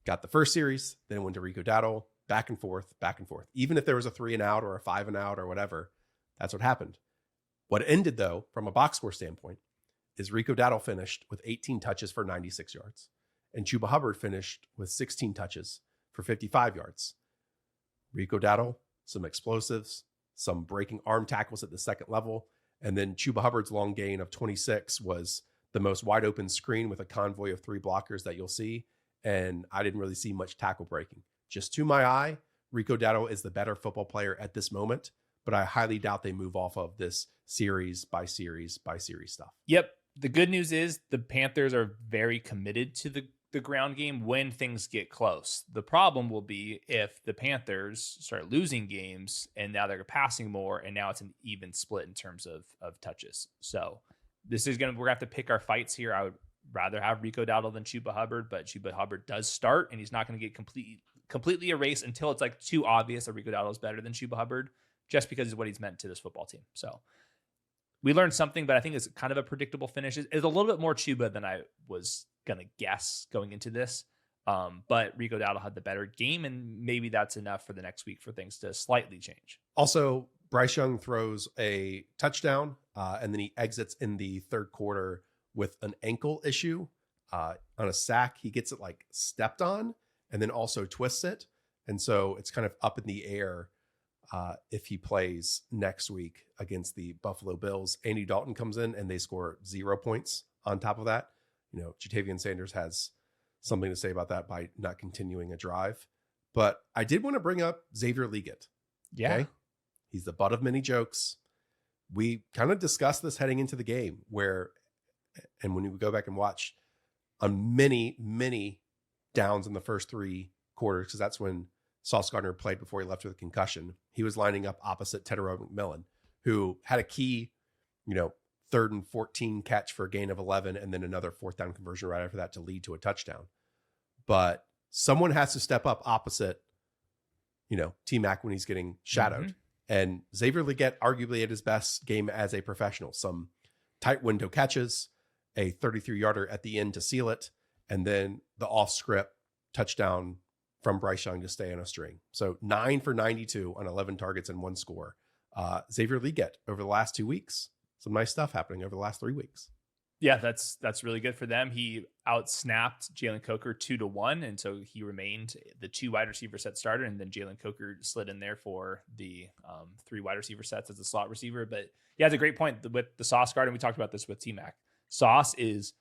got the first series, then went to Rico Dowdle, back and forth, back and forth. Even if there was a 3-and-out or a 5-and-out or whatever, that's what happened. What ended, though, from a box score standpoint, is Rico Dowdle finished with 18 touches for 96 yards. And Chuba Hubbard finished with 16 touches for 55 yards. Rico Dowdle, some explosives, some breaking arm tackles at the second level. And then Chuba Hubbard's long gain of 26 was the most wide open screen with a convoy of 3 blockers that you'll see. And I didn't really see much tackle breaking. Just to my eye, Rico Dowdle is the better football player at this moment, but I highly doubt they move off of this series by series by series stuff. Yep. The good news is the Panthers are very committed to the ground game when things get close. The problem will be if the Panthers start losing games and now they're passing more and now it's an even split in terms of touches. So this is we're gonna have to pick our fights here. I would rather have Rico Dowdle than Chuba Hubbard, but Chuba Hubbard does start and he's not going to get completely erased until it's like too obvious that Rico Dowdle is better than Chuba Hubbard, just because of what he's meant to this football team. So we learned something, but I think it's kind of a predictable finish. It's a little bit more Chuba than I was going to guess going into this. But Rico Dowdle had the better game, and maybe that's enough for the next week for things to slightly change. Also, Bryce Young throws a touchdown, and then he exits in the third quarter with an ankle issue on a sack. He gets it like stepped on and then also twists it. And so it's kind of up in the air if he plays next week against the Buffalo Bills. Andy Dalton comes in and they score 0 points on top of that. You know, Jatavian Sanders has something to say about that by not continuing a drive. But I did want to bring up Xavier Legette. Yeah. Okay? He's the butt of many jokes. We kind of discussed this heading into the game where, and when we go back and watch on many downs in the first 3 quarters, because that's when Sauce Gardner played before he left with a concussion, he was lining up opposite Tedero McMillan, who had a key, 3rd and 14 catch for a gain of 11, and then another 4th down conversion right after that to lead to a touchdown. But someone has to step up opposite, T-Mac when he's getting shadowed. Mm-hmm. And Xavier Legette arguably at his best game as a professional. Some tight window catches, a 33-yarder at the end to seal it, and then the off-script touchdown from Bryce Young to stay on a string. So 9 for 92 on 11 targets and 1 score. Xavier Legette over the last 2 weeks. Some nice stuff happening over the last 3 weeks. Yeah, that's really good for them. He outsnapped Jalen Coker 2-1, and so he remained the 2 wide receiver set starter, and then Jalen Coker slid in there for the 3 wide receiver sets as a slot receiver. But yeah, it's a great point with the Sauce Gardner. We talked about this with T-Mac. Sauce is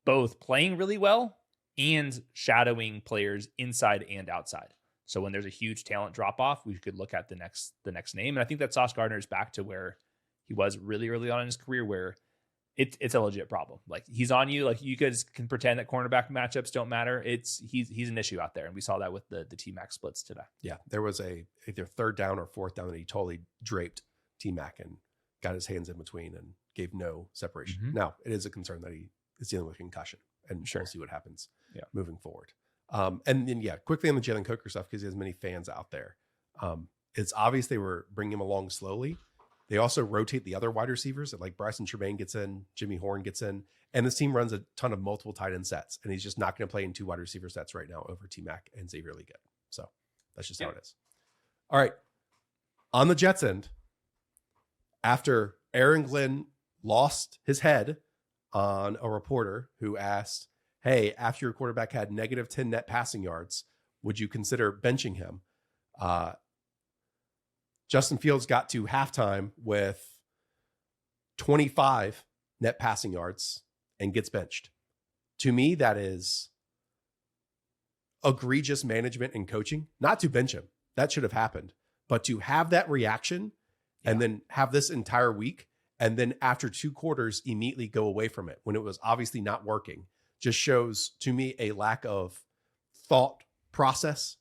both playing really well and shadowing players inside and outside. So when there's a huge talent drop off, we could look at the next name. And I think that Sauce Gardner is back to where he was really early on in his career, where it's a legit problem. Like, he's on you. Like, you guys can pretend that cornerback matchups don't matter. He's an issue out there. And we saw that with the T-Mac splits today. Yeah. There was either 3rd down or 4th down that he totally draped T-Mac and got his hands in between and gave no separation. Mm-hmm. Now, it is a concern that he is dealing with concussion, and we'll see what happens moving forward. And then, quickly on the Jalen Coker stuff, because he has many fans out there. It's obvious they were bringing him along slowly. They also rotate the other wide receivers. Like Bryson Tremaine gets in, Jimmy Horn gets in, and this team runs a ton of multiple tight end sets, and he's just not going to play in 2 wide receiver sets right now over T-Mac and Xavier Legette. So that's just how it is. All right. On the Jets end, after Aaron Glenn lost his head on a reporter who asked, hey, after your quarterback had negative 10 net passing yards, would you consider benching him? Justin Fields got to halftime with 25 net passing yards and gets benched. To me, that is egregious management and coaching. Not to bench him. That should have happened. But to have that reaction and then have this entire week and then after 2 quarters immediately go away from it when it was obviously not working just shows to me a lack of thought process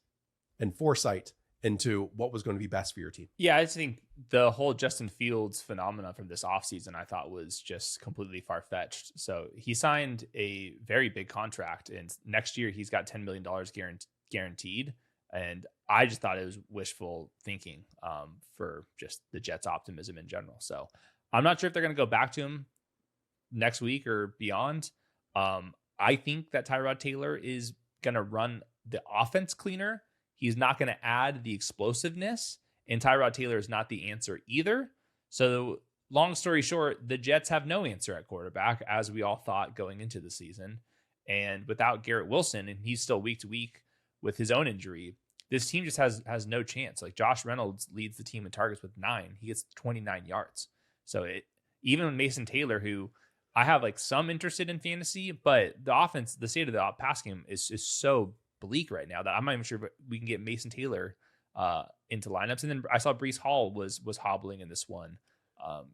and foresight into what was going to be best for your team. Yeah, I just think the whole Justin Fields phenomenon from this offseason I thought was just completely far-fetched. So he signed a very big contract, and next year he's got $10 million guaranteed. And I just thought it was wishful thinking for just the Jets' optimism in general. So I'm not sure if they're going to go back to him next week or beyond. I think that Tyrod Taylor is going to run the offense cleaner. He's not going to add the explosiveness, and Tyrod Taylor is not the answer either. So long story short, the Jets have no answer at quarterback, as we all thought going into the season. And without Garrett Wilson, and he's still week to week with his own injury, this team just has no chance. Like Josh Reynolds leads the team in targets with 9. He gets 29 yards. So even Mason Taylor, who I have like some interested in fantasy, but the offense, the state of the pass game is so bleak right now that I'm not even sure we can get Mason Taylor into lineups. And then I saw Breece Hall was hobbling in this one,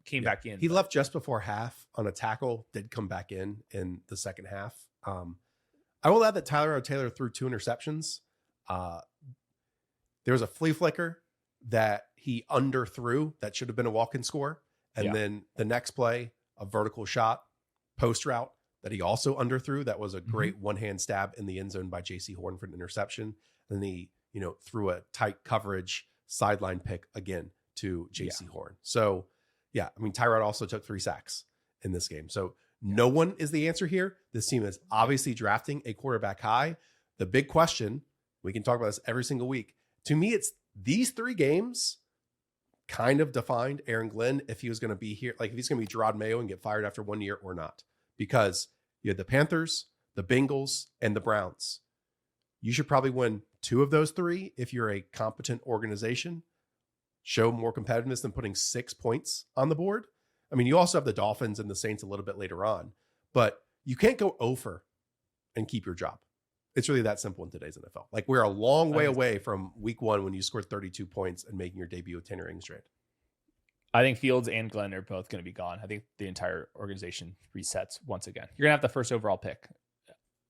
came back in. He left just before half on a tackle, did come back in the second half. I will add that Tyrod Taylor threw 2 interceptions. There was a flea flicker that he underthrew that should have been a walk-in score. And then the next play, a vertical shot, post route that he also underthrew. That was a great one-hand stab in the end zone by J.C. Horn for an interception. And he, threw a tight coverage sideline pick again to J.C. Horn. So, yeah, I mean, Tyrod also took 3 sacks in this game. So no one is the answer here. This team is obviously drafting a quarterback high. The big question, we can talk about this every single week. To me, it's these 3 games kind of defined Aaron Glenn if he was going to be here, like if he's going to be Gerard Mayo and get fired after 1 year or not. Because you had the Panthers, the Bengals, and the Browns. You should probably win 2 of those 3 if you're a competent organization. Show more competitiveness than putting 6 points on the board. I mean, you also have the Dolphins and the Saints a little bit later on, but you can't go over and keep your job. It's really that simple in today's NFL. Like we're a long way away from week 1 when you scored 32 points and making your debut with 10 rings straight. I think Fields and Glenn are both going to be gone. I think the entire organization resets once again. You're going to have the first overall pick.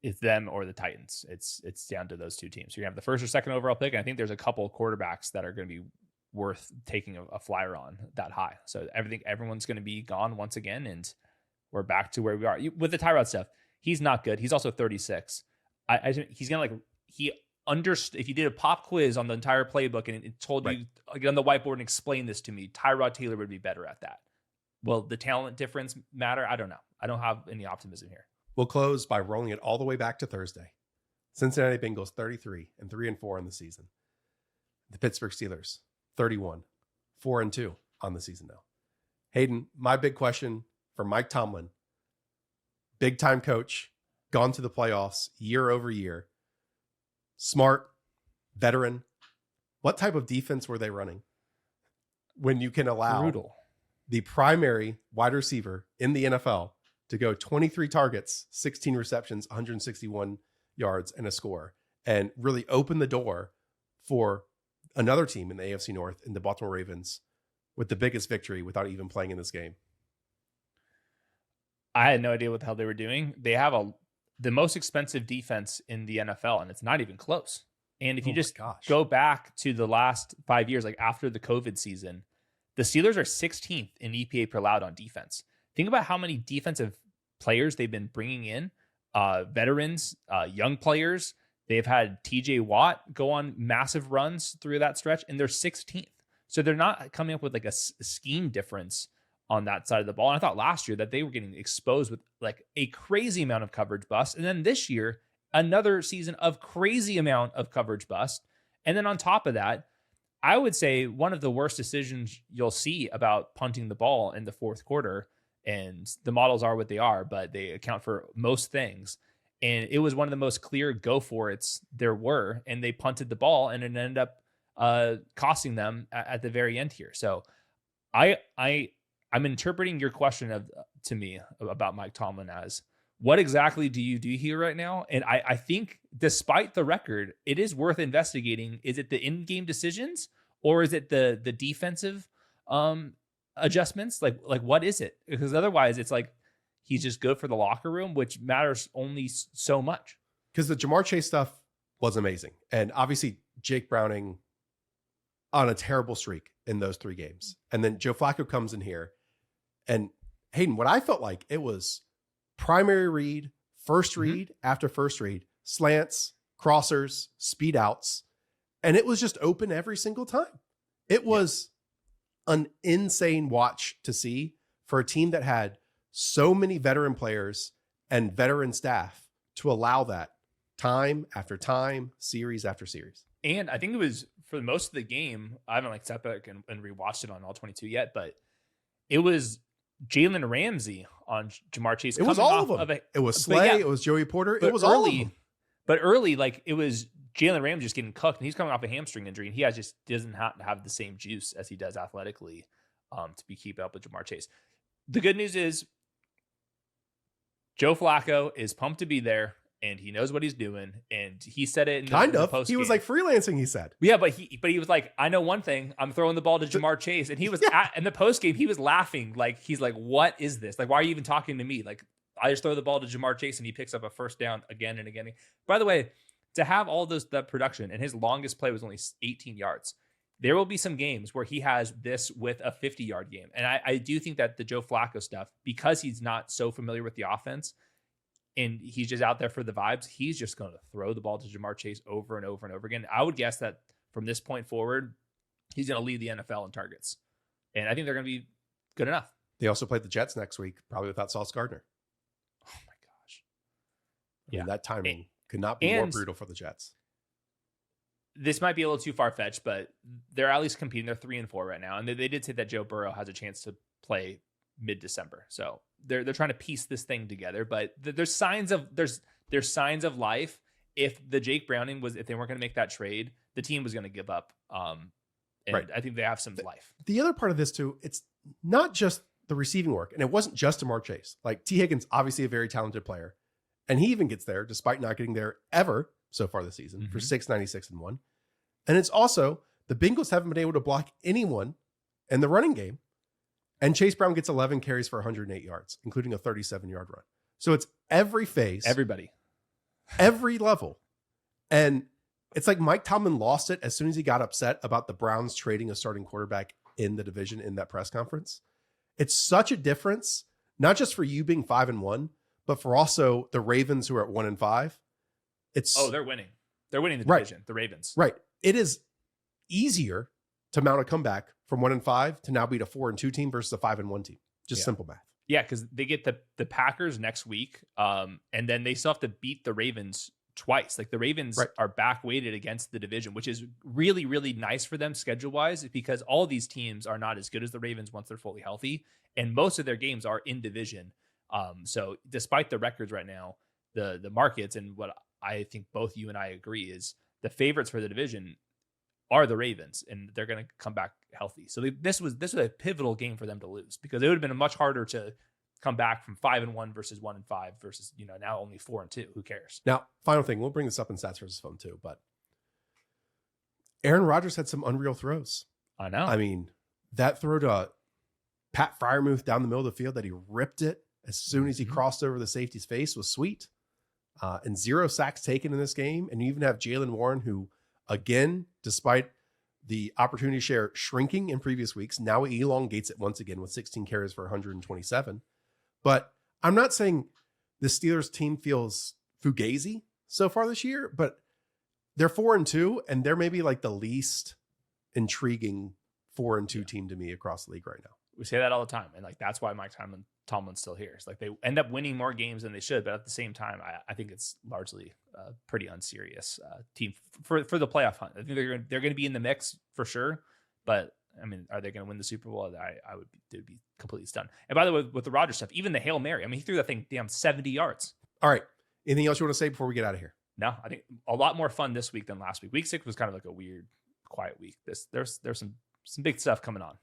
It's them or the Titans. It's down to those 2 teams. You're going to have the first or second overall pick. And I think there's a couple of quarterbacks that are going to be worth taking a flyer on that high. So everyone's going to be gone once again. And we're back to where we are. With the Tyrod stuff, he's not good. He's also 36. I think he's going to if you did a pop quiz on the entire playbook and it told you get on the whiteboard and explain this to me, Tyrod Taylor would be better at that. Will the talent difference matter? I don't know. I don't have any optimism here. We'll close by rolling it all the way back to Thursday. Cincinnati Bengals 33 and 3-4 on the season. The Pittsburgh Steelers 31, 4-2 on the season now. Hayden, my big question for Mike Tomlin, big time coach, gone to the playoffs year over year. Smart, veteran. What type of defense were they running when you can allow the primary wide receiver in the NFL to go 23 targets, 16 receptions, 161 yards, and a score, and really open the door for another team in the AFC North, in the Baltimore Ravens, with the biggest victory without even playing in this game? I had no idea what the hell they were doing. They have the most expensive defense in the NFL, and it's not even close. And if you go back to the last 5 years, like after the COVID season, the Steelers are 16th in EPA per loud on defense. Think about how many defensive players they've been bringing in, veterans, young players. They've had TJ Watt go on massive runs through that stretch, and they're 16th. So they're not coming up with like a scheme difference on that side of the ball. And I thought last year that they were getting exposed with like a crazy amount of coverage bust. And then this year, another season of crazy amount of coverage bust. And then on top of that, I would say one of the worst decisions you'll see about punting the ball in the fourth quarter, and the models are what they are, but they account for most things. And it was one of the most clear go for it's there were, and they punted the ball, and it ended up costing them at the very end here. So I'm interpreting your question to me about Mike Tomlin as, what exactly do you do here right now? And I think despite the record, it is worth investigating. Is it the in-game decisions, or is it the defensive adjustments? Like what is it? Because otherwise it's like he's just good for the locker room, which matters only so much. Because the Ja'Marr Chase stuff was amazing. And obviously Jake Browning on a terrible streak in those 3 games. And then Joe Flacco comes in here, and Hayden, what I felt like it was primary read, first read after first read, slants, crossers, speed outs. And it was just open every single time. It was an insane watch to see for a team that had so many veteran players and veteran staff to allow that time after time, series after series. And I think it was for most of the game, I haven't sat back and rewatched it on all 22 yet, but it was Jalen Ramsey on Ja'Marr Chase. It was all of them. It was Slay. It was Joey Porter. It was all of them. But early, it was Jalen Ramsey just getting cooked, and he's coming off a hamstring injury, and he just doesn't have the same juice as he does athletically to be keeping up with Ja'Marr Chase. The good news is Joe Flacco is pumped to be there, and he knows what he's doing. And he said it in the post. He was freelancing, he said. Yeah, but he was like, I know one thing. I'm throwing the ball to Ja'Marr Chase. And he was in the post game, he was laughing. He's like, what is this? Why are you even talking to me? I just throw the ball to Ja'Marr Chase, and he picks up a first down again and again. By the way, to have all that production, and his longest play was only 18 yards. There will be some games where he has this with a 50-yard game. And I do think that the Joe Flacco stuff, because he's not so familiar with the offense, and he's just out there for the vibes, he's just going to throw the ball to Ja'Marr Chase over and over and over again. I would guess that from this point forward, he's going to lead the NFL in targets. And I think they're going to be good enough. They also played the Jets next week, probably without Sauce Gardner. Oh, my gosh. I mean, that timing could not be more brutal for the Jets. This might be a little too far-fetched, but they're at least competing. They're 3-4 right now. And they did say that Joe Burrow has a chance to play mid-December. So they're trying to piece this thing together, but there's signs of life. If the Jake Browning if they weren't going to make that trade, the team was going to give up. And I think they have some life. The other part of this too, it's not just the receiving work, and it wasn't just Ja'Marr Chase. T. Higgins, obviously a very talented player, and he even gets there despite not getting there ever so far this season for 696-1. And it's also the Bengals haven't been able to block anyone in the running game. And Chase Brown gets 11 carries for 108 yards, including a 37-yard run. So it's every phase, everybody, every level. And it's like Mike Tomlin lost it as soon as he got upset about the Browns trading a starting quarterback in the division in that press conference. It's such a difference, not just for you being 5-1, but for also the Ravens who are at 1-5. They're winning. They're winning the division, the Ravens. Right. It is easier to mount a comeback from 1-5 to now beat a 4-2 team versus a 5-1 team. Just simple math. Yeah, because they get the Packers next week, and then they still have to beat the Ravens twice. The Ravens are back weighted against the division, which is really, really nice for them schedule-wise, because all these teams are not as good as the Ravens once they're fully healthy, and most of their games are in division. So despite the records right now, the markets, and what I think both you and I agree is the favorites for the division are the Ravens, and they're going to come back healthy. So this was a pivotal game for them to lose, because it would have been much harder to come back from 5-1 versus 1-5 versus, now only 4-2. Who cares? Now, final thing, we'll bring this up in Stats versus Phone too, but Aaron Rodgers had some unreal throws. I know. I mean, that throw to Pat Freiermuth down the middle of the field that he ripped it as soon as he crossed over the safety's face was sweet. And 0 sacks taken in this game. And you even have Jaylen Warren, who, again, despite the opportunity share shrinking in previous weeks, now elongates it once again with 16 carries for 127. But I'm not saying the Steelers team feels fugazi so far this year, but they're 4-2, and they're maybe the least intriguing 4-2 team to me across the league right now. We say that all the time. And like, that's why Mike Tomlin's still here. It's like they end up winning more games than they should. But at the same time, I think it's largely a pretty unserious team for the playoff hunt. I think they're going to be in the mix for sure. But I mean, are they going to win the Super Bowl? I would be completely stunned. And by the way, with the Rodgers stuff, even the Hail Mary, I mean, he threw that thing damn 70 yards. All right. Anything else you want to say before we get out of here? No, I think a lot more fun this week than last week. Week 6 was kind of like a weird, quiet week. There's some big stuff coming on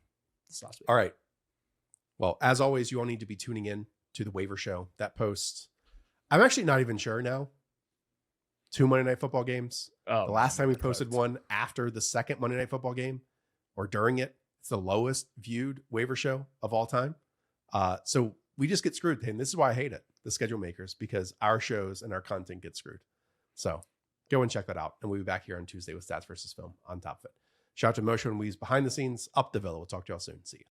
this last week. All right. Well, as always, you all need to be tuning in to the waiver show. That post, I'm actually not even sure now. 2 Monday Night Football games. Oh, the last time we posted one after the second Monday Night Football game or during it, it's the lowest viewed waiver show of all time. So we just get screwed. And this is why I hate it, the schedule makers, because our shows and our content get screwed. So go and check that out. And we'll be back here on Tuesday with Stats versus Film on top of it. Shout out to Moshe and Weaves behind the scenes, up the villa. We'll talk to y'all soon. See you.